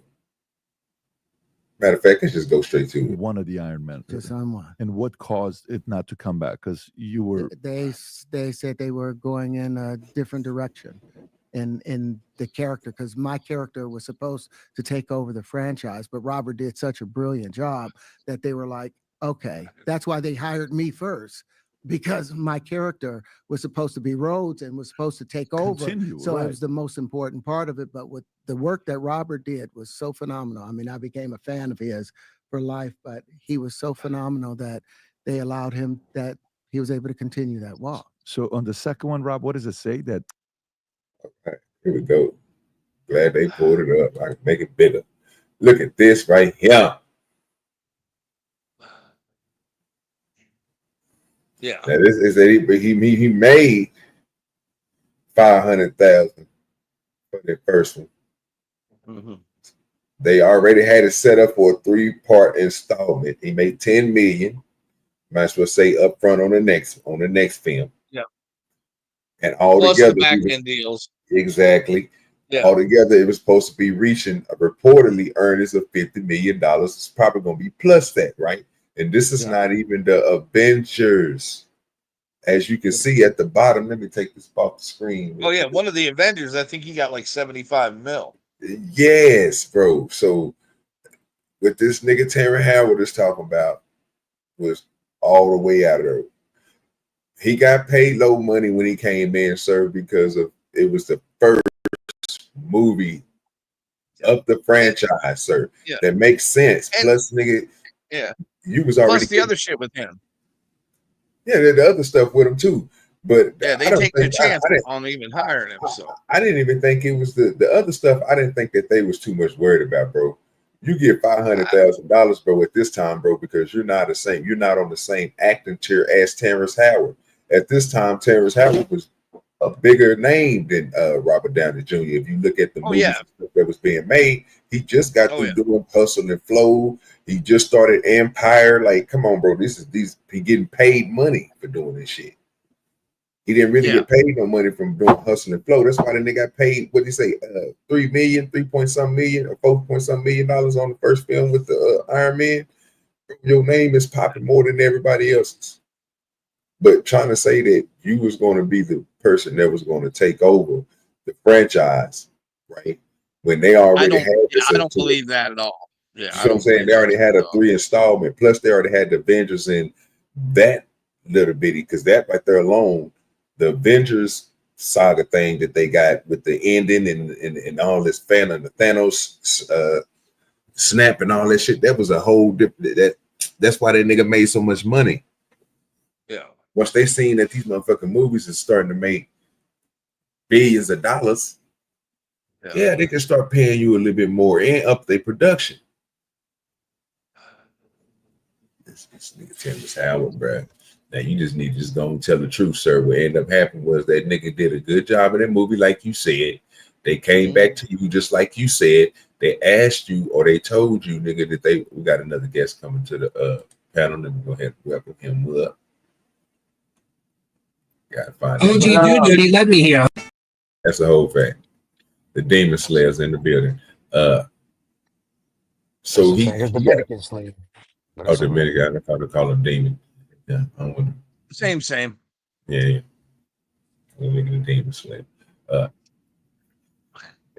matter of fact, let's just go straight to it. One of the Iron Men. Just on one. And what caused it not to come back? Because you were. They said they were going in a different direction. In the character, because my character was supposed to take over the franchise, but Robert did such a brilliant job that they were like, okay, that's why they hired me first, because my character was supposed to be Rhodes and was supposed to take over. So it was the most important part of it. But with the work that Robert did was so phenomenal. I mean, I became a fan of his for life, but he was so phenomenal that they allowed him, that he was able to continue that walk. So on the second one, Rob, what does it say? That okay, here we go. Glad they pulled it up. I can make it bigger. Look at this right here. Yeah. Now this is that he made $500,000 for the first one. Mm-hmm. They already had it set up for a 3-part installment. He made $10 million. Might as well say up front on the next film. Yeah. And all plus together, the back end deals. Exactly. Yeah. Altogether, it was supposed to be reaching a reportedly earnings of $50 million. It's probably going to be plus that, right? And this is not even the Avengers. As you can see at the bottom, let me take this off the screen. Oh yeah, one of the Avengers, I think he got like 75 mil. Yes, bro. So what this nigga Terry Howard is talking about was all the way out of there. He got paid low money when he came in, sir, because it was the first movie of the franchise, sir. Yeah. That makes sense. And, plus, nigga, you was already plus the other shit with him. Yeah, the other stuff with him too. But yeah, they take their chance on even hiring him. So I didn't even think it was the other stuff. I didn't think that they was too much worried about, bro. You get $500,000, bro, at this time, bro, because you're not on the same acting tier as Terrence Howard. At this time, Terrence Howard was a bigger name than Robert Downey Jr. If you look at the movies that was being made, he just got through doing Hustle and Flow. He just started Empire. Like, come on, bro. He getting paid money for doing this shit. He didn't really get paid no money from doing Hustle and Flow. That's why they got paid, what did he say, $3 point some million, or $4 point some million on the first film with the Iron Man. Your name is popping more than everybody else's. But trying to say that you was going to be the person that was going to take over the franchise, right? When they already had this I don't into it. believe that at all. Yeah, You I see what I'm don't saying? believe They that already had at a all. 3 installment, plus they already had the Avengers in that little bitty, because that right there alone, the Avengers side of thing that they got with the ending and all this fan of the Thanos snap and all that shit, that was a whole different that's why that nigga made so much money. Yeah. Once they seen that these motherfucking movies is starting to make billions of dollars, yeah, they can start paying you a little bit more and up their production. This nigga Terrence Howard, bro. Now you just need to just go and tell the truth, sir. What ended up happening was that nigga did a good job in that movie, like you said. They came back to you just like you said. They asked you or they told you, nigga, that we got another guest coming to the panel. Let me go ahead and welcome him up. Gotta find OG DoDirty, let me hear. That's the whole fact. The Demon Slayer's in the building. So he Dominican slave. Oh, Dominican. I thought they call him Demon. Yeah, I don't want Same. Yeah. The Demon Slayer.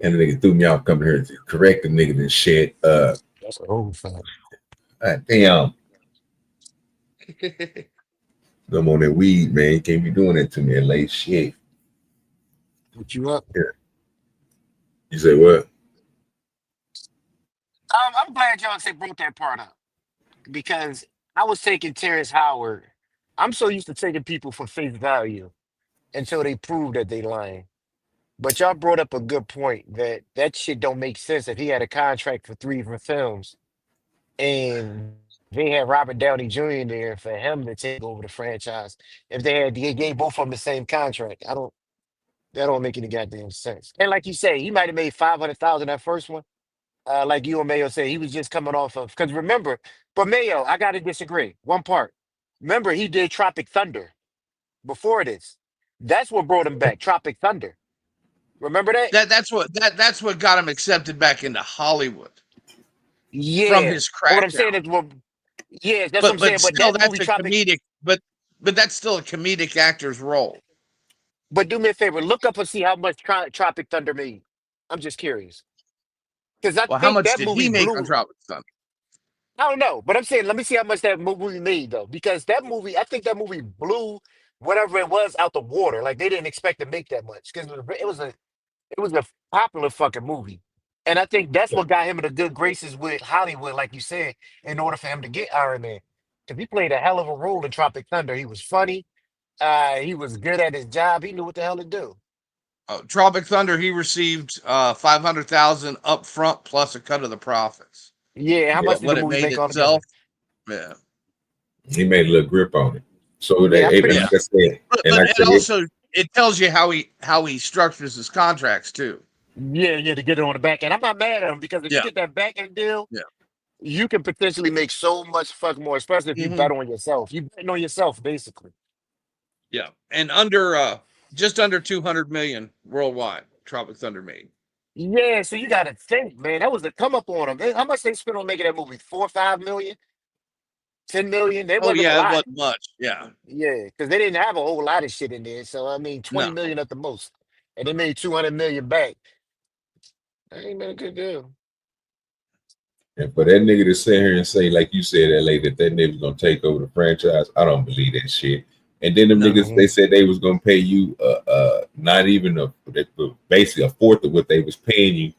And the nigga threw me off coming here to correct the nigga and shit. That's an old fact. Damn. I'm on that weed, man. You can't be doing that to me at late shit. Put you up. Yeah. You say what? I'm glad y'all brought that part up because I was taking Terrence Howard. I'm so used to taking people for face value until they prove that they lying. But y'all brought up a good point that shit don't make sense if he had a contract for 3 different films and they had Robert Downey Jr. in there for him to take over the franchise. If they gave both of them the same contract, that don't make any goddamn sense. And like you say, he might have made 500,000 that first one. Like you and Mayo said, he was just coming off of because remember, but Mayo, I gotta disagree. One part. Remember, he did Tropic Thunder before this. That's what brought him back. Tropic Thunder. Remember that? That's what got him accepted back into Hollywood. Yeah. From his crack. What I'm saying is, well, yeah, that's what I'm saying. But still, that that's movie, a Tropic. comedic. But that's still a comedic actor's role. But do me a favor, look up and see how much Tropic Thunder made. I'm just curious. Because I How think much that did movie he make blew. on Tropic Thunder? I don't know, but I'm saying, let me see how much that movie made though, because that movie, I think that movie blew whatever it was out the water. Like they didn't expect to make that much because it was a popular fucking movie, and I think that's what got him in the good graces with Hollywood, like you said, in order for him to get Iron Man, because he played a hell of a role in Tropic Thunder. He was funny, he was good at his job. He knew what the hell to do. Tropic Thunder, he received 500,000 up front plus a cut of the profits. Yeah, how much did what the it movie made make altogether? itself? Yeah, he made a little grip on it. So Yeah, I'm they, pretty- like I said, but and like I it said, also it tells you how he structures his contracts too. Yeah, to get it on the back end. I'm not mad at him because if you Yeah. get that back end deal, Yeah. you can potentially make so much fuck more, especially if you bet on yourself. You betting on yourself, basically. Yeah, and just under 200 million worldwide, Tropic Thunder made. Yeah, so you got to think, man. That was a come up on them. How much they spent on making that movie? 4 or 5 million, 10 million. That wasn't a It lot. wasn't much. Yeah, because they didn't have a whole lot of shit in there. So I mean, 20 million at the most, and they made 200 million back. That ain't been a good deal. and for that nigga to sit here and say, like you said, LA, that nigga's gonna take over the franchise, I don't believe that shit. And then them niggas, they said they was gonna pay you not even basically a fourth of what they was paying you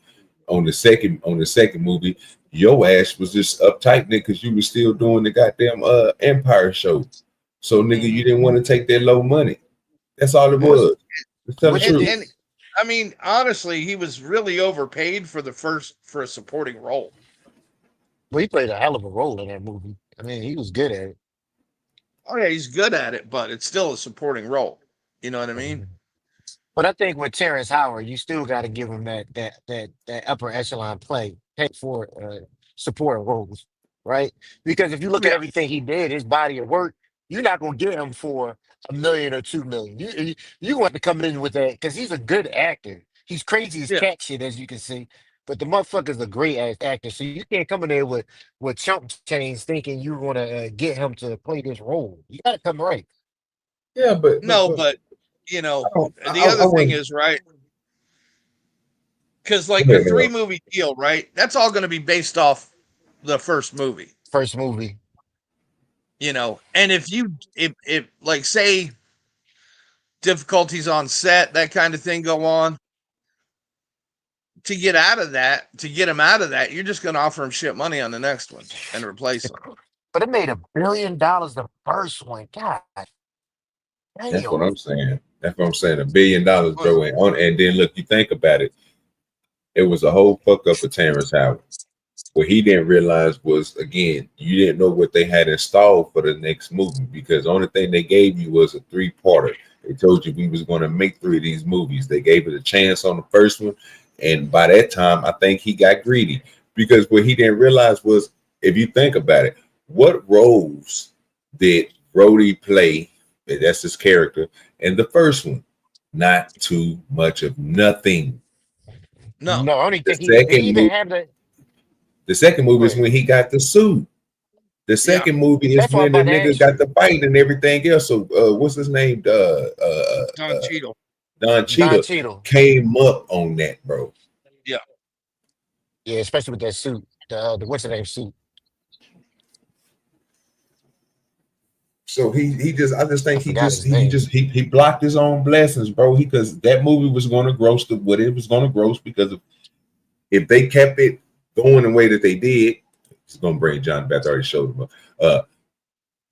on the second movie. Your ass was just uptight, nigga, because you was still doing the goddamn Empire show. So nigga, you didn't want to take that low money. That's all it was. Just tell the truth. And I mean, honestly, he was really overpaid for a supporting role. Well, he played a hell of a role in that movie. I mean, he was good at it. Oh yeah, he's good at it, but it's still a supporting role. You know what I mean? But I think with Terrence Howard, you still got to give him that upper echelon play for supporting roles, right? Because if you look at everything he did, his body of work, you're not gonna get him for $1 million or 2 million. You want to come in with that because he's a good actor. He's crazy as cat shit, as you can see. But the motherfucker's a great actor, so you can't come in there with chump change thinking you want to get him to play this role. You got to come right. Yeah, no, but you know, the I other thing wouldn't. is right because like Go the ahead, Harold. 3-movie deal, right? That's all going to be based off the first movie. First movie. You know, and if like say difficulties on set, that kind of thing go on, to get him out of that, you're just going to offer him shit money on the next one and replace him. But it made $1 billion the first one. God That's what damn. I'm saying. That's what I'm saying. $1 billion, bro. And then look, you think about it. It was a whole fuck up for Terrence Howard. What he didn't realize was, again, you didn't know what they had installed for the next movie, because the only thing they gave you was a 3-parter. They told you we was going to make 3 of these movies. They gave it a chance on the first one, and by that time, I think he got greedy, because what he didn't realize was, if you think about it, what roles did Brody play? That's his character in the first one. Not too much of nothing. No, I don't The think he did he even second have the. The second movie is when he got the suit. The second movie is That's what I'm when the about to nigga ask got you. the fight and everything else. So what's his name? Don Cheadle. Don Cheadle came up on that, bro. Yeah. Yeah, especially with that suit. The what's the name suit? So I just think forgot his name. he blocked his own blessings, bro. Because that movie was going to gross what it was going to gross, because if they kept it going the way that they did, it's going to bring John back. I already showed him up.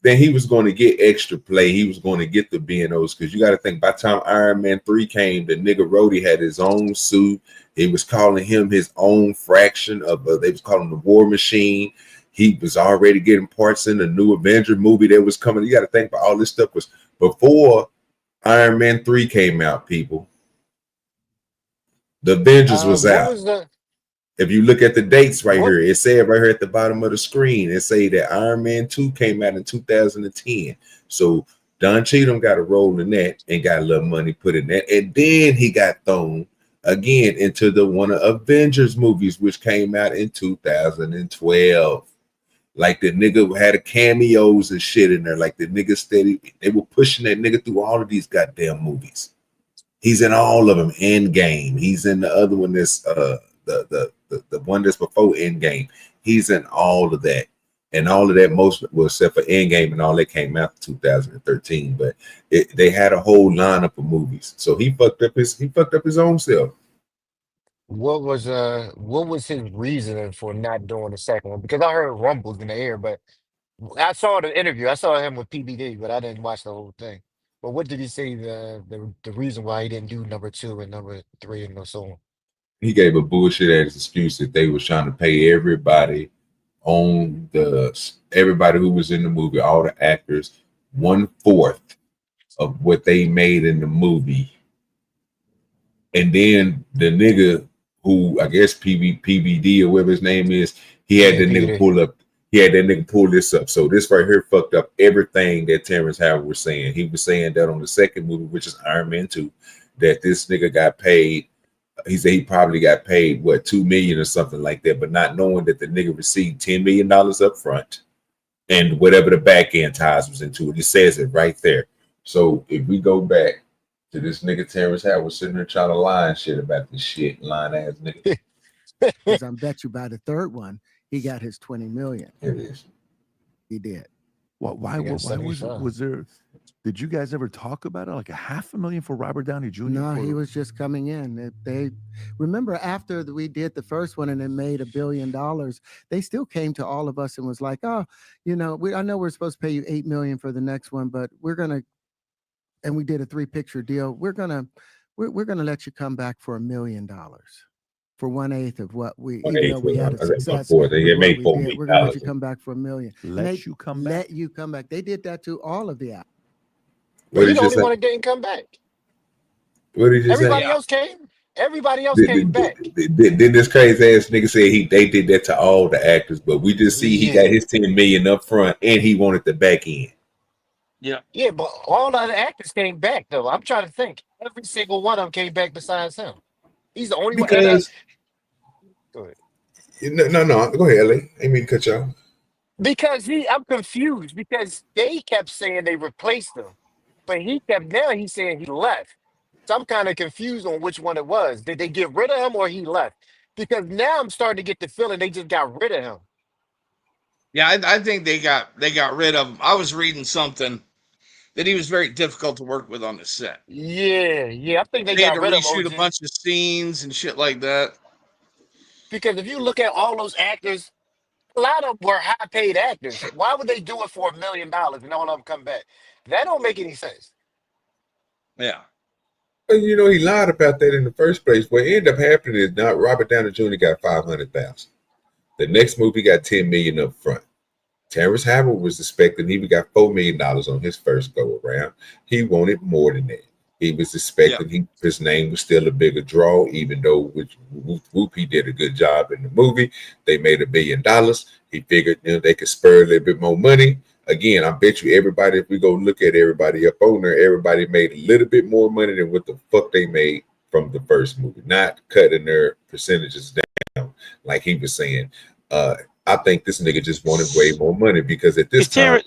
Then he was going to get extra play. He was going to get the B&Os, because you got to think, by the time Iron Man 3 came, the nigga Rhodey had his own suit. He was calling him his own fraction of, they was calling him the War Machine. He was already getting parts in the new Avenger movie that was coming. You got to think about all this stuff was before Iron Man 3 came out, people. The Avengers was What out. was the If you look at the dates right here, it said right here at the bottom of the screen, it say that Iron Man 2 came out in 2010. So Don Cheadle got a role in that and got a little money put in that. And then he got thrown again into the one of Avengers movies, which came out in 2012. Like the nigga had a cameos and shit in there. Like the nigga steady, they were pushing that nigga through all of these goddamn movies. He's in all of them. Endgame. He's in the other one that's the one that's before Endgame. He's in all of that. And all of that, most well, except for Endgame and all that, came out in 2013. But they had a whole lineup of movies. So he fucked up his own self. what was his reasoning for not doing the second one? Because I heard rumbles in the air, but I saw the interview. I saw him with PBD, but I didn't watch the whole thing. But what did he say the reason why he didn't do number 2 and number 3 and so on? He gave a bullshit ass excuse that they was trying to pay everybody everybody who was in the movie, all the actors, 1/4 of what they made in the movie. And then the nigga who, I guess PBD or whatever his name is, he had that nigga pull this up. So this right here fucked up everything that Terrence Howard was saying. He was saying that on the second movie, which is Iron Man 2, that this nigga got paid. He said he probably got paid $2 million or something like that, but not knowing that the nigga received $10 million up front and whatever the back end ties was into it. He says it right there. So if we go back to this nigga Terrence Howard sitting there trying to lie and shit about this shit, lying ass nigga. Because I bet you by the third one, he got his 20 million. It is. He did. Why was there? Did you guys ever talk about it? Like $500,000 for Robert Downey Jr.? No, he was just coming in. They remember after we did the first one and it made $1 billion, they still came to all of us and was like, "Oh, I know we're supposed to pay you $8 million for the next one, but we're gonna," and we did a 3-picture deal. We're gonna let you come back for $1 million. For 1/8 of what we, even though we had a success, they made $4 million. we're gonna let you come back for $1 million. Let you come back. They did that to all of the actors. Well, you're the only one that didn't come back. What did you Everybody say? else came. Everybody else came back. Then this crazy ass nigga said they did that to all the actors, but we just see he got his 10 million up front and he wanted the back end. Yeah, but all the other actors came back though. I'm trying to think. Every single one of them came back besides him. He's the only one. Because Go ahead. No. Go ahead, LA. I ain't mean to cut y'all. Because I'm confused because they kept saying they replaced him. but he's saying he left. So I'm kind of confused on which one it was. Did they get rid of him or he left? Because now I'm starting to get the feeling they just got rid of him. Yeah, I think they got rid of him. I was reading something that he was very difficult to work with on the set. Yeah, I think they They had got to rid of him, reshoot a OG. bunch of scenes and shit like that. Because if you look at all those actors, a lot of them were high paid actors. Why would they do it for $1 million and all of them come back? That don't make any sense. Yeah. And you know, he lied about that in the first place. What ended up happening is not Robert Downey Jr. got 500,000. The next movie got 10 million up front. Terrence Howard was expecting he got $4 million on his first go around. He wanted more than that. He was expecting his name was still a bigger draw, even though Whoop he did a good job in the movie. They made $1 billion. He figured they could spur a little bit more money. Again, I bet you everybody, if we go look at everybody up on there, everybody made a little bit more money than what the fuck they made from the first movie, not cutting their percentages down like he was saying. I think this nigga just wanted way more money because at this time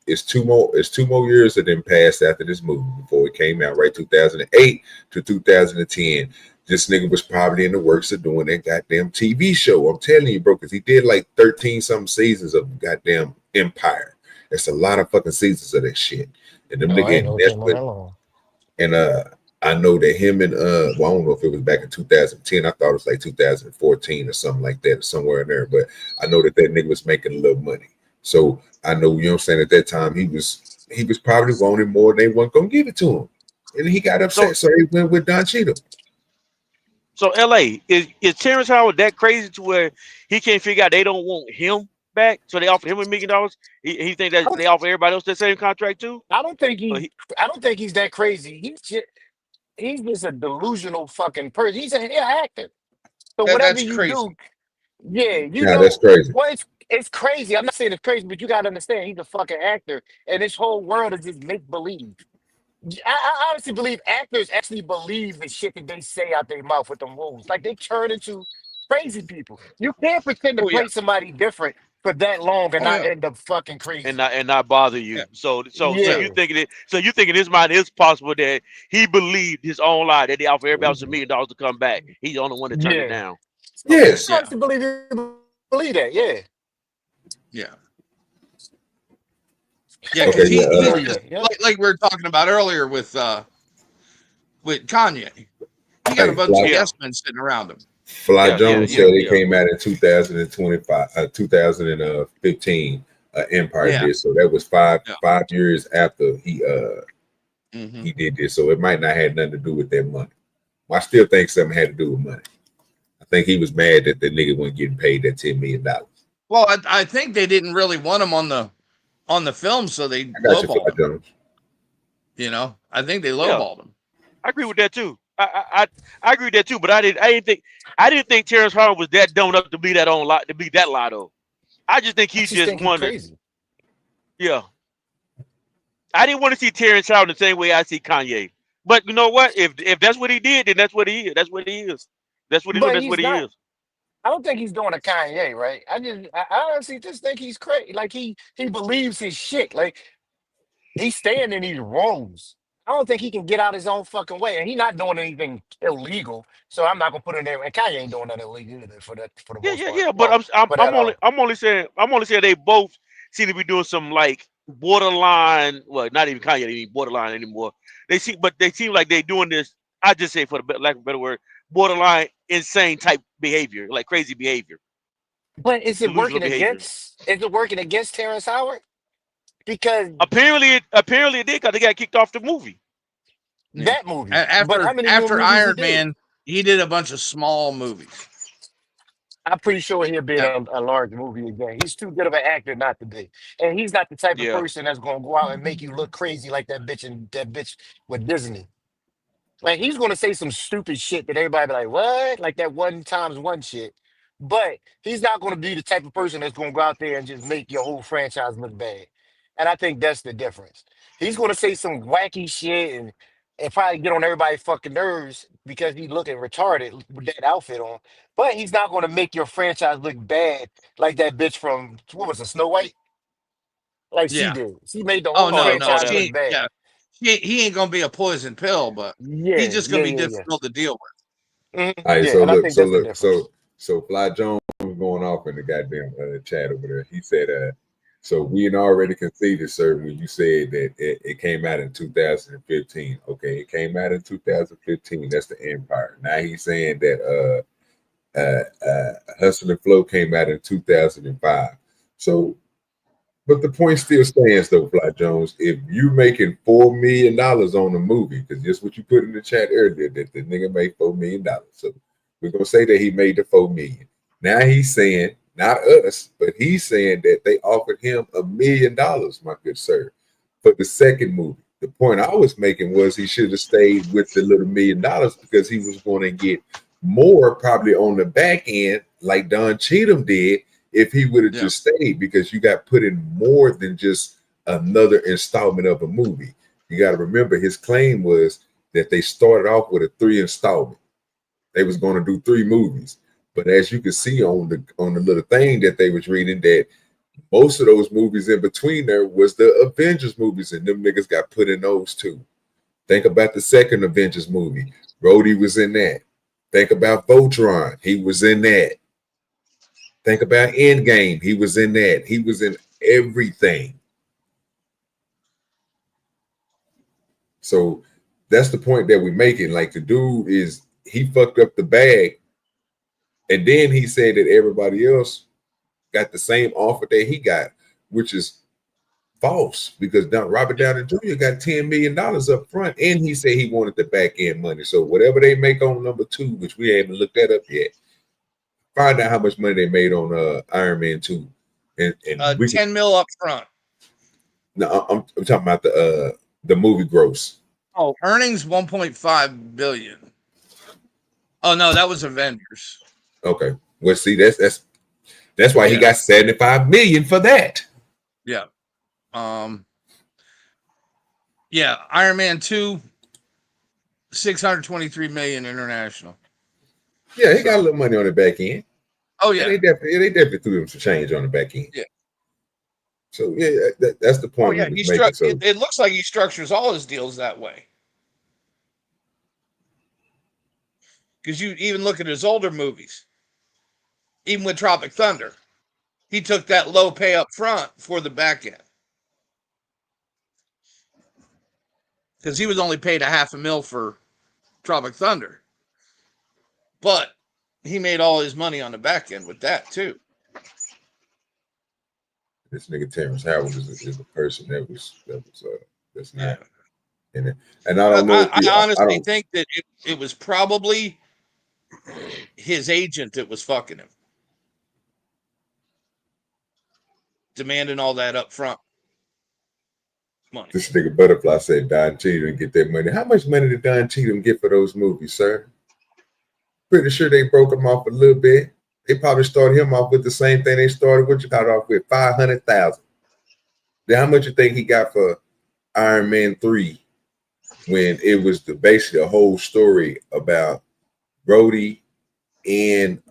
it's two more years that then passed after this movie before it came out, right? 2008 to 2010. This nigga was probably in the works of doing that goddamn TV show. I'm telling you, bro, because he did like 13 some seasons of goddamn Empire. That's a lot of fucking seasons of that shit. And them I ain't know nigga, it came on that long. and I know that him and well, I don't know if it was back in 2010. I thought it was like 2014 or something like that, or somewhere in there. But I know that nigga was making a little money. So I know, you know what I'm saying, at that time he was probably wanting more. They weren't gonna give it to him. And he got upset. So he went with Don Cheadle. So LA, is Terrence Howard that crazy to where he can't figure out they don't want him back? So they offered him $1 million. He think that they offer everybody else that same contract too? I don't think he's that crazy. He's just a delusional fucking person. He's an actor. So whatever That's you crazy. do, you Yeah, know, that's crazy. well, it's crazy. I'm not saying it's crazy, but you gotta understand he's a fucking actor, and this whole world is just make believe. I honestly believe actors actually believe the shit that they say out their mouth with them roles. Like they turn into crazy people. You can't pretend to play somebody different for that long and not end up fucking crazy. And not bother you. Yeah. So you thinking it? So you think in his mind it's possible that he believed his own lie that they offer everybody else $1 million to come back. He's the only one that turned it down. Yes. I honestly believe that. Yeah. Yeah. Yeah, because Okay, he's just, like we were talking about earlier with Kanye. He got a bunch of yes men sitting around him. Fly Jones said it came out in 2015. Empire did, so that was five years after he did this. So it might not have nothing to do with that money. I still think something had to do with money. I think he was mad that the nigga wasn't getting paid that $10 million. Well, I think they didn't really want him on the film, so they lowballed him. You know, I think they lowballed him. I agree with that too. I agree with that too. But I didn't think Terrence Howard was that dumb enough to be that lie though. I just think he just wanted. Crazy. Yeah. I didn't want to see Terrence Howard the same way I see Kanye. But you know what? If that's what he did, then that's what he is. That's what he is. That's what he is. That's what he is. I don't think he's doing a Kanye, right? I honestly just think he's crazy. Like he believes his shit. Like he's staying in these roles. I don't think he can get out his own fucking way, and he's not doing anything illegal. So I'm not gonna put in there. And Kanye ain't doing nothing illegal either for the most part. Yeah. But I'm only saying they both seem to be doing some like borderline. Well, not even Kanye ain't borderline anymore. They seem like they doing this. I just say, for the lack of a better word, borderline insane type behavior, like crazy behavior. But is it working against Terrence Howard? Because apparently it did, because they got kicked off the movie. That movie. After Iron Man, he did a bunch of small movies. I'm pretty sure he'll be in a large movie again. He's too good of an actor not to be. And he's not the type of person that's gonna go out and make you look crazy like that bitch with Disney. Like he's gonna say some stupid shit that everybody be like, what? Like that 1x1 shit. But he's not gonna be the type of person that's gonna go out there and just make your whole franchise look bad. And I think that's the difference. He's gonna say some wacky shit and probably get on everybody's fucking nerves because he's looking retarded with that outfit on. But he's not gonna make your franchise look bad like that bitch from what was it, Snow White? Like she did. She made the whole franchise look bad. Yeah. he ain't gonna be a poison pill, but he's Yeah, just gonna yeah, be yeah, yeah. difficult to deal with. Mhm. All right, Yeah, so and I look, think that's the difference. so Fly Jones was going off in the goddamn chat over there. He said, so we had already conceded, sir, when you said that it came out in 2015. Okay, it came out in 2015. That's the Empire. Now he's saying that Hustle and Flow came out in 2005. So, but the point still stands though, Fly Jones. If you making $4 million on a movie, because just what you put in the chat earlier, that the nigga made $4 million. So we're gonna say that he made the $4 million. Now he's saying, not us, but he's saying that they offered him $1 million, my good sir, for the second movie. The point I was making was he should have stayed with the little $1 million because he was going to get more probably on the back end, like Don Cheadle did, if he would have just stayed, because you got put in more than just another installment of a movie. You got to remember his claim was that they started off with a 3 installment. They was going to do 3 movies. But as you can see on the little thing that they was reading, that most of those movies in between there was the Avengers movies, and them niggas got put in those too. Think about the second Avengers movie. Rhodey was in that. Think about Voltron. He was in that. Think about Endgame. He was in that. He was in everything. So that's the point that we're making. Like, the dude is, he fucked up the bag, and then he said that everybody else got the same offer that he got, which is false, because Robert Downey Jr. got $10 million up front, and he said he wanted the back end money. So whatever they make on number 2, which we haven't looked that up yet, find out how much money they made on Iron Man 2. And we 10 mil up front. No, I'm talking about the movie gross. Oh, earnings 1.5 billion. Oh no, that was Avengers. Okay. Well, see, that's why he got 75 million for that. Yeah. Yeah, Iron Man 2, 623 million international. Yeah, he got a little money on the back end. Oh yeah, they definitely threw him some change on the back end. Yeah. So yeah, that's the point. Oh yeah, it looks like he structures all his deals that way. Because you even look at his older movies, even with Tropic Thunder, he took that low pay up front for the back end. Because he was only paid $500,000 for Tropic Thunder. But he made all his money on the back end with that too. This nigga Terrence Howard is a person that's not in it. And I don't know. I honestly think that it was probably his agent that was fucking him, demanding all that up front money. This nigga Butterfly said Don Cheadle get that money. How much money did Don Cheadle get for those movies, sir? Pretty sure they broke him off a little bit. They probably started him off with the same thing they started what you got off with, 500,000. Then how much you think he got for Iron Man 3 when it was basically a whole story about Rhodey and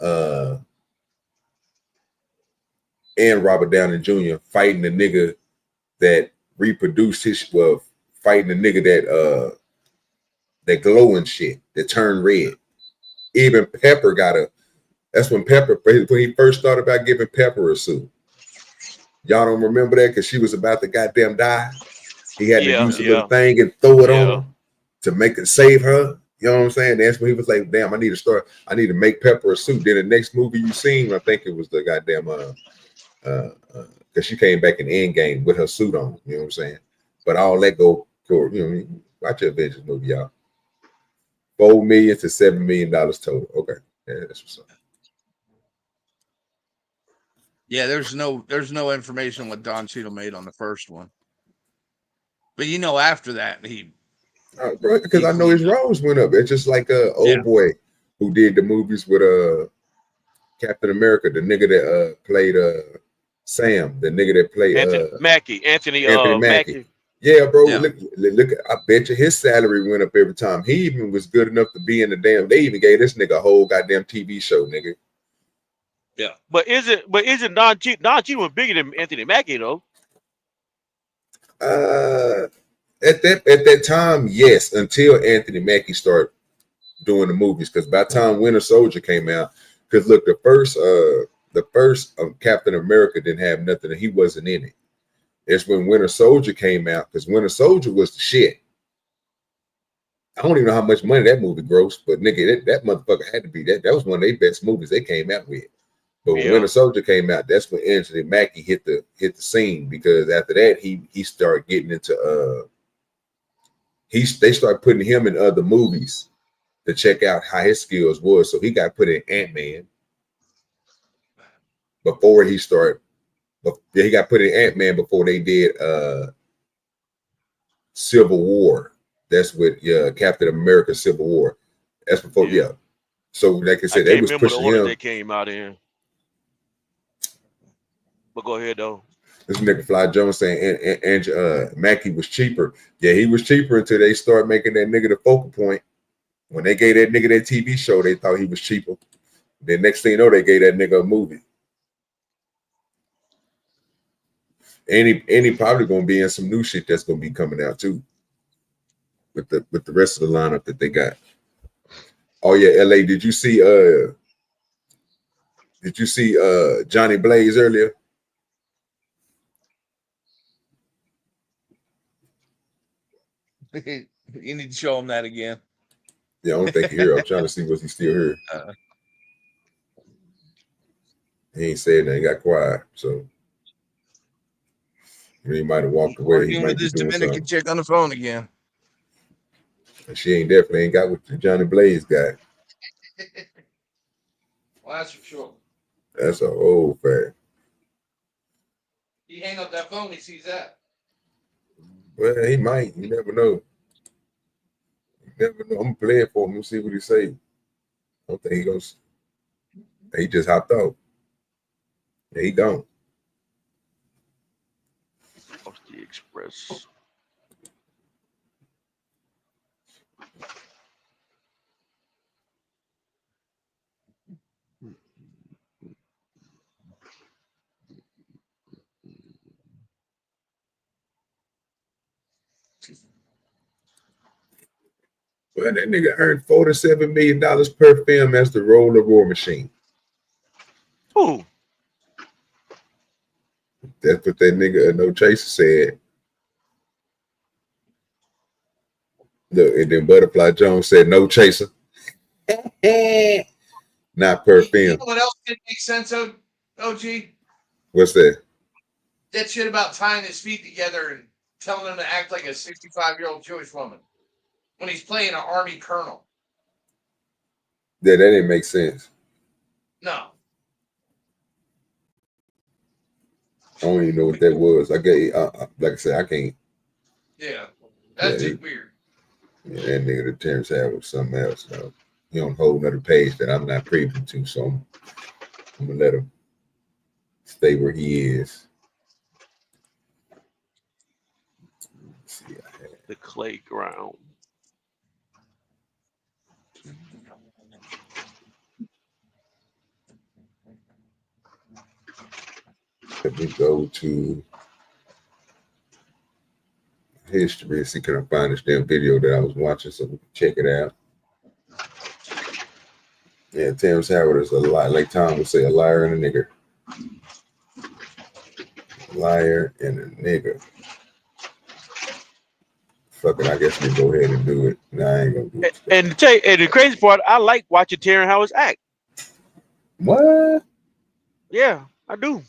Robert Downey Jr. fighting the nigga that reproduced fighting the nigga that glowing shit that turned red. Even Pepper that's when he first started about giving Pepper a suit. Y'all don't remember that because she was about to goddamn die. He had to use a little thing and throw it on her to make it save her. You know what I'm saying? That's when he was like, damn, I need to make Pepper a suit. Then the next movie you seen, I think it was the goddamn because she came back in Endgame with her suit on. You know what I'm saying? But all that go for, watch your Avengers movie, y'all. $4 million to $7 million total. Okay. Yeah, that's what's up. Yeah, there's no information on what Don Cheadle made on the first one. But after that, because I know his roles went up. It's just like old boy who did the movies with Captain America, the nigga that played Sam, the nigga that played Anthony Mackie. Yeah, bro. Yeah. Look, I bet you his salary went up every time. He even was good enough to be in the damn. They even gave this nigga a whole goddamn TV show, nigga. Yeah, but isn't Don Cheadle was bigger than Anthony Mackie though? At that time, yes, until Anthony Mackie started doing the movies. Because by the time Winter Soldier came out, because look, the first Captain America didn't have nothing, and he wasn't in it. It's when Winter Soldier came out, because Winter Soldier was the shit. I don't even know how much money that movie grossed, but nigga, that motherfucker had to be that. That was one of their best movies they came out with. But when Winter Soldier came out, that's when Anthony Mackie hit the scene, because after that he started getting into they started putting him in other movies to check out how his skills was. So he got put in Ant-Man before he started. But he got put in Ant-Man before they did Civil War. That's with Captain America Civil War. That's before, yeah. So like I said, they was pushing him. They came out in. But go ahead though. This nigga Fly Jones saying and Mackie was cheaper. Yeah, he was cheaper until they start making that nigga the focal point. When they gave that nigga that TV show, they thought he was cheaper. Then next thing you know, they gave that nigga a movie. And he probably gonna be in some new shit that's gonna be coming out too. With the rest of the lineup that they got. Oh yeah, LA, did you see Johnny Blaze earlier? You need to show him that again. Yeah, I don't think he here. I'm trying to see was he still here. He ain't saying nothing, got quiet. So he might have walked away. He Working might with be this doing Dominican something. chick on the phone again. And she definitely ain't got what the Johnny Blaze got. Well, that's for sure. That's an old fact. He hang up that phone, he sees that. Well, he might. You never know. You never know. I'm gonna play it for him. We'll see what he say. I don't think he goes. He just hopped out. Yeah, he gone. Off the Express. Well, that nigga earned $47 million per film as the role of War Machine. Who? That's what that nigga No Chaser said. Look, and then Butterfly Jones said No Chaser. Not per film. You know what else didn't make sense, OG? What's that? That shit about tying his feet together and telling him to act like a 65-year-old Jewish woman when he's playing an army colonel. Yeah, that didn't make sense. No. I don't even know what that was. Like I said, I can't. Yeah, that's just weird. Yeah, that nigga the Terrence Howard was something else. He on a whole nother page that I'm not privy to, so I'm gonna let him stay where he is. Let's see, The clay ground. Let me go to history and see can I find this damn video that I was watching so we can check it out. Yeah, Terrence Howard is a liar, like Tom would say, a liar and a nigger. Liar and a nigger. Fuck it, I guess we go ahead and do it. Nah, I ain't gonna do it. And the crazy part, I like watching Terrence Howard's act. What? Yeah, I do.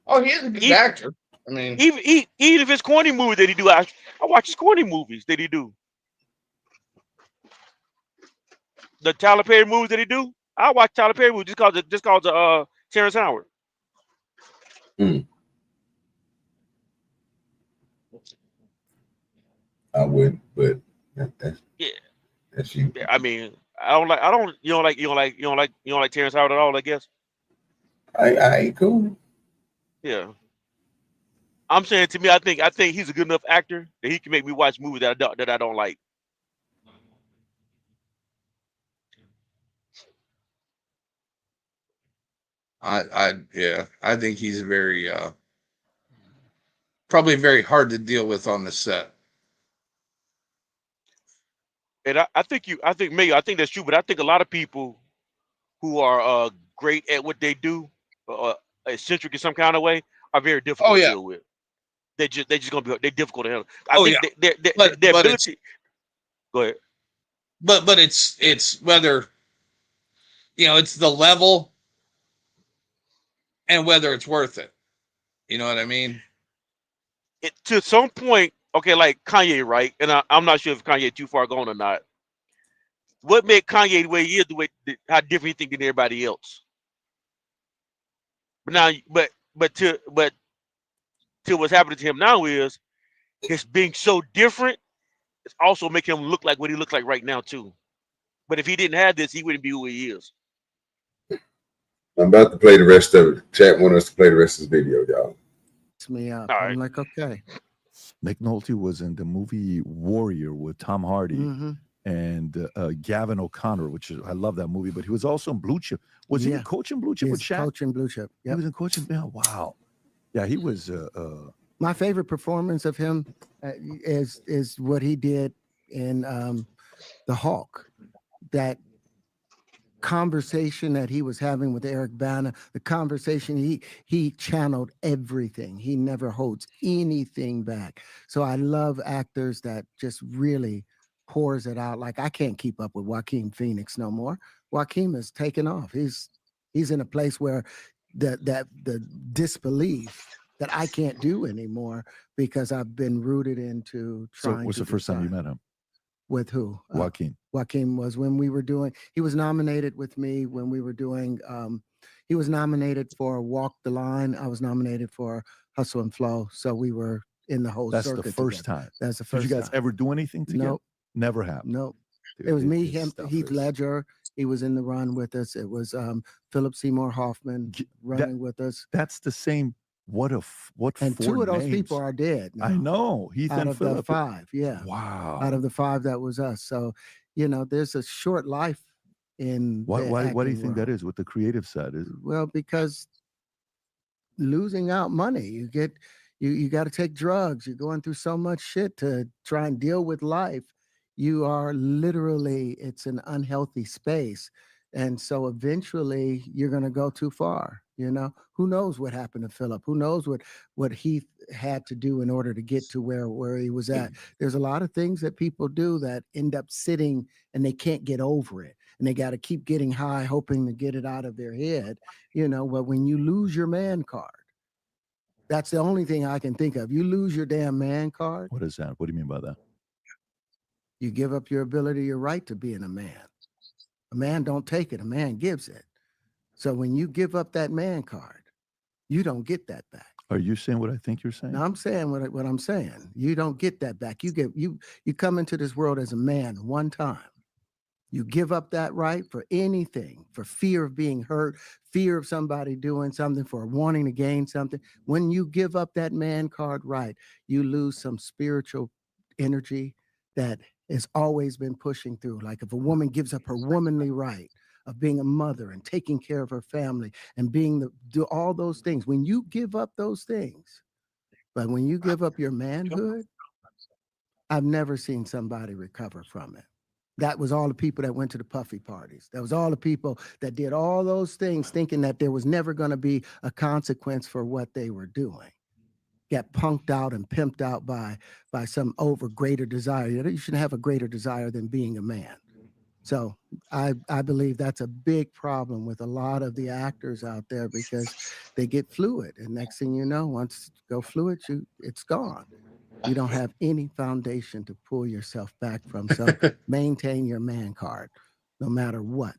Oh, he's a good actor. I mean, even if it's corny movies that he do, I watch his corny movies that he do. The Tyler Perry movies that he do, I watch Tyler Perry movies just cause Terrence Howard. I wouldn't, but that's you. I mean, you don't like Terrence Howard at all, I guess. I ain't cool. Yeah. I'm saying, to me, I think he's a good enough actor that he can make me watch movies that I don't like. I think he's very probably very hard to deal with on the set. And I think that's true, but I think a lot of people who are great at what they do, eccentric in some kind of way, are very difficult Oh to yeah. deal with. They're just gonna be difficult to handle. I Oh think yeah. their ability. Go ahead. But it's whether, you know, it's the level and whether it's worth it. You know what I mean? To some point, okay, like Kanye, right? And I'm not sure if Kanye too far gone or not. What made Kanye the way he is, how different he think than everybody else? But now, to what's happening to him now is his being so different. It's also making him look like what he looks like right now too. But if he didn't have this, he wouldn't be who he is. I'm about to play the rest of it. Chat want us to play the rest of this video, y'all. It's me up. All right. I'm like, okay. Nick Nolte was in the movie Warrior with Tom Hardy and Gavin O'Connor, which is, I love that movie. But he was also in Blue Chip. Was he coaching Blue Chip with Shaq? Coaching Blue Chip. He was in coaching. Yeah, wow. Yeah, he was. My favorite performance of him is what he did in The Hulk. That conversation that he was having with Eric Bana, the conversation, he channeled everything. He never holds anything back. So I love actors that just really pours it out. Like I can't keep up with Joaquin Phoenix no more. Joaquin is taken off. He's in a place where the disbelief that I can't do anymore because I've been rooted into trying. So what's the first time you met him? With who? Joaquin. Joaquin was when we were doing, he was nominated with me when we were doing, he was nominated for Walk the Line. I was nominated for Hustle and Flow. So we were in the whole That's circuit the first together. time. That's the first Did you guys time. ever do anything together? Nope. Never have. Nope. Dude, It was me, this him, stuff Heath is- Ledger. He was in the run with us. It was Philip Seymour Hoffman running with us. That's the same. What And four two of those names? people are dead now. I know. Heath Out and of the Philip. 5, yeah. Wow. Out of the 5, that was us. So, you know, there's a short life in Why the do you acting think that world. is with the creative side? Is Well, because losing out money, you got to take drugs. You're going through so much shit to try and deal with life. You are literally, it's an unhealthy space. And so eventually you're going to go too far. You know, who knows what happened to Philip? Who knows what Heath had to do in order to get to where he was at? There's a lot of things that people do that end up sitting and they can't get over it. And they got to keep getting high, hoping to get it out of their head. You know, but when you lose your man card, that's the only thing I can think of. You lose your damn man card, what is that? What do you mean by that? you give up your ability, your right to being a man. A man don't take it, a man gives it. So when you give up that man card, you don't get that back. Are you saying what I think you're saying? Now I'm saying what I'm saying. You don't get that back. You come into this world as a man one time. You give up that right for anything, for fear of being hurt, fear of somebody doing something, for wanting to gain something. When you give up that man card right, you lose some spiritual energy that has always been pushing through. Like if a woman gives up her womanly right of being a mother and taking care of her family and do all those things, when you give up those things, but when you give up your manhood, I've never seen somebody recover from it. That was all the people that went to the puffy parties. That was all the people that did all those things thinking that there was never going to be a consequence for what they were doing. Got punked out and pimped out by some greater desire. You shouldn't have a greater desire than being a man. So I believe that's a big problem with a lot of the actors out there because they get fluid. And next thing you know, once you go fluid, it's gone. You don't have any foundation to pull yourself back from. So maintain your man card, no matter what.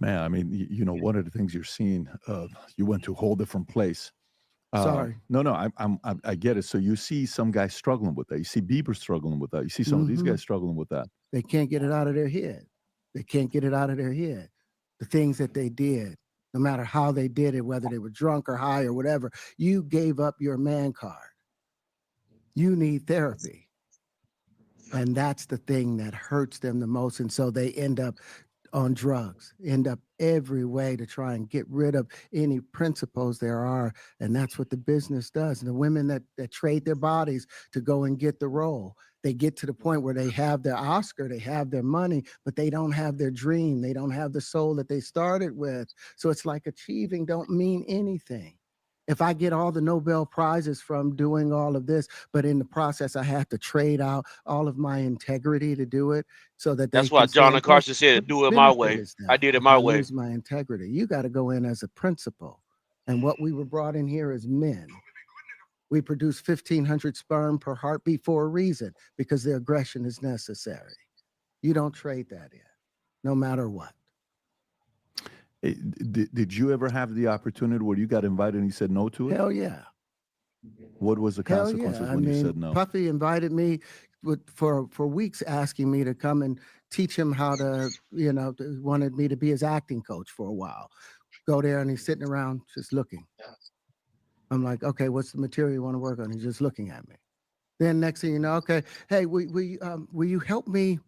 Man, I mean, you know, one of the things you're seeing, you went to a whole different place. Sorry. No, I get it. So you see some guys struggling with that. You see Bieber struggling with that. You see some of these guys struggling with that. They can't get it out of their head. They can't get it out of their head. The things that they did, no matter how they did it, whether they were drunk or high or whatever, you gave up your man card. You need therapy. And that's the thing that hurts them the most. And so they end up on drugs, end up every way to try and get rid of any principles there are. And that's what the business does. And the women that trade their bodies to go and get the role, they get to the point where they have their Oscar, they have their money, but they don't have their dream. They don't have the soul that they started with. So it's like achieving don't mean anything. If I get all the Nobel Prizes from doing all of this, but in the process, I have to trade out all of my integrity to do it so that they That's why can say, John and okay, Carson said, what "Do it my benefit way." is I that did it if my I way. lose my integrity? You got to go in as a principal. And what we were brought in here as men, we produce 1,500 sperm per heartbeat for a reason, because the aggression is necessary. You don't trade that in, no matter what. Hey, did you ever have the opportunity where you got invited and you said no to it? Hell yeah. What was the Hell consequences yeah. I when you mean, said no? Puffy invited me for weeks, asking me to come and teach him how to, wanted me to be his acting coach for a while. Go there and he's sitting around just looking. I'm like, okay, what's the material you want to work on? He's just looking at me. Then next thing you know, okay, hey, will you help me?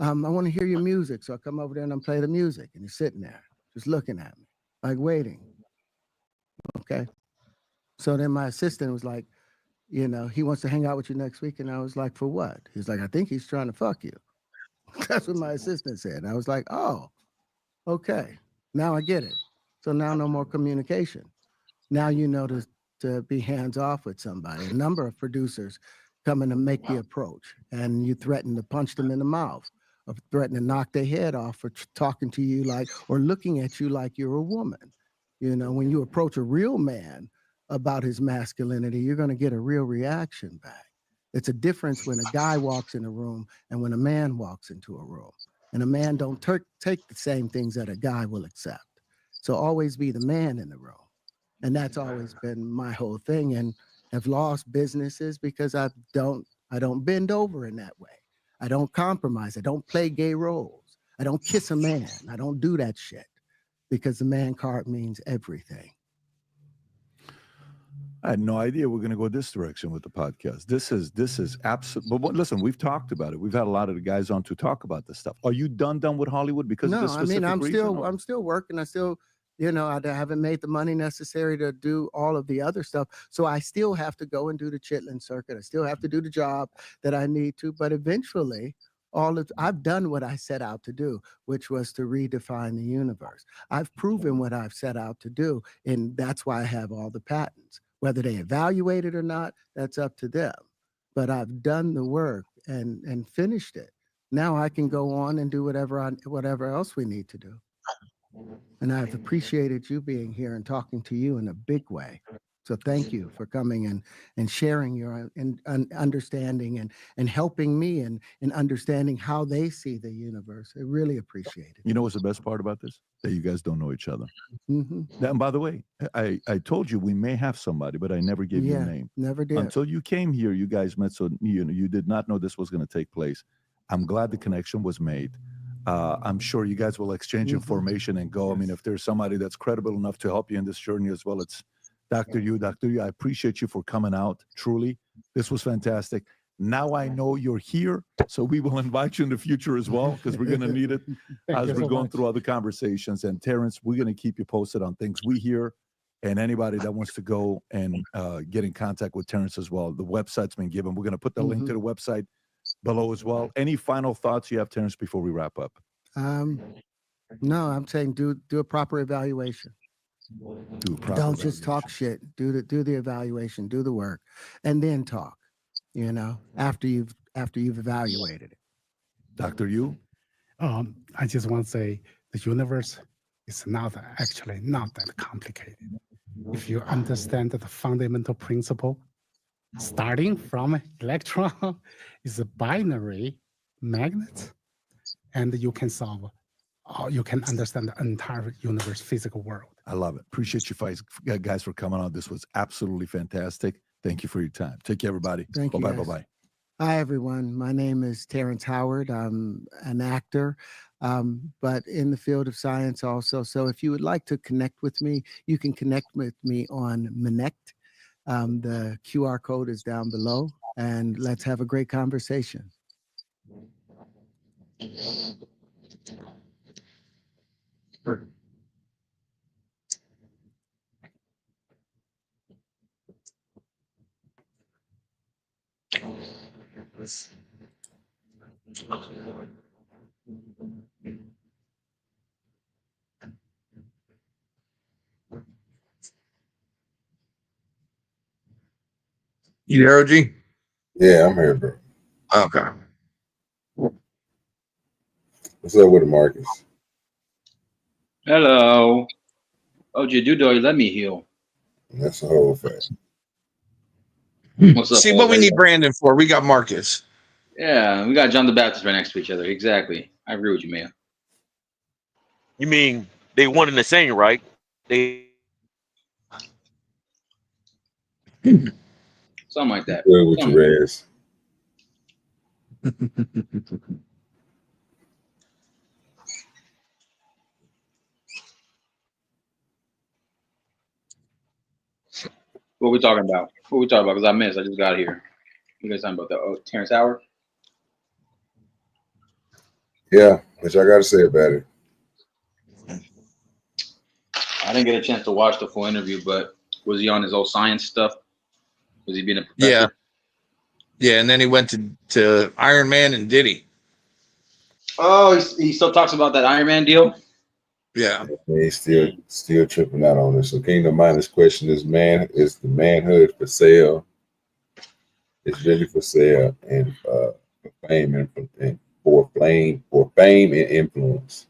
I want to hear your music. So I come over there and I play the music, and he's sitting there just looking at me, like waiting. Okay. So then my assistant was like, he wants to hang out with you next week. And I was like, for what? He's like, I think he's trying to fuck you. That's what my assistant said. And I was like, oh, okay. Now I get it. So now no more communication. Now you know to be hands off with somebody. A number of producers come in and make the approach, and you threaten to punch them in the mouth, or threaten to knock their head off for talking to you like, or looking at you like you're a woman. When you approach a real man about his masculinity, you're going to get a real reaction back. It's a difference when a guy walks in a room and when a man walks into a room. And a man don't take the same things that a guy will accept. So always be the man in the room. And that's always been my whole thing, and have lost businesses because I don't bend over in that way. I don't compromise. I don't play gay roles. I don't kiss a man. I don't do that shit, because the man card means everything. I had no idea we're going to go this direction with the podcast. This is absolutely. But listen, we've talked about it. We've had a lot of the guys on to talk about this stuff. Are you done with Hollywood because of this specific reason? I'm still working. I still, I haven't made the money necessary to do all of the other stuff. So I still have to go and do the Chitlin circuit. I still have to do the job that I need to. But eventually, I've done what I set out to do, which was to redefine the universe. I've proven what I've set out to do, and that's why I have all the patents. Whether they evaluate it or not, that's up to them. But I've done the work and finished it. Now I can go on and do whatever else we need to do. And I've appreciated you being here and talking to you in a big way. So thank you for coming and sharing your understanding and helping me and understanding how they see the universe. I really appreciate it. You know what's the best part about this? That you guys don't know each other. Mm-hmm. And by the way, I told you we may have somebody, but I never gave you a name. Never did. Until you came here, you guys met, so you did not know this was going to take place. I'm glad the connection was made. I'm sure you guys will exchange information and go. I mean, if there's somebody that's credible enough to help you in this journey as well, it's Dr. Yu. Dr. Yu, I appreciate you for coming out. Truly, this was fantastic. Now I know you're here, so we will invite you in the future as well, because we're going to need it as we're going through other conversations. And Terrence, we're going to keep you posted on things we hear, and anybody that wants to go and get in contact with Terrence as well. The website's been given. We're going to put the link to the website below as well. Any final thoughts you have, Terrence, before we wrap up? No, I'm saying do a proper evaluation. Don't just talk shit. Do the evaluation, do the work, and then talk. After you've evaluated it. Dr. Yu? I just want to say the universe is actually not that complicated. If you understand the fundamental principle, starting from electron is a binary magnet, and you can understand the entire universe, physical world. I love it. Appreciate you guys for coming on. This was absolutely fantastic. Thank you for your time. Take care, everybody. Thank you. Bye-bye. Bye-bye. Hi, everyone. My name is Terrence Howard. I'm an actor, but in the field of science also. So if you would like to connect with me, you can connect with me on Minect. The QR code is down below, and let's have a great conversation. You there, OG? Yeah, I'm here, bro. Okay. What's up with it, Marcus? Hello. OG DoDirty, let me heal. That's the whole fact. What's up, See what we Jose? need Brandon for. We got Marcus. Yeah, we got John the Baptist right next to each other. Exactly. I agree with you, man. You mean they one and the same, right? They Something like that. Good with Something. your ass. What we talking about? What we talking about? Because I missed. I just got here. You guys talking about the Terrence Howard? Yeah, what y'all got to say about it? I didn't get a chance to watch the full interview, but was he on his old science stuff? Was he being a professor? Yeah. Yeah, and then he went to Iron Man and Diddy. Oh, he still talks about that Iron Man deal? Yeah. He's still tripping out on it. So Kingdom Mind's question is, is the manhood for sale? It's really for sale and for fame and for fame and influence.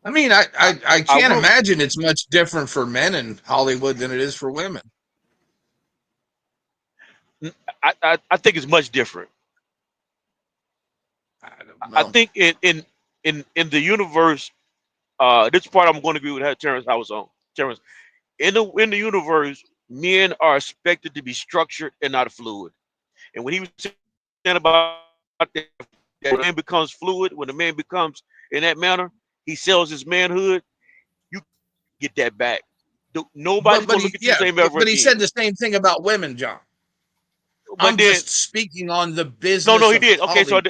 I mean, I can't imagine it's much different for men in Hollywood than it is for women. I think it's much different. I think in the universe, this part I'm going to agree with Terrence Howard's on. Terrence, in the universe, men are expected to be structured and not fluid. And when he was saying about that, when a man becomes fluid, when a man becomes in that manner, he sells his manhood. You get that back. Nobody's going to look at you the same ever but he again. said the same thing about women, John. But I'm just speaking on the business. No, he did. Okay, so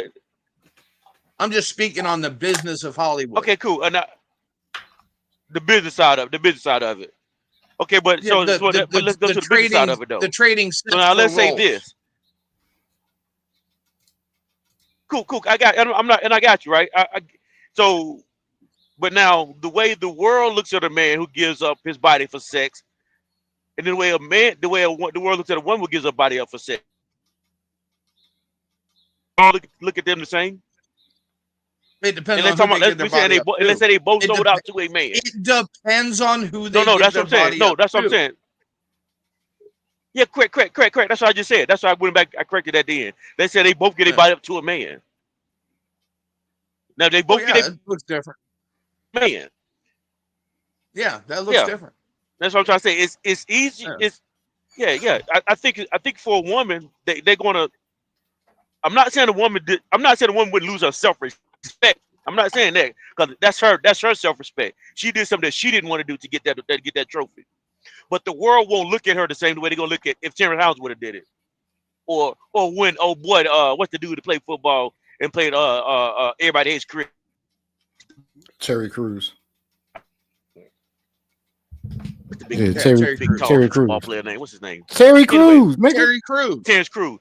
I'm just speaking on the business of Hollywood. Okay, cool. And the business side of it. Okay, but Yeah, let's go to the business side of it though. The trading. So now let's say this. Cool. I got you right. So, but now the way the world looks at a man who gives up his body for sex, and the way the world looks at a woman who gives her body up for sex. Look at them the same. It depends and on who they give their body up to. Let's say they both sold out to a man. It depends on who they No, give that's their what I'm saying. body No, up that's what to. I'm saying. Yeah, correct. That's what I just said. That's why I went back. I corrected that then. They said they both get their body up to a man. Now they both get it looks different. Man. Yeah, that looks different. That's what I'm trying to say. It's easy. Yeah. I think for a woman, they're gonna. I'm not saying a woman wouldn't lose her self-respect. I'm not saying that because that's her self-respect. She did something that she didn't want to do to get that trophy. But the world won't look at her the same way they're gonna look at if Terrence Howard would have did it, or when what's the dude that played football and played everybody hates Chris. Terry Crews. Yeah, Terry Crews. Ball player name. What's his name? Terry Crews. Terry Crews. Terrence Crews.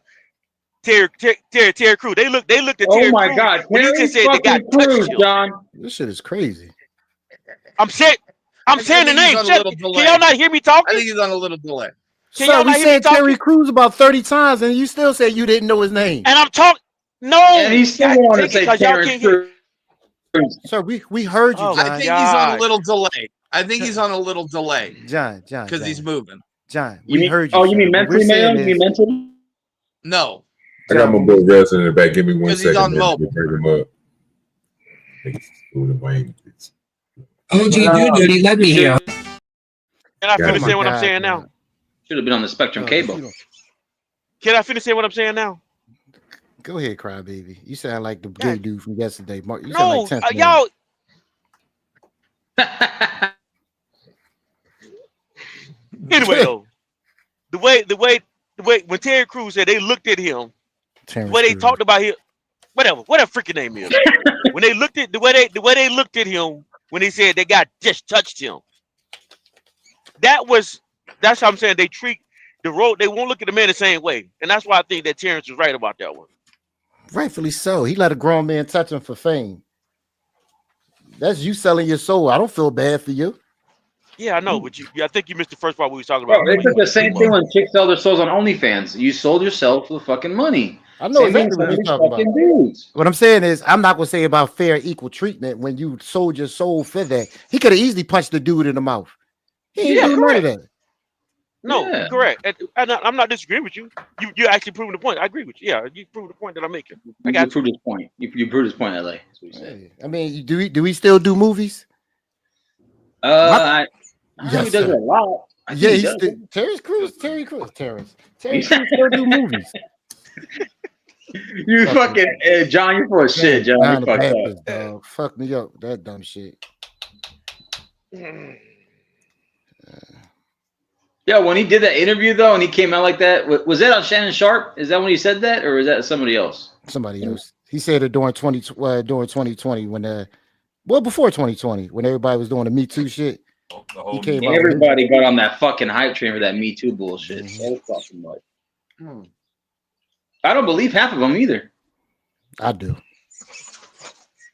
Terry Crews. They looked at Terry Oh my Crews God, when he Terry just said they got fucking Crews, John. This shit is crazy. I'm saying the name. Can y'all not hear me talking? I think he's on a little delay. Sir, we said Terry Crews about 30 times, and you still say you didn't know his name. And I'm talking. No, and he still want to say Terrence Crews. Sir, we heard you, John. I think he's on a little delay. John, because he's moving. John, we heard you. Oh, you mean mentally, man? You mean mentally? No. I got my boy Russell in the back. Give me 1 second. He's on mobile. Bring him up. OG DoDirty, let me hear. Can I finish saying what I'm saying now? Should have been on the Spectrum cable. Can I finish saying what I'm saying now? Go ahead, crybaby. You sound like the gay dude from yesterday. Mark, you No, sound like y'all. Anyway, though, the way when Terry Crews said they looked at him, the way they talked about him, whatever freaking name is. When they looked at the way they looked at him when they said they got just touched him. That's how I'm saying they treat the road. They won't look at the man the same way, and that's why I think that Terrence was right about that one. Rightfully so. He let a grown man touch him for fame. That's you selling your soul. I don't feel bad for you. Yeah, I know, but I think you missed the first part we was talking about. Bro, it's like the same thing when chicks sell their souls on OnlyFans. You sold yourself for fucking money. I know Same exactly what you're talking about. dudes. What I'm saying is, I'm not gonna say about fair, equal treatment when you sold your soul for that. He could have easily punched the dude in the mouth. He ain't do none of that. No, you're correct. And I'm not disagreeing with you. You're actually proving the point. I agree with you. Yeah, you proved the point that I'm making. I got You proved his point. You proved his point, LA. That's what you said. I mean, do we still do movies? I know Yes, he does sir. it a lot. I think Yeah, he he's does. still, Terry Crews still do movies. You fucking John, you're full of shit, John. Down You the fucked Baptist, up. dog. Fuck me up. That dumb shit. Yeah, when he did that interview though, and he came out like that, was that on Shannon Sharp? Is that when he said that, or is that somebody else? Somebody else. He said it during 2020 when before 2020 when everybody was doing the Me Too shit. He came out. Everybody got on that fucking hype train for that Me Too bullshit. So fucking much. I don't believe half of them either. I do.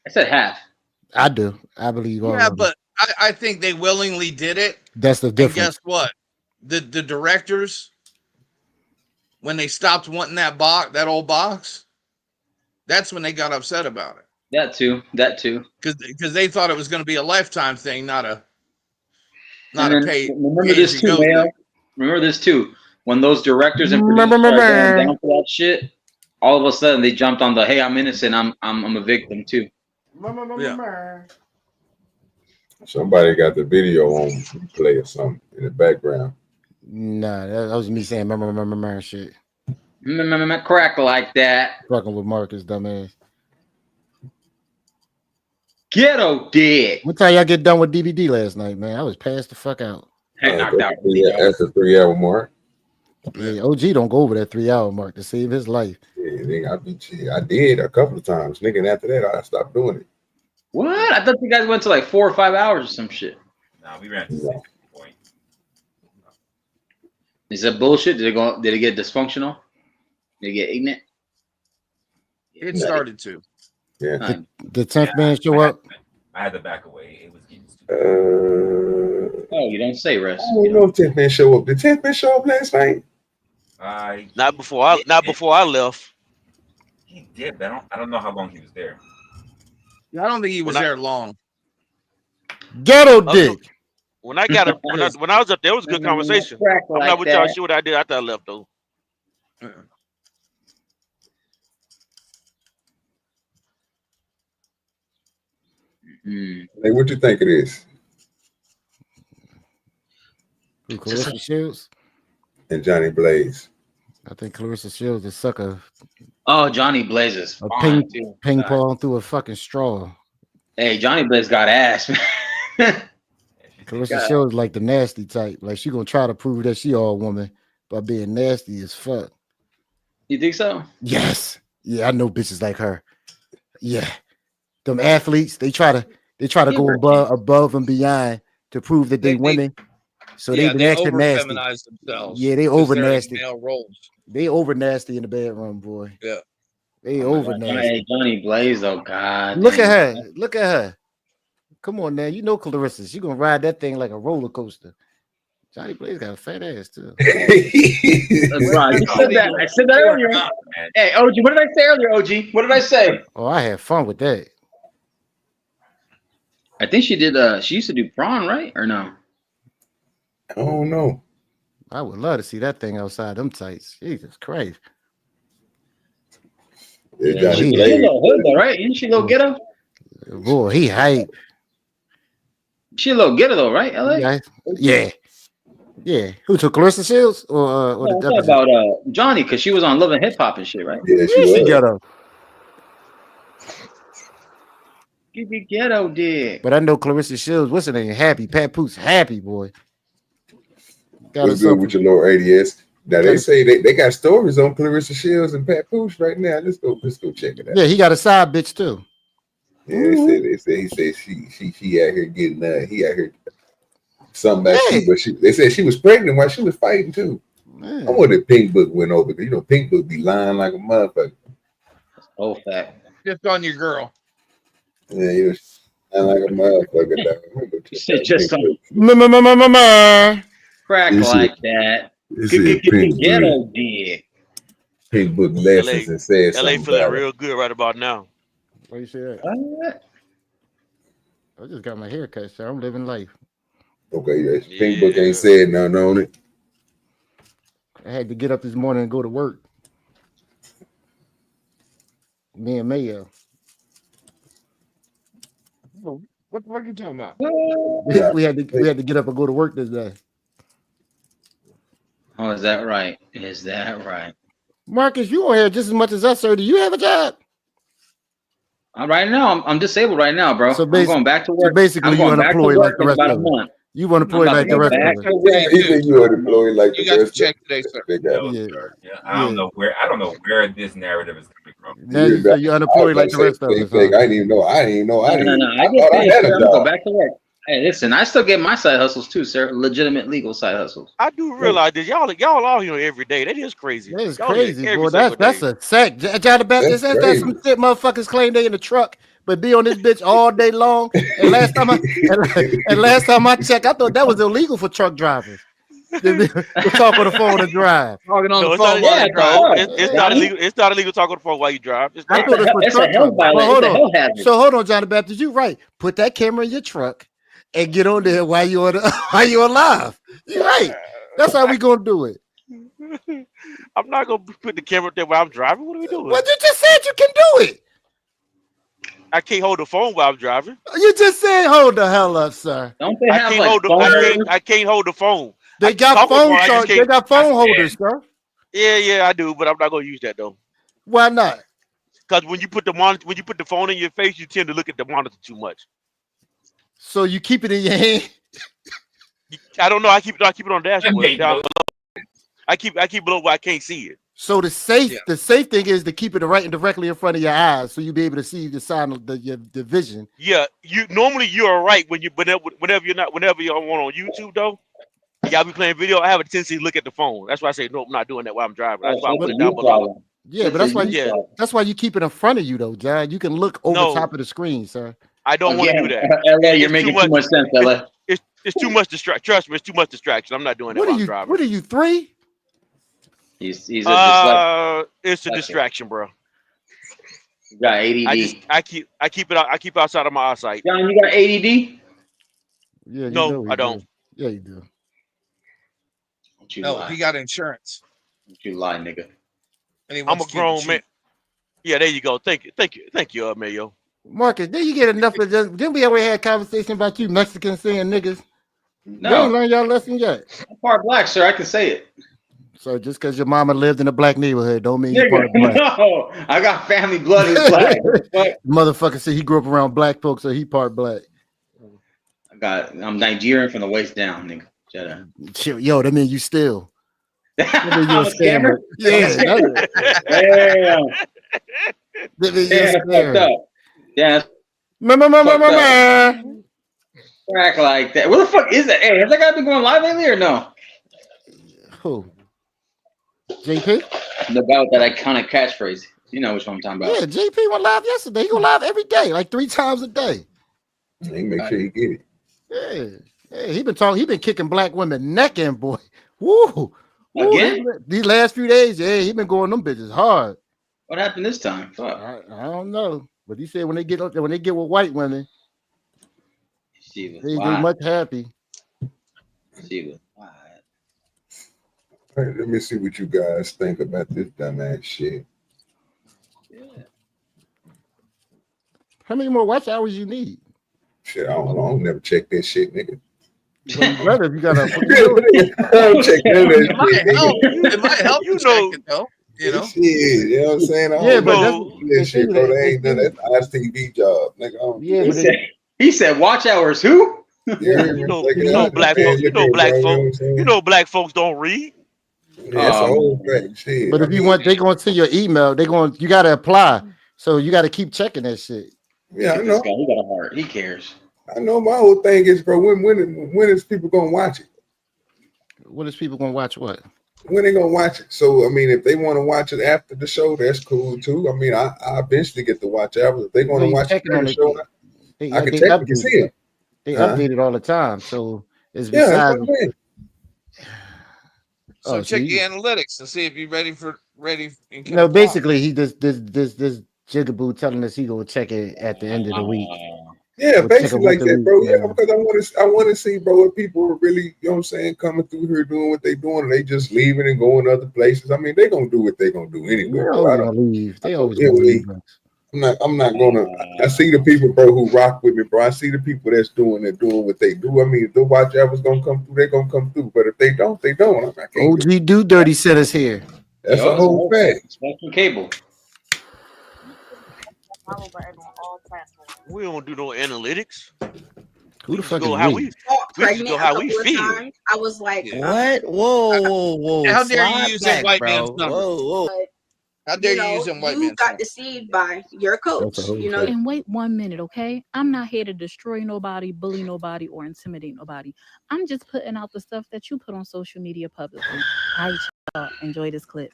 I said half. I do. I believe all Yeah, of them. but I think they willingly did it. That's the And difference. guess what? The directors, when they stopped wanting that old box, that's when they got upset about it. That too. Because they thought it was going to be a lifetime thing, not a pay. Remember this too, man. Remember this too. When those directors and producers started going down for that shit, all of a sudden they jumped on the hey, I'm innocent, I'm a victim too. Yeah. Somebody got the video on play or something in the background. Nah, that was me saying shit. Crack like that. Fucking with Marcus, dumbass. Ghetto dick. What time y'all get done with DVD last night, man? I was passed the fuck out. Knocked out. That's the 3-hour mark. Yeah, OG don't go over that 3-hour mark to save his life. Yeah, nigga, I did a couple of times. Nigga, and after that, I stopped doing it. What? I thought you guys went to like 4 or 5 hours or some shit. Nah, we ran to 6 point. Is that bullshit? Did it get dysfunctional? Did it get ignorant? It started to. Yeah. The 10th man show up. I had to back away. It was getting stupid. Oh, you don't say, Russ. I don't know if 10th man show up. Did 10th man show up last night? Not before I left. He did, but I don't know how long he was there. I don't think he was there long. Ghetto dick. When I was up there, it was a good conversation. I'm not with y'all. Shit, what I did after I left though. Hey, what you think it is? Clarissa Shields and Johnny Blaze. I think Clarissa Shields is sucker. Oh, Johnny Blaze is fine, too. Ping pong through a fucking straw. Hey, Johnny Blaze got ass, man. Clarissa Shields like the nasty type. Like she gonna try to prove that she all woman by being nasty as fuck. You think so? Yes. Yeah, I know bitches like her. Yeah. Them athletes, they try to go above and beyond to prove that they women. So they've been acting nasty. Themselves. Yeah, they over nasty. Male roles. They over nasty in the bedroom, boy. Yeah. They over nasty. Hey, Johnny Blaze, oh God. Look at her. Look at her. Come on now. You know Clarissa. She gonna ride that thing like a roller coaster. Johnny Blaze got a fat ass too. That's right. You said that. I said that earlier. Hey, OG, what did I say earlier, OG? What did I say? Oh, I had fun with that. I think she did she used to do prawn, right? Or no? I don't know. I would love to see that thing outside them tights. Jesus Christ. Yeah, She's a little hood though, right? Isn't she a little ghetto? Boy, he hype. She a little ghetto though, right? LA? Yeah. Yeah. Who took Clarissa Shields or I'm talking about Johnny, because she was on Love and Hip Hop and shit, right? Yeah, she ghetto. Give me ghetto dick. But I know Clarissa Shields, what's her name? Happy. Pat Poot's happy, boy. What's good with your little ADS? Now they say they got stories on Clarissa Shields and Pat Pooch right now. Let's go check it out. Yeah, he got a side bitch too. Yeah, he said she out here getting he out here something about they said she was pregnant while she was fighting too. Man. I wonder if Pink Book went over because Pink Book be lying like a motherfucker. Oh, fact. Just on your girl. Yeah, he was lying like a motherfucker. Just on crack like that. Ghetto dick. Pink Book lessons and said LA something feeling about it. real good right about now. What you say that? I just got my hair cut, so I'm living life. Okay, yes. Pink Book ain't said nothing on it. I had to get up this morning and go to work. Me and Mayo. What the fuck are you talking about? We had to get up and go to work this day. Oh, is that right? Is that right? Marcus, you on here just as much as us, sir. Do you have a job? Right now, I'm disabled right now, bro. So I'm going back to work. So basically, you unemployed like the rest of us. You unemployed like the rest of us. He said you unemployed like the You got to rest check today, sir. Yeah, I don't know where this narrative is coming from. Now you say you unemployed like the rest of us. I didn't even know. I No, I thought get I paid, had sir. a I'm gonna go job. back to work. Hey, listen, I still get my side hustles too, sir. Legitimate legal side hustles. I do realize this. Y'all out here every day. That is crazy. That is Y'all here crazy, every boy. single That's day. a sack. John the Baptist, that's that some shit motherfuckers claim they in the truck, but be on this bitch all day long. And last time I checked, I thought that was illegal for truck drivers. To talk on the phone and drive. Talking No, it's not illegal. It's not illegal to talk on the phone while you drive. It's I not. thought it was It's a truck hell drivers. violation. Hold It's a hell on. hazard. So hold on, John the Baptist. You right. Put that camera in your truck and get on there while you're alive. You're right. That's how we gonna do it. I'm not gonna put the camera up there while I'm driving. What are we doing? Well, you just said you can do it. I can't hold the phone while I'm driving. You just said hold the hell up, sir. Don't they I have can't like hold the. phone? I can't hold the phone. They got phone charge. They got phone holders, sir. Yeah, I do, but I'm not gonna use that though. Why not? Because when you put the phone in your face, you tend to look at the monitor too much. So you keep it in your hand. I don't know. I keep it on the dashboard down below. I keep it below where I can't see it. So the safe thing is to keep it right and directly in front of your eyes, so you'll be able to see the sign of the vision. Yeah, you're right whenever you're on YouTube though. Y'all be playing video. I have a tendency to look at the phone. That's why I say no. I'm not doing that while I'm driving. That's why I put it down below. Yeah, but that's why you keep it in front of you though, John. You can look over top of the screen, sir. I don't want to do that. LA, you're making too much sense, LA. It's too much distraction. Trust me, it's too much distraction. I'm not doing that while I'm driving. What are you, 3? He's it's a distraction, bro. You got ADD. I keep it outside of my eyesight. John, you got ADD? Yeah, no, I don't. Yeah, you do. No, he got insurance. Don't you lie, nigga. I'm a grown man. Yeah, there you go. Thank you, Mayo. Marcus, did you get enough of this? Didn't we ever had a conversation about you Mexicans saying niggas? No. You ain't learned y'all lesson yet. I'm part black, sir. I can say it. So just because your mama lived in a black neighborhood don't mean you're part of black. No, I got family blood is black. Motherfucker said he grew up around black folks, so he part black. I'm Nigerian from the waist down, nigga. Shut up. Yo, that mean you still. That mean you a scammer? Yeah. Damn. That mean you a scammer. Yeah. Crack like that. What the fuck is that? Hey, has that guy been going live lately or no? Who? JP? About that iconic catchphrase. You know which one I'm talking about. Yeah, JP went live yesterday. He go live every day, like 3 times a day. He make sure you get it. Yeah. He been kicking black women neck in, boy. Woo. Again? These last few days, he been going them bitches hard. What happened this time? Fuck. I don't know. But he said when they get with white women, they much happy. All right, let me see what you guys think about this dumbass shit. Yeah. How many more watch hours you need? Shit, I don't know. I don't never check that shit, nigga. Brother, if you gotta I don't check It might help you check it though. You know? Shit, you know what I'm saying? I don't know that shit, bro. That ain't none of that ISTV job, nigga. He said watch hours. Who? You know black folks. You know black folks don't read. Yeah, that's a whole fact. Shit. But I if you mean, want, they going to your email. You got to apply. So you got to keep checking that shit. yeah, I This know. guy, he got a heart. He cares. I know. My whole thing is, bro. When is people gonna watch it? What is people gonna watch? What? When they gonna watch it? So I mean, if they want to watch it after the show, that's cool too. I mean, I eventually get to watch it. If they want to watch it during the show, They, I can they technically update see it. it. They Huh? update it all the time. So it's Yeah, that's besides. what I'm saying. So Oh, check so your analytics and see if you're ready and can no, apply. basically he this jigaboo telling us he gonna check it at the end of the week. Yeah, We'll check it basically once like a that, week, bro. Yeah, man. because I want to see, bro, if people are really, you know what I'm saying, coming through here doing what they doing, and they just leaving and going other places. I mean, they gonna do what they gonna do anyway, They're bro. always gonna leave. They always gonna leave. I'm not gonna. I see the people, bro, who rock with me, bro. I see the people that's doing what they do. I mean, if the watch ever's gonna come through, they're gonna come through. But if they don't, they don't. I can't OG DoDirty sent us here. That's a whole fact. Spectrum cable. We don't do no analytics. Who the We just fuck go is how we? we Pregnant go a how we couple of feel. times. I was like, What? Whoa. How dare you Slide use back, that white bro. man's number? Whoa. How dare you you know, use them white you man's got number? deceived by your coach. You know, And wait 1 minute, okay? I'm not here to destroy nobody, bully nobody, or intimidate nobody. I'm just putting out the stuff that you put on social media publicly. All right, enjoy this clip.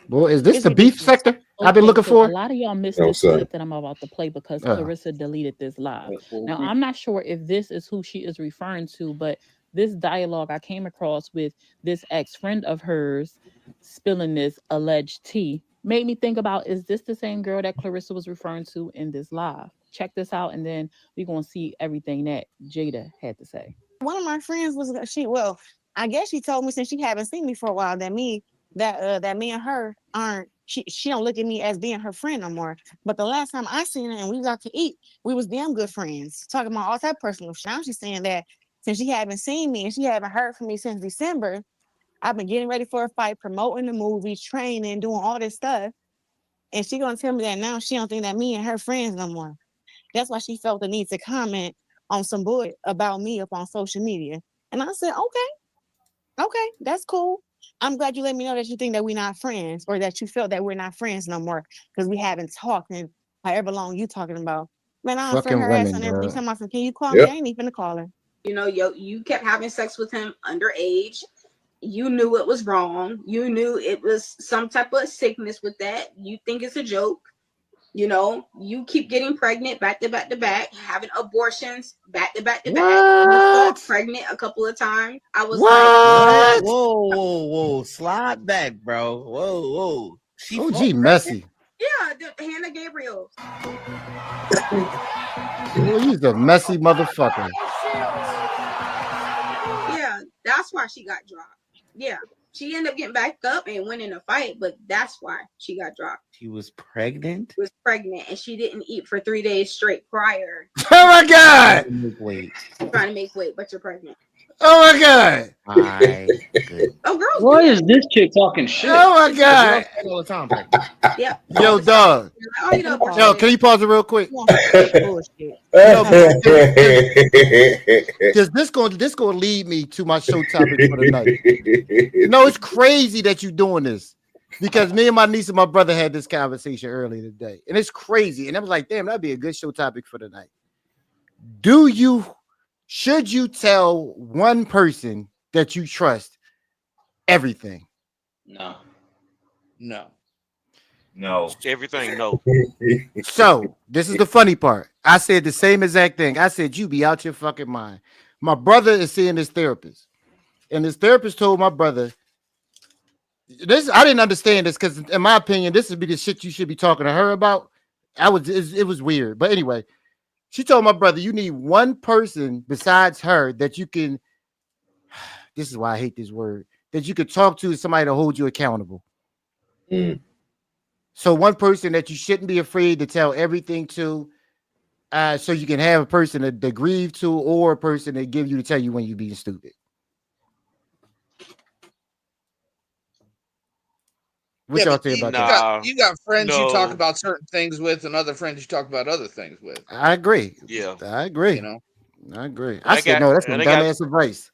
Boy, is this the beef sector I've been looking so for? a lot of y'all missed No, this sir. clip that I'm about to play because Oh. Clarissa deleted this live. Now, I'm not sure if this is who she is referring to, but this dialogue I came across with this ex-friend of hers spilling this alleged tea made me think about, is this the same girl that Clarissa was referring to in this live? Check this out, and then we're going to see everything that Jada had to say. One of my friends was well, I guess she told me, since she haven't seen me for a while, that me and her aren't, she don't look at me as being her friend no more. But the last time I seen her and we was out to eat, we was damn good friends, talking about all type of personal shit. Now she's saying that since she haven't seen me and she haven't heard from me since December, I've been getting ready for a fight, promoting the movie, training, doing all this stuff. And she gonna tell me that now she don't think that me and her friends no more. That's why she felt the need to comment on some bullshit about me up on social media. And I said, okay, that's cool. I'm glad you let me know that you think that we're not friends, or that you feel that we're not friends no more because we haven't talked in however long you talking about. Man, I unfriend Fucking her ass women, on every bro. time I said, can you call me? Yep. I ain't even gonna call her. you know, you kept having sex with him underage. You knew it was wrong. You knew it was some type of sickness with that. You think it's a joke. You know, you keep getting pregnant back to back to back, having abortions back to back to back. You got pregnant a couple of times. I was like, Whoa. Slide back, bro. Whoa. She OG messy. yeah, Hannah Gabriel. Well, he's a messy motherfucker. Yeah, that's why she got dropped. Yeah, she ended up getting back up and winning a fight, but that's why she got dropped. She was pregnant. She was pregnant and she didn't eat for 3 days straight prior. Oh my god! Wait. Trying to make weight, but you're pregnant. Oh my god! Oh, girls. Why is this chick talking shit? Oh my god! All the time. Yeah. Yo, dog. Oh, you know, Yo, can you pause it real quick? Bullshit. Because this gonna lead me to my show topic for the night. No, it's crazy that you're doing this, because me and my niece and my brother had this conversation earlier today, and it's crazy. And I was like, damn, that'd be a good show topic for the night. Should you tell one person that you trust everything? No. Everything, no. So this is the funny part. I said the same exact thing. I said, you be out your fucking mind. My brother is seeing this therapist, and this therapist told my brother, I didn't understand this, because in my opinion, this would be the shit you should be talking to her about. It was weird. But anyway, she told my brother, you need one person besides her that you can, this is why I hate this word, that you could talk to, somebody to hold you accountable. So one person that you shouldn't be afraid to tell everything to, so you can have a person to grieve to, or a person that give you to tell you when you're being stupid. What y'all think about that? You got friends you talk about certain things with, and other friends you talk about other things with. I agree. Yeah, I agree. You know, I agree. I said no. That's some dumbass advice.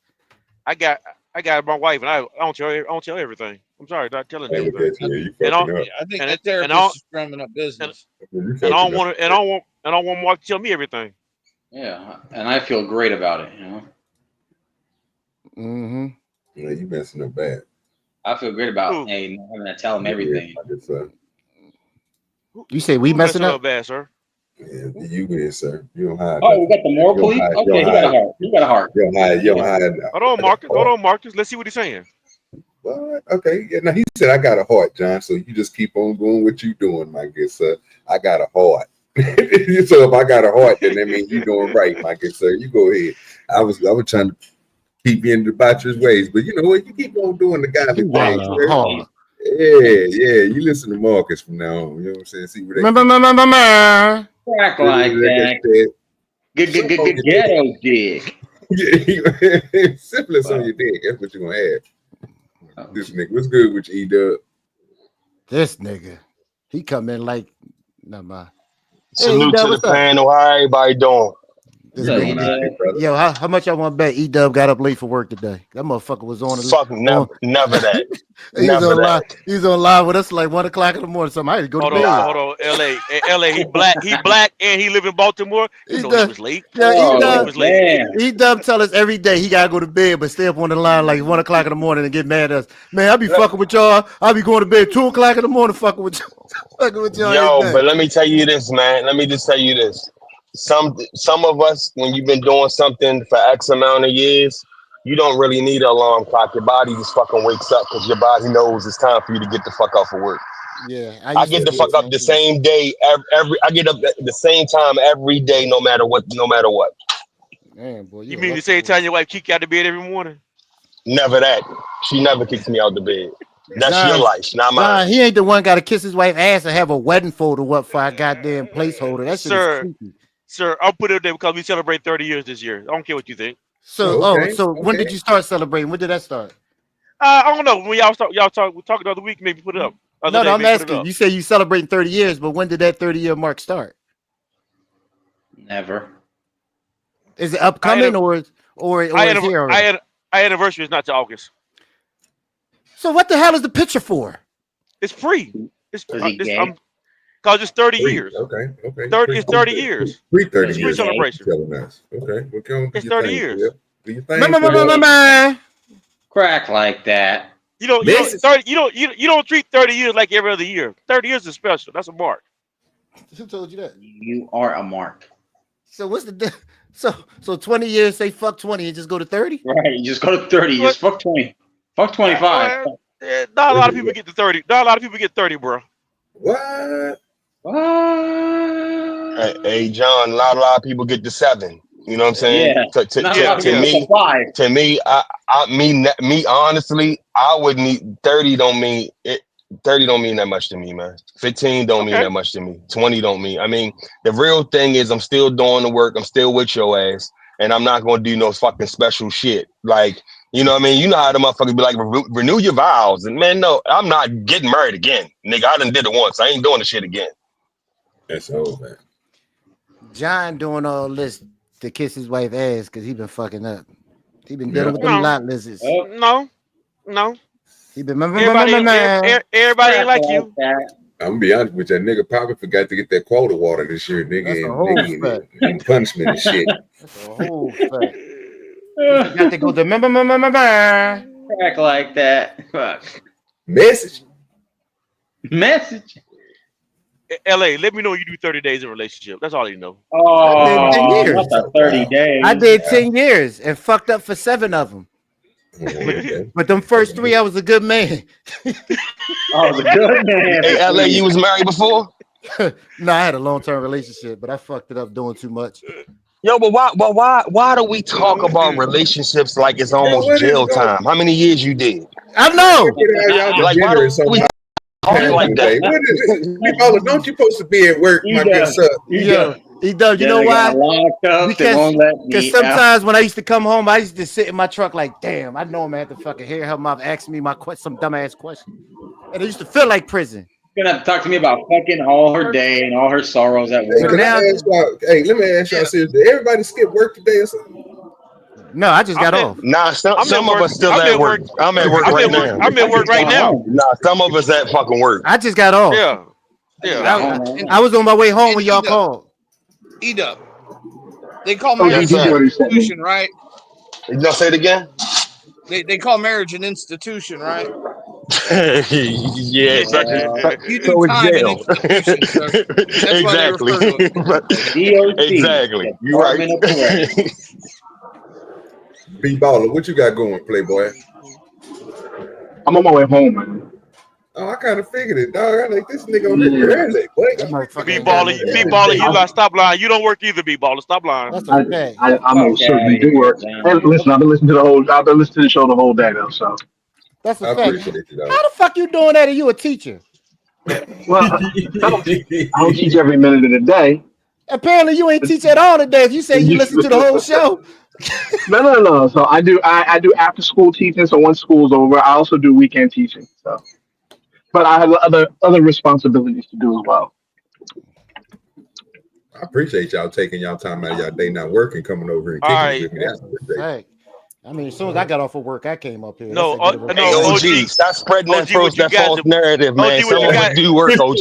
I got I got my wife, and I don't tell everything. I'm sorry, not telling Hey, look everything. at you. You And I, fucking up. I think and that and I therapist is drumming up business. You and I fucking don't up. want to, and I don't want Mark to tell me everything. Yeah, and I feel great about it. You know, Mm-hmm. Yeah, you messing up bad. I feel great about Who? hey not having to tell him Yeah, everything. I guess so. You say we Who messing messing up? up bad, sir? Yeah, you is, sir. You don't hide Oh, nothing. we got the moral You don't police. hide. You Okay, don't he got a hide. heart. He got a heart. You don't hide. You don't hide. Hold on, Marcus. Let's see what he's saying. What? Okay. Yeah. Now he said I got a heart, John. So you just keep on doing what you doing, my good sir. I got a heart. So if I got a heart, then that means you doing right, my good sir. You go ahead. I was trying to keep you in the botcher's ways, but you know what? You keep on doing the godly Got things, a sir. heart. Yeah. You listen to Marcus from now on. You know what I'm saying? See what they Crack like that. Ghetto dick. syphilis on your dick. That's what you're gonna have. This nigga, what's good with you, E-Dub? This nigga, he come in like, nah, man. Salute to the panel. How everybody doing? This nigga, yo, how much I want to bet E-Dub got up late for work today? That motherfucker was on. Fuck, never that. He's Never on that. live. He's on live with us like 1 o'clock in the morning. Something I had to go to bed. Hold on, LA. He black, and he live in Baltimore. You know he was late. Yeah, He was late. E-Dub tell us every day he gotta go to bed, but stay up on the line like 1 o'clock in the morning and get mad at us. Man, I be fucking with y'all. I be going to bed 2 o'clock in the morning, fucking with y'all. Yo, but let me tell you this, man. Let me just tell you this. Some of us, when you've been doing something for X amount of years, you don't really need an alarm clock. Your body just fucking wakes up because your body knows it's time for you to get the fuck off of work. Yeah, I get the fuck up the same day every. I get up at the same time every day, no matter what. Man, boy, You mean the same time your wife kick you out of bed every morning? Never that. She never kicks me out the bed. That's your life, not mine. He ain't the one got to kiss his wife's ass and have a wedding photo up for a goddamn placeholder. That shit is creepy. Sir, I'll put it up there because we celebrate 30 years this year. I don't care what you think. So, when did you start celebrating? When did that start? I don't know. When y'all talk the other week, maybe put it up. No, I'm asking. You say you celebrating 30 years, but when did that 30-year mark start? Never. Is it upcoming or is here already? Our anniversary is not till August. So what the hell is the picture for? It's free. It's because it's 30 years. Okay. 30 is 30 years. Free 30 it's years. Free celebration. Okay. It's 30 years. Do your thing. Crack like that. You don't treat 30 years like every other year. 30 years is special. That's a mark. Who told you that? You are a mark. So what's the so 20 years? Say fuck 20 and just go to 30. Right. You just go to 30. Just fuck 20. Fuck 25. Not a lot of people get to 30. Not a lot of people get 30, bro. What? Hey, John, a lot of people get to 7. You know what I'm saying? Yeah. To me, me honestly, I would need 30. Don't mean it. 30 don't mean that much to me, man. 15 don't mean that much to me. 20 don't mean. I mean, the real thing is I'm still doing the work. I'm still with your ass, and I'm not gonna do no fucking special shit. Like, you know what I mean? You know how the motherfuckers be like, renew your vows. And man, no, I'm not getting married again. Nigga, I done did it once. I ain't doing the shit again. That's old, man. John doing all this to kiss his wife's ass because he been fucking up. He been dealing with them lot lizards. No. He been everybody ain't like you. I'm gonna be honest with you, that nigga probably forgot to get that quota water this year, nigga, and punishment and shit. That's a whole fact. You got to go to Crack like that. Fuck. Message. LA, let me know you do 30 days in a relationship. That's all you know. Oh, 10 years. What's that 30 days? I did 10 years and fucked up for 7 of them. But them first 3, I was a good man. I was a good man. Hey, LA, you was married before? No, I had a long-term relationship, but I fucked it up doing too much. Yo, but why do we talk about relationships like it's almost jail time? How many years you did? I know. Like, why do we talk like that? Don't you supposed to be at work, my good son? Yeah. You know why? Because sometimes when I used to come home, I used to sit in my truck like, damn, I know I'm gonna have to fucking hear her mom ask me some dumbass question. And it used to feel like prison. You're gonna have to talk to me about fucking all her day and all her sorrows at work. Hey, let me ask y'all seriously. Everybody skip work today or something? No, I just got off. Nah, some of us still at work. I'm at work right now. I'm at work right now. Nah, some of us at fucking work. I just got off. Yeah. I was on my way home when y'all E-Dub. called. E-Dub. They call Oh, marriage yes, an sir. institution, right? You gonna say it again? They call marriage an institution, right? Yeah, You do so it's time in jail. institutions. So that's why they refer to it. Exactly. You're right. B-Baller, what you got going, Playboy? I'm on my way home, man. Oh, I kind of figured it, dog. I like this nigga on here early. B-Baller, you like stop lying. You don't work either, B-Baller. Stop lying. I most certainly do work. Hey, listen, I've been listening to the show the whole day though. So That's a I fact. appreciate it, dog. How the fuck you doing that? Are you a teacher? well, I don't teach every minute of the day. Apparently, you ain't teach at all today. If you say you listen to the whole show. No. So I do after school teaching. So once school's over, I also do weekend teaching. So, but I have other responsibilities to do as well. I appreciate y'all taking y'all time out of y'all day not working, coming over and All kicking right. it with me. That's great. Hey, I mean, as soon as I got off of work, I came up here. No, I said, get it Hey, over. OG, stop spreading that what you false narrative, man. OG, what Some you of got? us do work, OG.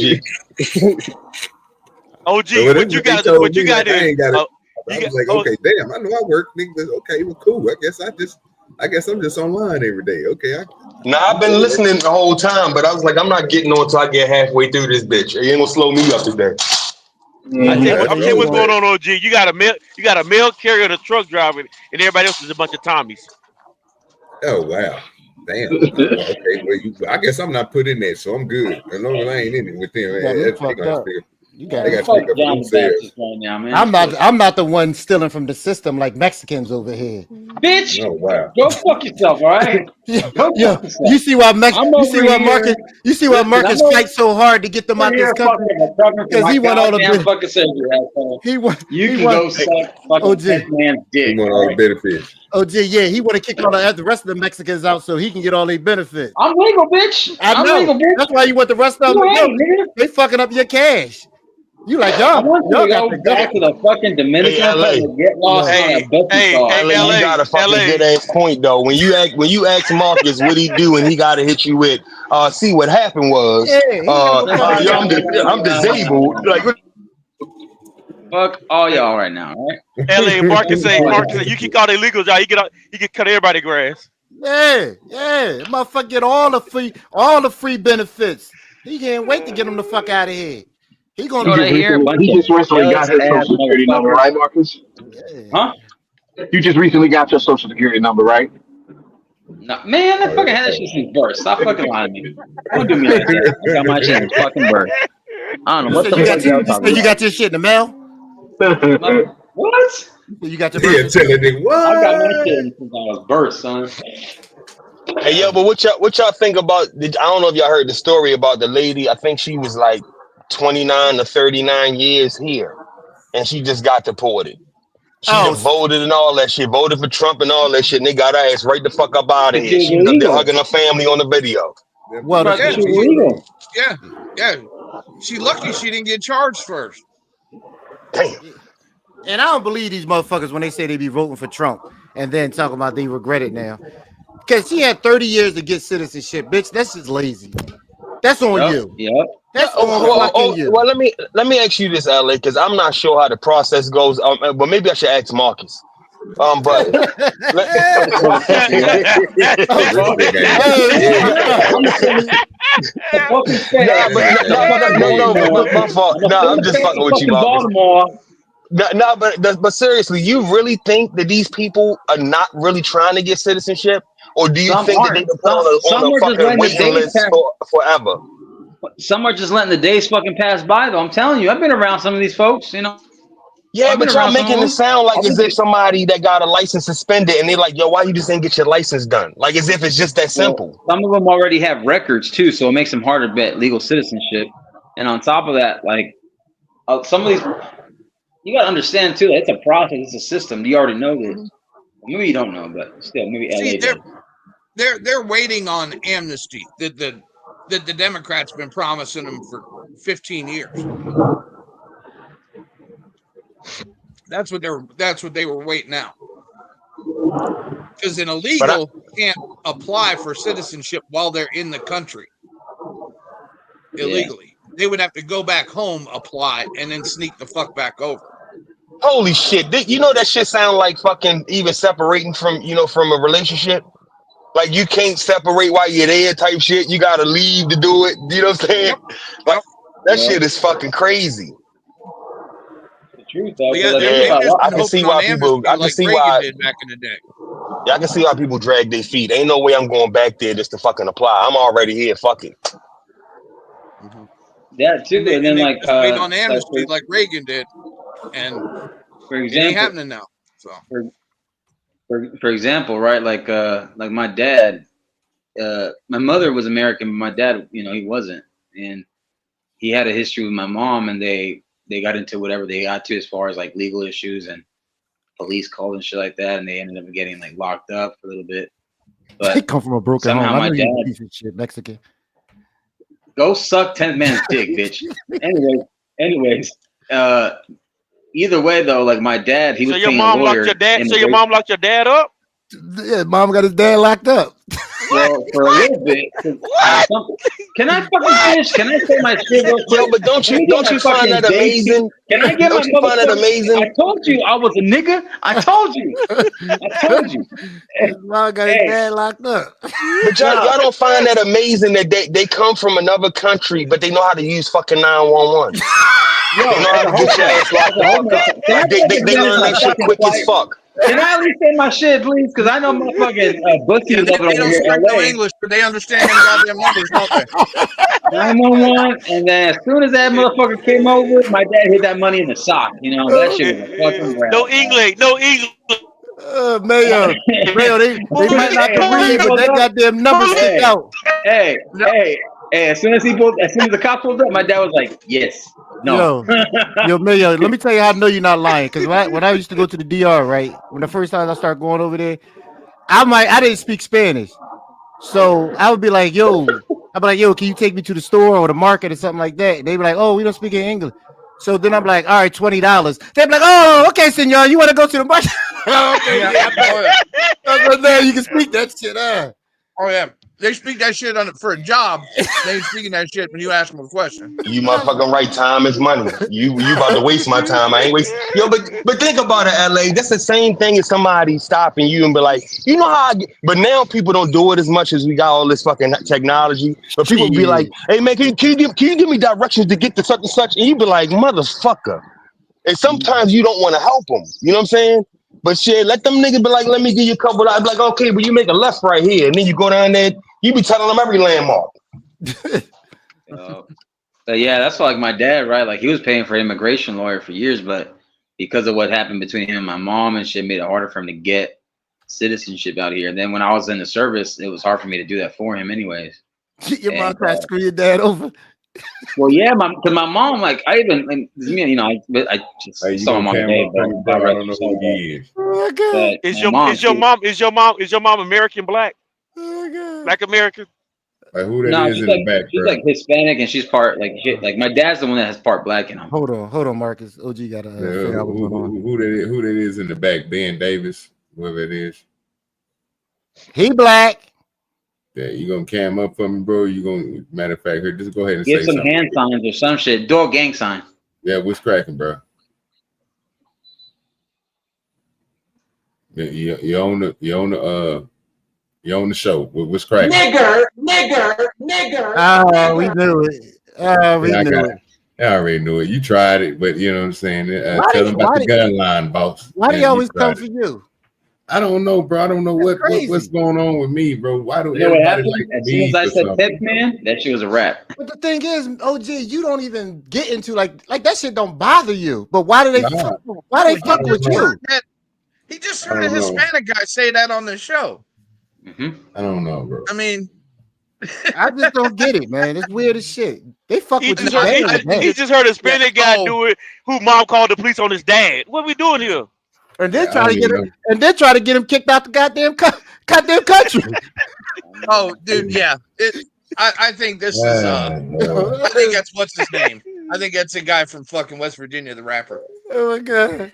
OG, So what you got? What you got I is ain't got it. I you was got- like, okay, damn, I know I work. Nigga, okay, well, cool. I guess I'm just online every day. Okay, Nah, I've been listening the whole time, but I was like, I'm not getting on until I get halfway through this bitch. It ain't gonna slow me up today. I tell you what, That's I'm telling you what's always going on, OG. You got a mail carrier, and a truck driver, and everybody else is a bunch of Tommies. Oh wow, damn. Okay, well, I guess I'm not put in there, so I'm good. As long as I ain't in it with them, got me they fucked gonna up. figure. You They got got to pick up food sales. right now, man. I'm not the one stealing from the system like Mexicans over here. Bitch, Oh wow. go fuck yourself, all right? Yeah, Go yeah. fuck yourself. You see why Marcus Listen, Marcus I'm fight so hard to get them out this country? Because he won all the goddamn fucking surgery, asshole. he won. You he can won. go suck fucking OG. this man's dick. You want all all the right? benefits. OG, yeah, he want to kick all the rest of the Mexicans out so he can get all their benefits. I'm legal, bitch. I know. I'm legal, bitch. That's why you want the rest of them You to go. ain't, nigga. They fucking up your cash. You like I want you y'all to got go the back to the fucking Dominican Hey, LA. Republic, get lost on a Betsy car. LA, you got a fucking LA. good ass point though. When you ask Marcus what he do and he gotta hit you with, see what happened was, Yeah, he ain't got no fucking I'm disabled. Like, what? Fuck all y'all right now, all right? LA, Marcus say, you kick all the illegals out, you can cut everybody grass. Yeah. Motherfucker get all the free benefits. He can't wait to get him the fuck out of here. He gonna You know what I hear? He just recently got his social security number, right, Marcus? Huh? You just recently got your social security number, right? No, man, that fucking had that shit since birth. Stop fucking lying to me. Don't do me like that. I got my shit since fucking birth. I don't know what the fuck y'all talking about. You got your shit in the mail? What? You got your Yeah, tell a nigga what? I got my shit since I was birth, son. Hey, yo, but what y'all think about? I don't know if y'all heard the story about the lady. I think she was like 29 to 39 years here, and she just got deported. She done voted and all that shit, voted for Trump and all that shit, and they got her ass right the fuck up out of here. She was up there hugging her family on the video. Well, yeah. She lucky she didn't get charged first. Damn. And I don't believe these motherfuckers when they say they be voting for Trump and then talking about they regret it now. Because she had 30 years to get citizenship, bitch. That's just lazy. That's on you. Yep. That's on fucking you. Well, let me ask you this, LA, because I'm not sure how the process goes. But maybe I should ask Marcus. But my fault. No, I'm just fucking with you, Marcus. No, but seriously, you really think that these people are not really trying to get citizenship, or do you think that they've been put on a fucking waiting list forever? Some are just letting the days fucking pass by, though. I'm telling you, I've been around some of these folks, you know. Yeah, but y'all making it sound like as if somebody that got a license suspended and they're like, yo, why you just didn't get your license done? Like as if it's just that simple. Well, some of them already have records too, so it makes them harder to get legal citizenship. And on top of that, like some of these, you gotta understand too, that it's a process, it's a system. You already know this. Maybe you don't know, but still, maybe LA does. They're waiting on amnesty that the Democrats been promising them for 15 years. That's what they were waiting out. Because an illegal can't apply for citizenship while they're in the country illegally. They would have to go back home, apply, and then sneak the fuck back over. Holy shit! You know that shit sound like fucking even separating from from a relationship. Like you can't separate while you're there, type shit. You gotta leave to do it. You know what I'm saying? Like that shit is fucking crazy. The truth, though. Yeah, I can see why people. I can see why. Did back in the day. Yeah, I can see why people drag their feet. Ain't no way I'm going back there just to fucking apply. I'm already here. Fuck it. Yeah, too. And then like wait on amnesty like Reagan did, and for it ain't example, happening now. So for example, right? Like my dad, my mother was American, but my dad, he wasn't, and he had a history with my mom, and they got into whatever they got to as far as like legal issues and police calls and shit like that, and they ended up getting like locked up for a little bit. But They come from a broken home. somehow I my know you're a dad piece of shit Mexican. go suck 10th man's dick, bitch. Anyways, either way though, like my dad, he was your paying mom a lawyer. locked your dad. So your mom locked your dad up. Yeah, mom got his dad locked up. Well, for a little bit. Can I fucking finish? Can I say my shit real quick? Yo, but don't you find that day amazing? Can I get Don't my you find that motherfucking? amazing? I told you I was a nigga. I told you. I told you. His mom got his dad locked up. But y'all don't find that amazing that they come from another country, but they know how to use fucking 911. Yo, They know how to get your ass locked up. Can I They learn that shit quick as fuck. Can I at least say my shit, please? Because I know motherfucking Bussy is they up over don't here in speak no LA. English, but they understand them goddamn numbers, don't they? 911, and then as soon as that motherfucker came over, my dad hit that money in the sock. That shit was a fucking grab. No English. No English. Mayo, they might not can read, but that goddamn numbers stick out. Hey, as soon as the cop pulled up, my dad was like, "Yes, no." Yo, Mayo, let me tell you how I know you're not lying. Because when I used to go to the DR, right, when the first time I started going over there, I didn't speak Spanish, so I would be like, "Yo," can you take me to the store or the market or something like that? And they'd be like, "Oh, we don't speak in English." So then I'm like, "All right, $20." They'd be like, "Oh, okay, senor, you want to go to the market?" Okay, now you can speak that shit. Oh yeah, they speak that shit for a job. They ain't speaking that shit when you ask them a question. You motherfucking right, time is money. You about to waste my time. I ain't waste. Yo, but think about it, LA. That's the same thing as somebody stopping you and be like, you know how I get. But now people don't do it as much as we got all this fucking technology. But people be like, hey man, can you give me directions to get to such and such? And you be like, motherfucker. And sometimes you don't want to help them. You know what I'm saying? But shit, let them niggas be like, let me give you a couple. I'd be like, okay, but you make a left right here, and then you go down there. You be telling them every landmark. But yeah, that's why, like my dad, right? Like he was paying for an immigration lawyer for years, but because of what happened between him and my mom and shit, made it harder for him to get citizenship out here. And then when I was in the service, it was hard for me to do that for him, anyways. Your mom tried to screw your dad over. Well, yeah, because my mom, like, I even, like, I just saw my mom today, but I don't know who he is. Oh my God. Is your mom American black? Black American? Like who that No, is she's in like, the back, she's bro? like Hispanic, and she's part like shit. Like my dad's the one that has part black in him. Hold on, Marcus. OG got Who that is in the back? Ben Davis, whoever it is. He black. Yeah, you gonna cam up for me, bro? You gonna matter of fact, here, just go ahead and Get say some something. hand signs or some shit. Do a gang sign. Yeah, what's cracking, bro? Yeah, you own the show. What's cracking? Nigger. We knew it. We knew it. I already knew it. You tried it, but you know what I'm saying. Tell them about the gun line, boss. Why do Yeah, you always come tried for it. you? I don't know, bro. I don't know what's going on with me, bro. Why do You know what everybody happened? like As soon as me I for said something? tech man, that shit was a rap. But the thing is, OG, you don't even get into like that shit don't bother you. But why do they fuck with you? He just heard a Hispanic guy say that on the show. I don't know, bro. I mean, I just don't get it, man. It's weird as shit. They fuck He with you. just heard a Hispanic guy do it. Who mom called the police on his dad? What we doing here? And then try to get him kicked out the goddamn country. Oh, dude, yeah. I think this is. I think that's what's his name. I think that's a guy from fucking West Virginia, the rapper. Oh my God,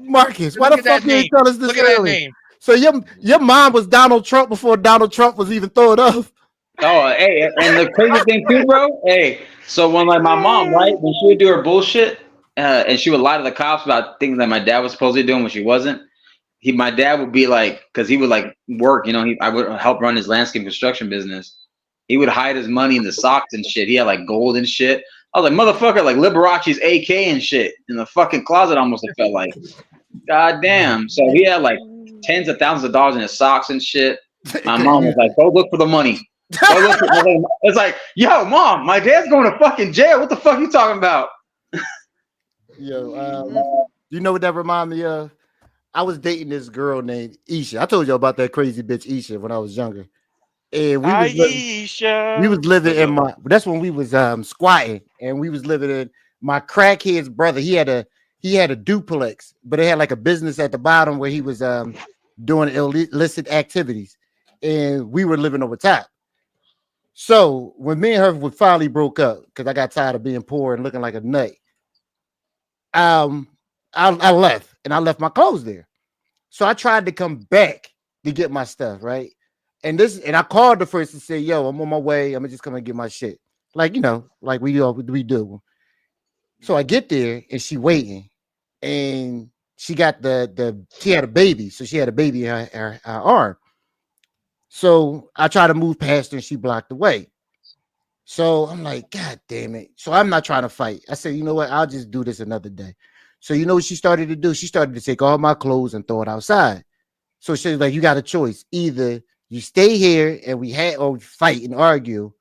Marcus, why Look the at fuck that you name. tell us this Look at that early? name. So your mom was Donald Trump before Donald Trump was even thought of. Oh, hey, and the crazy thing too, bro. Hey, so when like my mom, right, when she would do her bullshit, and she would lie to the cops about things that my dad was supposedly doing when she wasn't. My dad would be like, because he would like work, you know, I would help run his landscape construction business. He would hide his money in the socks and shit. He had like gold and shit. I was like, motherfucker, like Liberace's AK and shit in the fucking closet. Almost it felt like, god damn. So he had like tens of thousands of dollars in his socks and shit. My mom was like, go look for the money. Go look for it's like, yo, mom, my dad's going to fucking jail. What the fuck you talking about? Yo, you know what that reminded me of? I was dating this girl named Isha. I told you about that crazy bitch Isha when I was younger. And we was living in my, that's when we was squatting, and we was living in my crackhead's brother. He had a duplex, but it had like a business at the bottom where he was doing illicit activities, and we were living over top. So when me and her finally broke up, because I got tired of being poor and looking like a nut, I left, and I left my clothes there. So I tried to come back to get my stuff, right? And I called her first and said, yo, I'm on my way. I'm just coming to get my shit. Like, you know, like we do. So I get there and she waiting, and she got she had a baby. So she had a baby in her arm. So I tried to move past her and she blocked the way. So I'm like, God damn it. So I'm not trying to fight. I said, you know what? I'll just do this another day. So you know what she started to do? She started to take all my clothes and throw it outside. So she's like, you got a choice. Either you stay here and we fight and argue,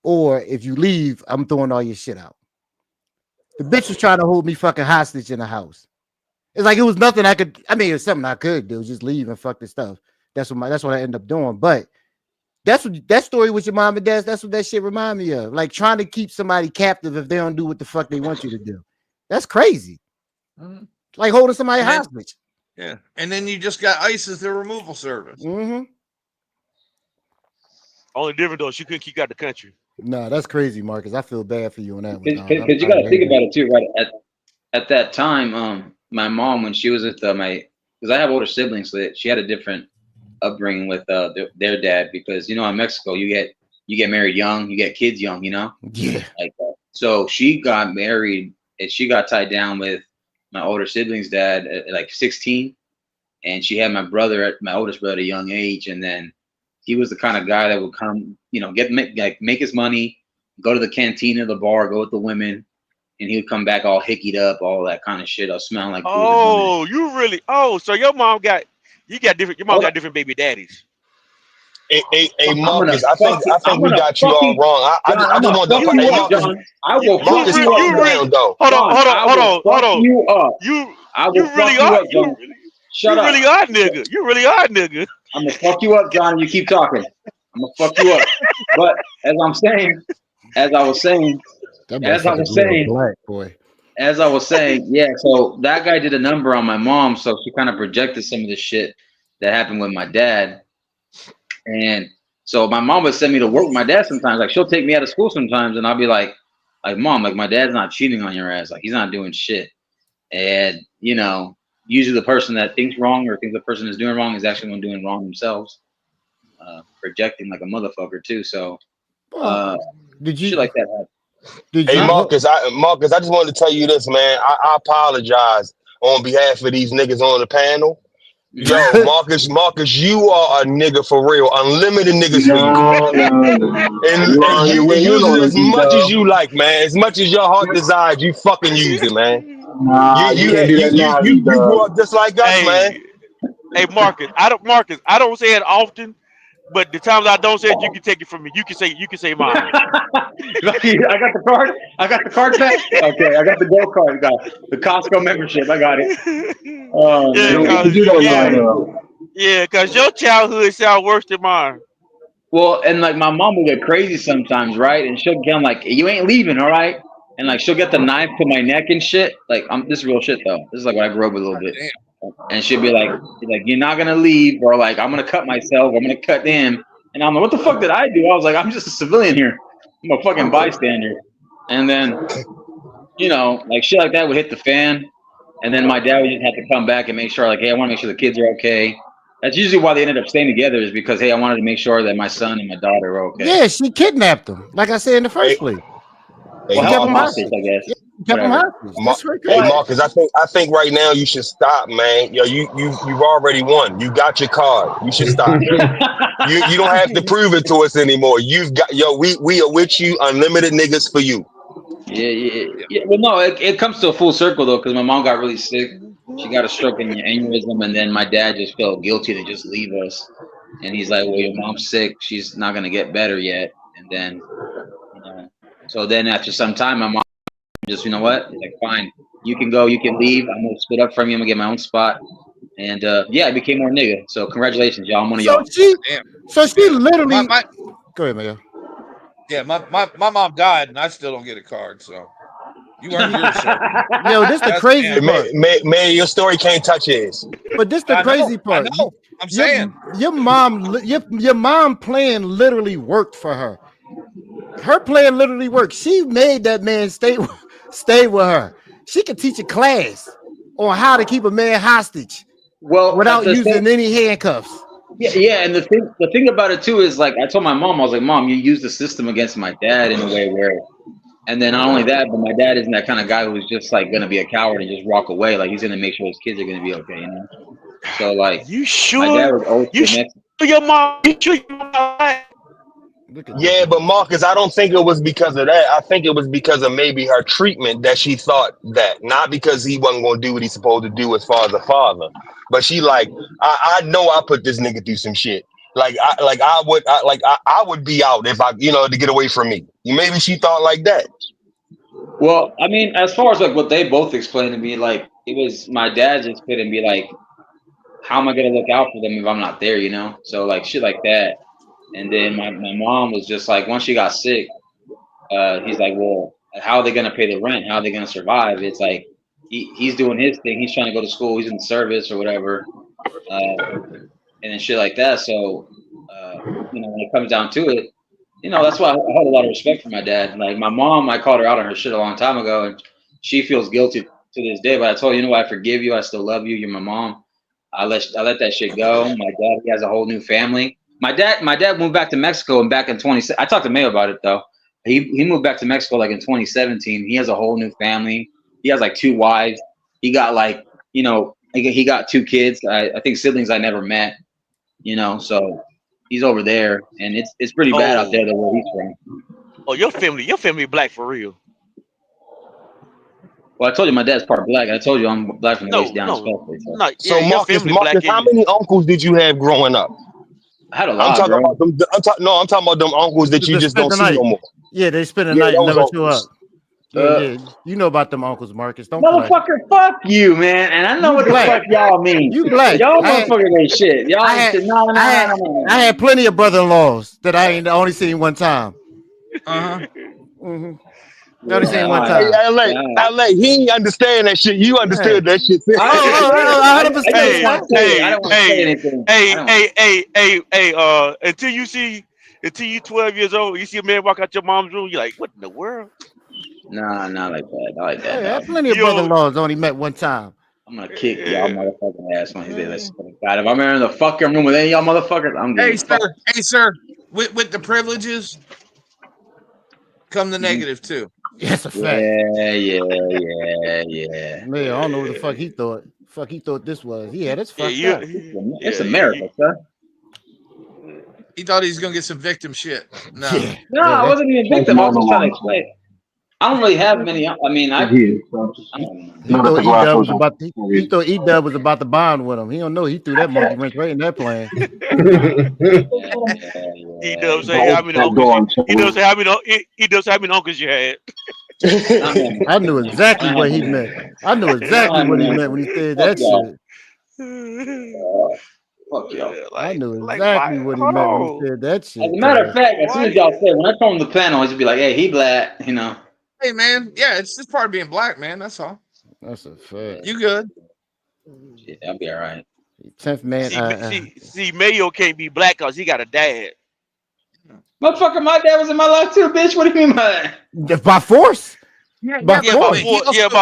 or if you leave, I'm throwing all your shit out. The bitch was trying to hold me fucking hostage in the house. It's like it was nothing I could. I mean, it was something I could do, just leave and fuck this stuff. That's what I ended up doing. But that's what that story with your mom and dad. That's what that shit remind me of. Like trying to keep somebody captive if they don't do what the fuck they want you to do. That's crazy. Like holding somebody hostage. Yeah, and then you just got ICE as the removal service. Mm-hmm. Only different though, she couldn't kick out the country. No, that's crazy, Marcus. I feel bad for you on that one. Because you got to think about it too, right? At that time, my mom, when she was with because I have older siblings, so she had a different upbringing with their dad. Because you know, in Mexico, you get married young, you get kids young, you know. Yeah. Like so, she got married and she got tied down with my older sibling's dad at like 16, and she had my oldest brother at a young age, and then he was the kind of guy that would come, you know, make his money, go to the canteen or the bar, go with the women, and he would come back all hickied up, all that kind of shit, smelling like. Oh, you really? Oh, so your mom got different. Your mom got different baby daddies. Hey, Marcus, I think we got you all wrong. I just want to. Hey, Marcus, I will fuck Marcus, you up, down, though. Hold on. You up. You really are. Shut up. You really are, nigga. You really are, nigga. I'm gonna fuck you up, John. You keep talking. I'm gonna fuck you up. But as I was saying, black boy. As I was saying, yeah. So that guy did a number on my mom, so she kind of projected some of the shit that happened with my dad. And so my mom would send me to work with my dad sometimes. Like she'll take me out of school sometimes, and I'll be like, Mom, like my dad's not cheating on your ass. Like he's not doing shit. And you know, usually the person that thinks wrong or thinks the person is doing wrong is actually one doing wrong themselves, projecting like a motherfucker too. So did you shit like that happen? Hey Marcus, I just wanted to tell you this, man. I apologize on behalf of these niggas on the panel. Yo, Marcus, you are a nigga for real. Unlimited niggas for you. And you can use it as much as you like, man. As much as your heart desires, you fucking use it, man. You grew up just like us, man. Hey, Marcus, I don't say it often, but the times I don't say it, you can take it from me. You can say mine. I got the card. I got the card back. Okay, I got the gold card. I got the Costco membership. I got it. Because your childhood sound worse than mine. Well, and like my mom will get crazy sometimes, right? And she'll get like, "You ain't leaving, all right?" And like she'll get the knife to my neck and shit. Like this is real shit though. This is like what I grew up with a little bit. And she'll be like, "You're not gonna leave," or like, "I'm gonna cut myself. I'm gonna cut him." And I'm like, "What the fuck did I do?" I was like, "I'm just a civilian here. I'm a fucking bystander." And then, you know, like shit like that would hit the fan. And then my dad would just have to come back and make sure, like, "Hey, I want to make sure the kids are okay." That's usually why they ended up staying together, is because, hey, I wanted to make sure that my son and my daughter were okay. Yeah, she kidnapped him. Like I said in the first place. Well, She kept him hostage. I guess. Yeah, she kept him Whatever. hostage. That's right. Hey Marcus, I think right now you should stop, man. Yo, you've already won. You got your card. You should stop. you don't have to prove it to us anymore. You've got we are with you. Unlimited niggas for you. Yeah. Well, no, it comes to a full circle though, because my mom got really sick. She got a stroke and an aneurysm, and then my dad just felt guilty to just leave us. And he's like, "Well, your mom's sick. She's not gonna get better yet." And then, so then after some time, my mom just, you know what? He's like, fine, you can go, you can leave. I'm gonna split up from you. I'm gonna get my own spot. And I became more nigga. So congratulations, y'all. I'm one of y'all. So she literally. Go ahead, man. Yeah, my mom died, and I still don't get a card. So you earned yours, sir. Yo, this the crazy part. Man, your story can't touch his. But this the crazy part. I know. I'm saying your mom plan literally worked for her. Her plan literally worked. She made that man stay with her. She could teach a class on how to keep a man hostage, without using any handcuffs. Yeah, and the thing about it too is, like, I told my mom, I was like, Mom, you use the system against my dad in a way where, and then not only that, but my dad isn't that kind of guy who's just like gonna be a coward and just walk away. Like, he's gonna make sure his kids are gonna be okay, you know. So like, you sure? My dad was Your mom? You sure your mom? Yeah, but Marcus, I don't think it was because of that. I think it was because of maybe her treatment that she thought that, not because he wasn't going to do what he's supposed to do as far as a father. But she like, I know I put this nigga through some shit. I would be out if I, to get away from me. Maybe she thought like that. Well, I mean, as far as like what they both explained to me, like, it was my dad just couldn't be like, how am I gonna look out for them if I'm not there, you know? So like shit like that. And then my mom was just like, once she got sick, he's like, well, how are they gonna pay the rent? How are they gonna survive? It's like he's doing his thing. He's trying to go to school. He's in the service or whatever, and then shit like that. So when it comes down to it, that's why I had a lot of respect for my dad. Like my mom, I called her out on her shit a long time ago, and she feels guilty to this day. But I told her, I forgive you. I still love you. You're my mom. I let that shit go. My dad, he has a whole new family. My dad moved back to Mexico, and back in 20. I talked to Mayo about it though. He moved back to Mexico like in 2017. He has a whole new family. He has like 2 wives. He got like, he got 2 kids. I think siblings I never met. So he's over there, and it's pretty bad out there where he's from. Oh, your family black for real. Well, I told you my dad's part black. I told you I'm black from the waist down. So Marcus, how many uncles did you have growing up? I had a lot. I'm talking about them uncles that you just don't see no more. Yeah, they spend the night and never show up. Yeah, you know about them uncles, Marcus. Don't motherfucker, fuck you, man. And I know what the fuck y'all mean. You black. Y'all motherfuckers ain't shit. Y'all ain't shit. No. I had plenty of brother-in-laws that I ain't only seen one time. Only seen one time. LA, he ain't understand that shit. You understood that shit. 100%. I don't want to say anything. Until you 12 years old, you see a man walk out your mom's room, you're like, what in the world? Nah, not like that. Not like that. I had plenty of brother-in-laws only met one time. I'm gonna kick y'all motherfucking ass when he's there. God, if I'm in the fucking room with any of y'all motherfuckers, I'm getting Hey, sir. With the privileges come the negative too. Yes, a fact. Yeah. Man, I don't know what the fuck he thought. Fuck, he thought this was. Yeah, that's fucked up. It's America, sir. He thought he was gonna get some victim shit. No, no, I wasn't even victim. I was just trying to explain. I don't really have many. I mean, he thought E-Dub was about to bond with him. He don't know he threw that monkey wrench right in that plan. E-Dub say how many uncles you had. I knew exactly what he meant. I knew exactly what he meant when he said that shit. Fuck y'all. I knew exactly what he meant when he said that shit. As a matter of fact, as soon as y'all said, when I told him the panel, he'd be like, "Hey, he black," Hey man, yeah, it's just part of being black, man. That's all. That's a fact. You good? Yeah, I'll be all right. 10th man. See, Mayo can't be black because he got a dad. Motherfucker, my dad was in my life too, bitch. What do you mean by that? By force? By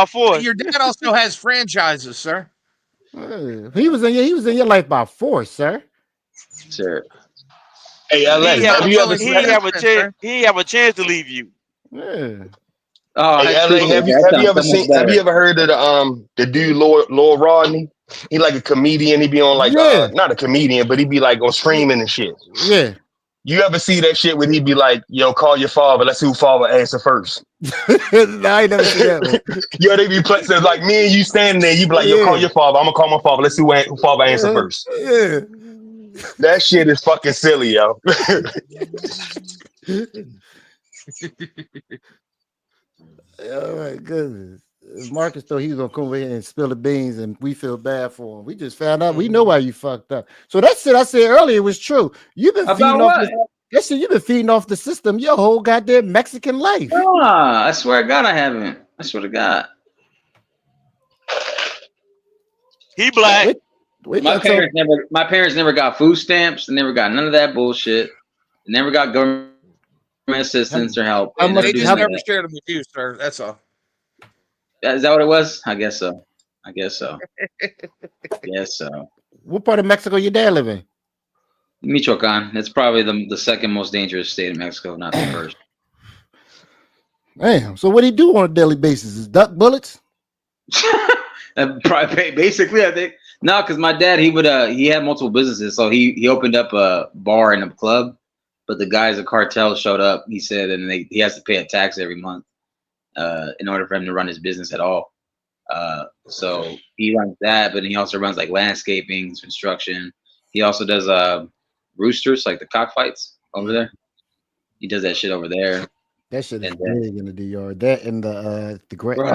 force. Your dad also has franchises, sir. He was in your life by force, sir. Sure. Hey, LA, have you ever He ain't have a chance. He ain't have a chance to leave you. Yeah. Oh, Hey, I LA, appreciate have you that. That sounds ever so much seen? Have better. you ever heard of the dude Lord Rodney? He like a comedian. He be on like Yeah. not a comedian, but he be like on streaming and shit. Yeah. You ever see that shit when he be like, "Yo, call your father. Let's see who father answer first." No, I ain't never seen that one. Yo, they be playing. So it's like me and you standing there. You be like, "Yo, call your father. I'm gonna call my father. Let's see who father answer first." Yeah. That shit is fucking silly, yo. Oh my goodness. Marcus thought he was gonna come over here and spill the beans, and we feel bad for him. We just found out. We know why you fucked up. So that shit I said earlier was true. You've been About feeding what? off that shit. You've been feeding off the system your whole goddamn Mexican life. Ah, I swear to God, I haven't. I swear to God. He black. My parents never got food stamps. They never got none of that bullshit. They never got government assistance or help. They never They do just none of never that. shared them with you, sir. That's all. Is that what it was? I guess so. Yes, so. What part of Mexico your dad live in? Michoacan. It's probably the second most dangerous state in Mexico, not the first. Damn. So what do he do on a daily basis? Is duck bullets? Probably, basically, I think. No, because my dad, he had multiple businesses, so he opened up a bar and a club, but the guys at cartel showed up. He said, and he has to pay a tax every month in order for him to run his business at all. So he runs that, but he also runs like landscaping, construction. He also does roosters, like the cockfights over there. He does that shit over there. That shit is big in the DR. That and the Bro,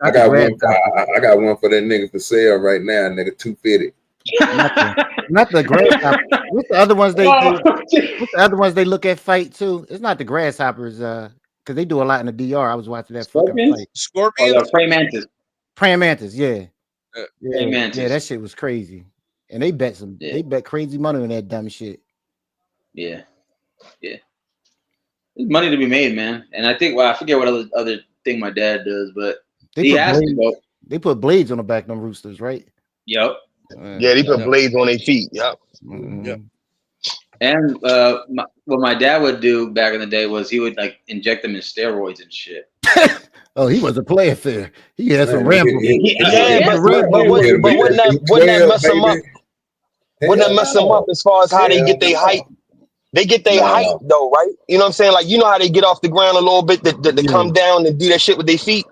I got one for that nigga for sale right now, nigga. 250. Not the grasshopper. What's the other ones what's the other ones they look at fight too? It's not the grasshoppers, because they do a lot in the DR. I was watching that fucking fight. Scorpions? Oh, praying mantis. Praying mantis, yeah. Praying mantis. Yeah, that shit was crazy. And they bet crazy money on that dumb shit. Yeah. There's money to be made, man. And I think, I forget what other thing my dad does, but he has to go. They put blades on the back of them roosters, right? Yep. Yeah, they put blades on their feet. Yep. Yep. And what my dad would do back in the day was he would like inject them in steroids and shit. Oh, he was a player there. He had some ramble. But wouldn't that mess them up? Wouldn't that mess them up as far as how they get their height? They get their height though, right? You know what I'm saying? Like, you know how they get off the ground a little bit, they come down and do that shit with their feet?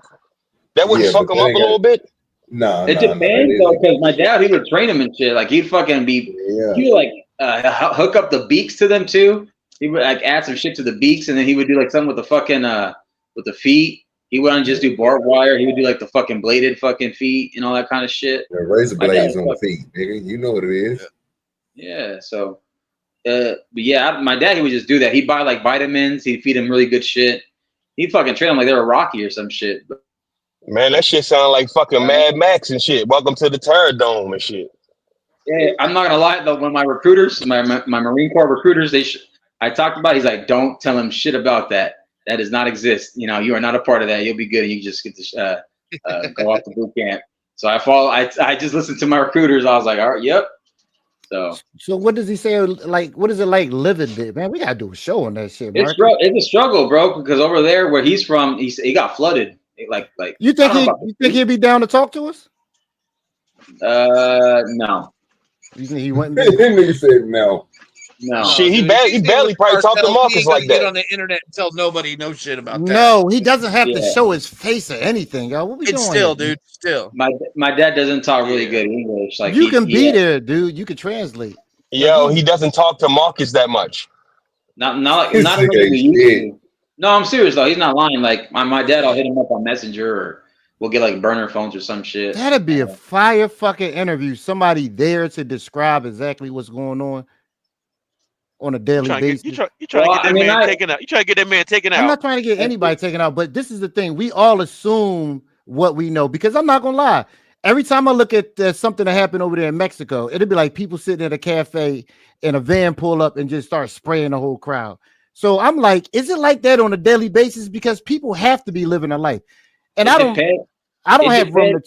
That wouldn't fuck them up a little bit? No, it depends though, because my dad, he would train them and shit. Like he'd fucking he would like hook up the beaks to them too. He would like add some shit to the beaks, and then he would do like something with the fucking with the feet. He wouldn't just do barbed wire. He would do like the fucking bladed fucking feet and all that kind of shit. Yeah, razor blades on the feet, nigga. You know what it is. Yeah, so but yeah, my dad, he would just do that. He'd buy like vitamins, he'd feed him really good shit. He'd fucking train them like they were Rocky or some shit. Man, that shit sound like fucking Mad Max and shit. Welcome to the Terror Dome and shit. Yeah, I'm not gonna lie though. When my recruiters, my Marine Corps recruiters, I talked about it, he's like, don't tell him shit about that. That does not exist. You know, you are not a part of that. You'll be good. And you just get to go off to boot camp. So I just listened to my recruiters. I was like, all right, yep. So what does he say? Like, what is it like living there, man? We gotta do a show on that shit, Mark. It's a struggle, bro. Because over there where he's from, he got flooded. Like you think he'd be down to talk to us? No. You think he went? He said no. No. Shit, he barely probably talked to Marcus like that. Get on the internet and tell nobody no shit about that. No, he doesn't have to show his face or anything, yo. What we doing? Still, here, dude. Still, my dad doesn't talk really good English. Like you can be there, dude. You can translate. Yo, he doesn't talk to Marcus that much. Not as much as we used to. No, I'm serious though. He's not lying. Like my dad, I'll hit him up on Messenger, or we'll get like burner phones or some shit. That'd be a fire fucking interview. Somebody there to describe exactly what's going on a daily basis. You try to get that man taken out. You try to get that man taken out. I'm not trying to get anybody taken out, but this is the thing. We all assume what we know, because I'm not gonna lie. Every time I look at something that happened over there in Mexico, it'd be like people sitting at a cafe and a van pull up and just start spraying the whole crowd. So I'm like, is it like that on a daily basis? Because people have to be living a life, and I don't have room.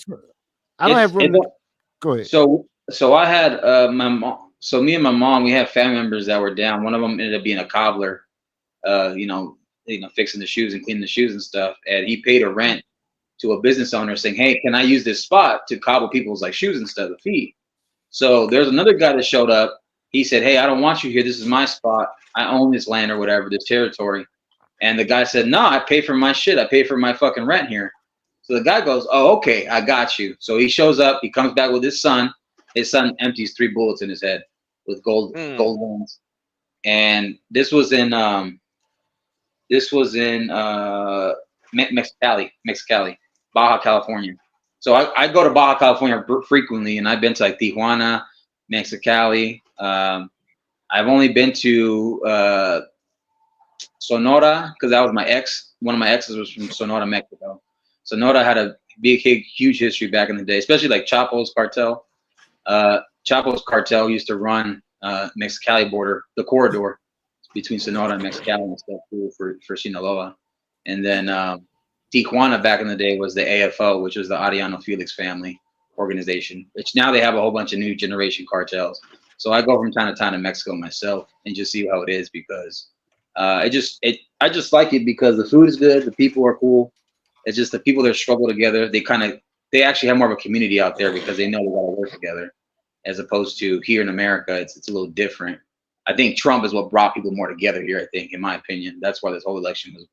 Go ahead. So I had my mom. So me and my mom, we had family members that were down. One of them ended up being a cobbler, fixing the shoes and cleaning the shoes and stuff. And he paid a rent to a business owner saying, "Hey, can I use this spot to cobble people's like shoes and stuff, the feet?" So there's another guy that showed up. He said, "Hey, I don't want you here. This is my spot. I own this land or whatever, this territory." And the guy said, "No, I pay for my shit. I pay for my fucking rent here." So the guy goes, "Oh, okay, I got you." So he shows up. He comes back with his son. His son empties 3 bullets in his head with gold ones. And this was in Mexicali, Baja California. So I go to Baja California frequently, and I've been to like Tijuana, Mexicali. I've only been to Sonora because that was my ex. One of my exes was from Sonora, Mexico. Sonora had a big, huge history back in the day, especially like Chapo's cartel. Chapo's cartel used to run Mexicali border, the corridor between Sonora and Mexicali and stuff too for Sinaloa. And then Tijuana back in the day was the AFO, which was the Arellano Felix family organization, which now they have a whole bunch of new generation cartels. So I go from time to time to Mexico myself and just see how it is because I just like it because the food is good, the people are cool. It's just the people that struggle together. They actually have more of a community out there because they know they gotta work together, as opposed to here in America. It's a little different. I think Trump is what brought people more together here. I think, in my opinion, that's why this whole election was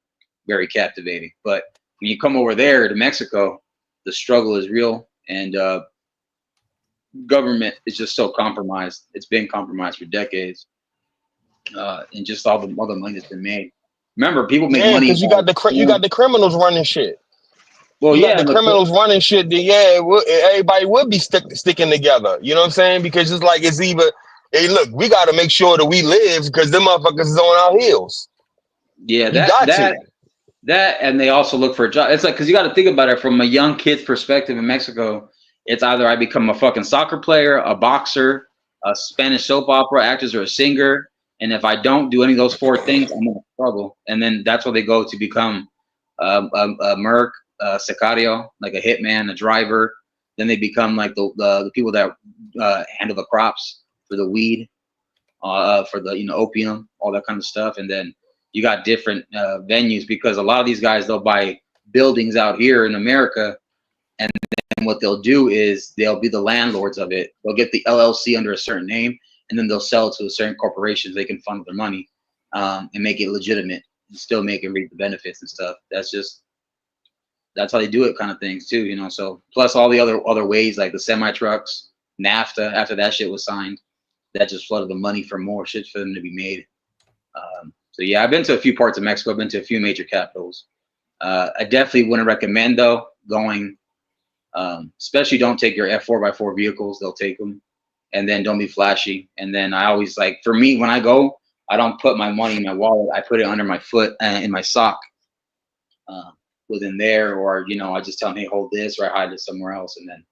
very captivating. But when you come over there to Mexico, the struggle is real, and government is just so compromised. It's been compromised for decades, and just all the money that's been made. Remember, people make money because you got the criminals running shit. Well, you got the criminals running shit. Then everybody would be sticking together. You know what I'm saying? Because it's either, hey, look, we got to make sure that we live because them motherfuckers is on our heels. Yeah, that, and they also look for a job. It's like, because you got to think about it from a young kid's perspective in Mexico. It's either I become a fucking soccer player, a boxer, a Spanish soap opera actress, or a singer. And if I don't do any of those 4 things, I'm gonna struggle. And then that's where they go to become a merc, sicario, like a hitman, a driver. Then they become like the people that handle the crops for the weed, for the opium, all that kind of stuff. And then you got different venues because a lot of these guys, they'll buy buildings out here in America, and then what they'll do is they'll be the landlords of it. They'll get the LLC under a certain name, and then they'll sell it to a certain corporations. They can fund their money and make it legitimate and still make it reap the benefits and stuff. That's how they do it, kind of things too, So plus all the other ways like the semi trucks, NAFTA. After that shit was signed, that just flooded the money for more shit for them to be made. So yeah, I've been to a few parts of Mexico. I've been to a few major capitals. I definitely wouldn't recommend though going. Especially don't take your F4x4 vehicles. They'll take them. And then don't be flashy. And then I always for me, when I go, I don't put my money in my wallet. I put it under my foot in my sock within there, or, I just tell them, hey, hold this, or I hide it somewhere else. And then,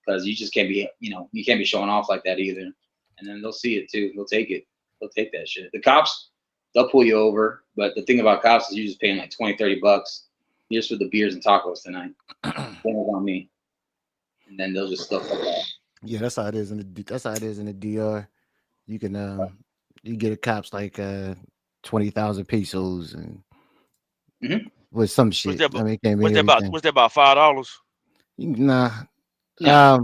because you just can't be, you can't be showing off like that either. And then they'll see it too. They'll take it. They'll take that shit. The cops, they'll pull you over. But the thing about cops is you're just paying like $20-$30 just for the beers and tacos tonight. On me. And then they'll just stuff like that. Yeah, that's how it is in the DR. You can you get a cops like 20,000 pesos and with some shit. What's that what's about $5? Nah, a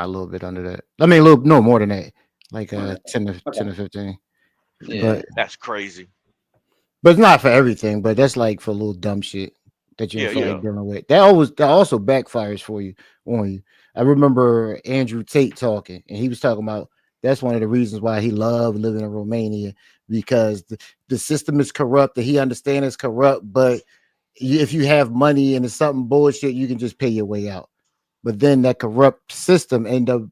little bit under that. I mean, no more than that, like 10 to 15. Yeah, but that's crazy. But it's not for everything. But that's like for a little dumb shit that you feel like dealing with. That also backfires on you. I remember Andrew Tate talking, and he was talking about that's one of the reasons why he loved living in Romania, because the system is corrupt, that he understands it's corrupt, but if you have money and it's something bullshit, you can just pay your way out. But then that corrupt system end up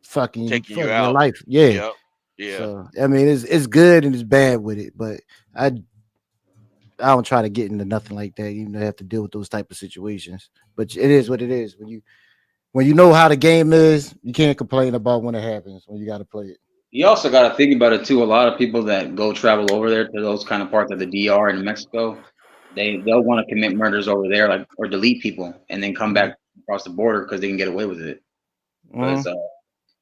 fucking your life. Yeah. Yeah. So I mean, it's good and it's bad with it, but I don't try to get into nothing like that. You have to deal with those type of situations. But it is what it is. When you know how the game is, you can't complain about when it happens, when you got to play it. You also got to think about it too. A lot of people that go travel over there to those kind of parts of the DR in Mexico, they'll want to commit murders over there, or delete people, and then come back across the border because they can get away with it. Because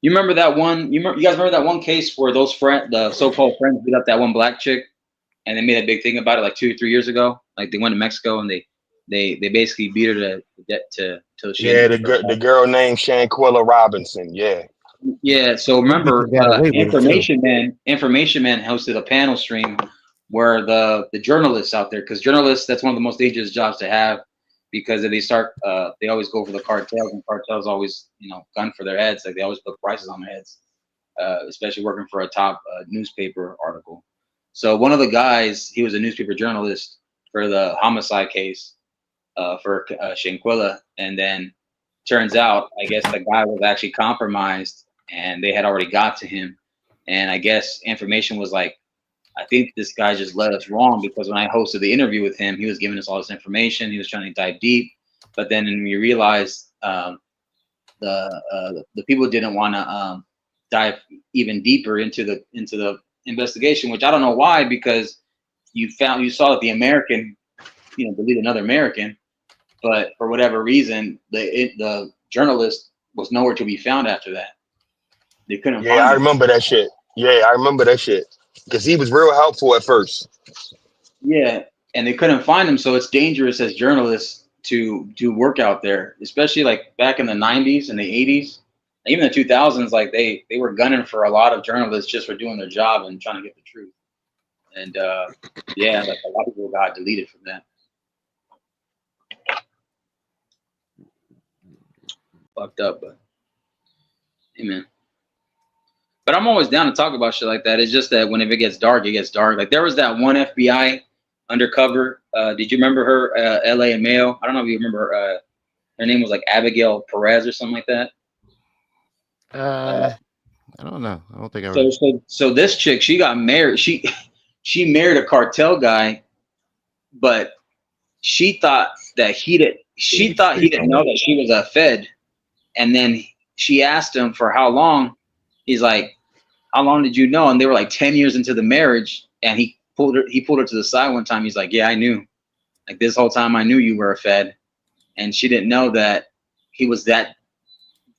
you remember that one? You guys remember that one case where those the so-called friends beat up that one black chick, and they made a big thing about it like 2 or 3 years ago. Like they went to Mexico and they basically beat her to she. Yeah, the girl named Shanquilla Robinson. Yeah. Yeah. So remember, Information Man hosted a panel stream where the journalists out there, because journalists, that's one of the most dangerous jobs to have, because if they start, they always go for the cartels, and cartels always, gun for their heads. Like they always put prices on their heads, especially working for a top newspaper article. So one of the guys, he was a newspaper journalist for the homicide case for Shanquilla, and then turns out, I guess the guy was actually compromised, and they had already got to him, and I guess Information was like, I think this guy just led us wrong, because when I hosted the interview with him, he was giving us all this information. He was trying to dive deep, but then when we realized the people didn't want to dive even deeper into the investigation, which I don't know why, because you saw that the American, deleted another American, but for whatever reason, the journalist was nowhere to be found after that. They couldn't find him. I remember that shit. Yeah, I remember that shit. Because he was real helpful at first. Yeah, and they couldn't find him, so it's dangerous as journalists to work out there, especially like back in the 90s and the 80s, even the 2000s. Like they were gunning for a lot of journalists just for doing their job and trying to get the truth. And yeah, like a lot of people got deleted from that. Fucked up, but hey, man. But I'm always down to talk about shit like that. It's just that whenever it gets dark, it gets dark. Like there was that one FBI undercover. Did you remember her? LA and Mayo. I don't know if you remember. Her name was like Abigail Perez or something like that. I don't know. I don't think I remember. So this chick, she got married. She married a cartel guy, but she thought that he didn't know that she was a Fed. And then she asked him for how long. He's like, how long did you know? And they were like 10 years into the marriage. And he pulled her to the side one time. He's like, yeah, I knew. Like this whole time I knew you were a Fed. And she didn't know that he was that,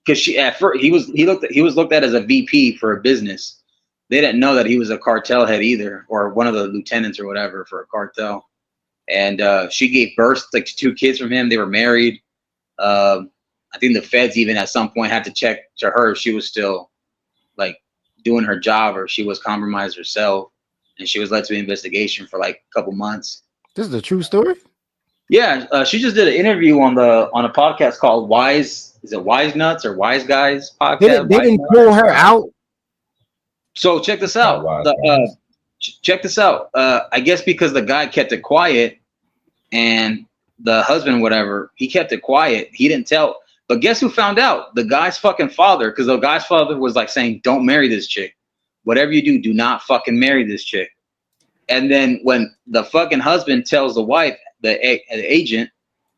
because he was looked at as a VP for a business. They didn't know that he was a cartel head either, or one of the lieutenants or whatever for a cartel. And she gave birth like to 2 kids from him. They were married. I think the feds even at some point had to check to her if she was still like doing her job or she was compromised herself, and she was led to an investigation for like a couple months. This is a true story? Yeah, she just did an interview on a podcast called Wise Nuts or Wise Guys podcast. They didn't pull her out. So check this out. Check this out. I guess because the guy kept it quiet, and the husband, whatever, he kept it quiet. He didn't tell. But guess who found out? The guy's fucking father, because the guy's father was like saying, don't marry this chick. Whatever you do, do not fucking marry this chick. And then when the fucking husband tells the wife, the agent,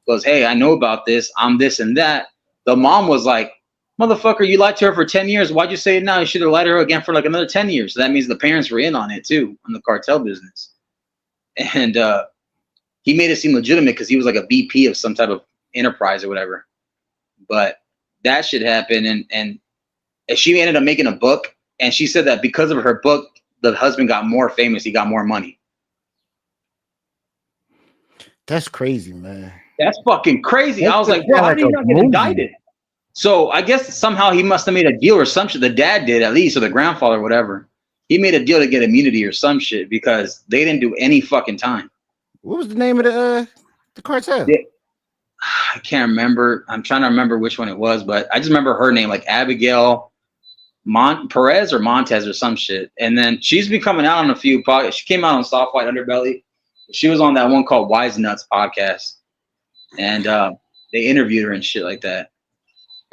goes, hey, I know about this. I'm this and that. The mom was like, motherfucker, you lied to her for 10 years. Why'd you say it now? You should have lied to her again for like another 10 years. So that means the parents were in on it too, on the cartel business. And he made it seem legitimate because he was like a VP of some type of enterprise or whatever. But that shit happened, and she ended up making a book, and she said that because of her book, the husband got more famous. He got more money. That's crazy, man. That's fucking crazy. I was like, bro, how did he not get indicted? So I guess somehow he must have made a deal or some shit. The dad did at least, or the grandfather, or whatever. He made a deal to get immunity or some shit because they didn't do any fucking time. What was the name of the cartel? I can't remember. I'm trying to remember which one it was, but I just remember her name, like Abigail Perez or Montez or some shit. And then she's been coming out on a few podcasts. She came out on Soft White Underbelly. She was on that one called Wise Nuts podcast. And they interviewed her and shit like that.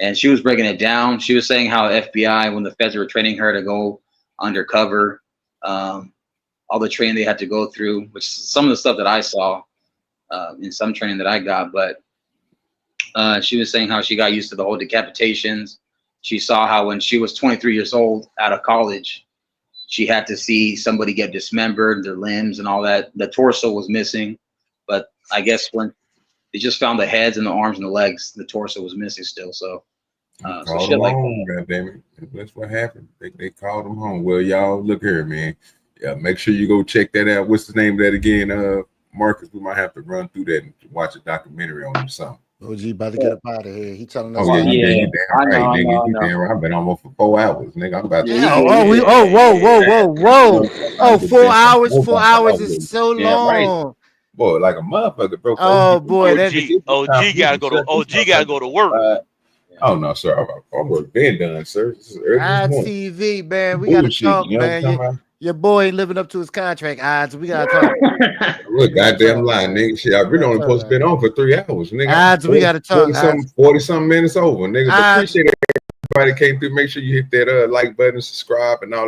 And she was breaking it down. She was saying how FBI, when the feds were training her to go undercover, all the training they had to go through, which some of the stuff that I saw in some training that I got, but she was saying how she got used to the whole decapitations. She saw how when she was 23 years old out of college, she had to see somebody get dismembered, their limbs and all that. The torso was missing, but I guess when they just found the heads and the arms and the legs, the torso was missing still. So So Called shit them like home, goddammit. That's what happened. They called them home. Well, y'all, look here, man. Yeah, make sure you go check that out. What's the name of that again? Marcus, we might have to run through that and watch a documentary on him something. OG about to get up out of here. He telling us. Oh yeah, you Yeah, damn I right, know, I nigga. know, I You know. damn right. I've been almost for 4 hours, nigga. I'm about to. Yeah, whoa. Oh, 4 hours. 4 hours is so Yeah, right. long. Boy, like a motherfucker, bro. Oh boy, that OG gotta go to work. Oh no, sir. I'm work been done, sir. This is early this morning. ITV, man. We gotta Bullshit, talk, you know what I'm man. talking about? Your boy ain't living up to his contract, odds. We gotta talk. Look, goddamn lie, nigga. Shit, I really only supposed to been on for 3 hours, nigga. Odds, we gotta talk. 40 something minutes over, nigga. But Odds. appreciate everybody came through. Make sure you hit that like button, subscribe, and all that.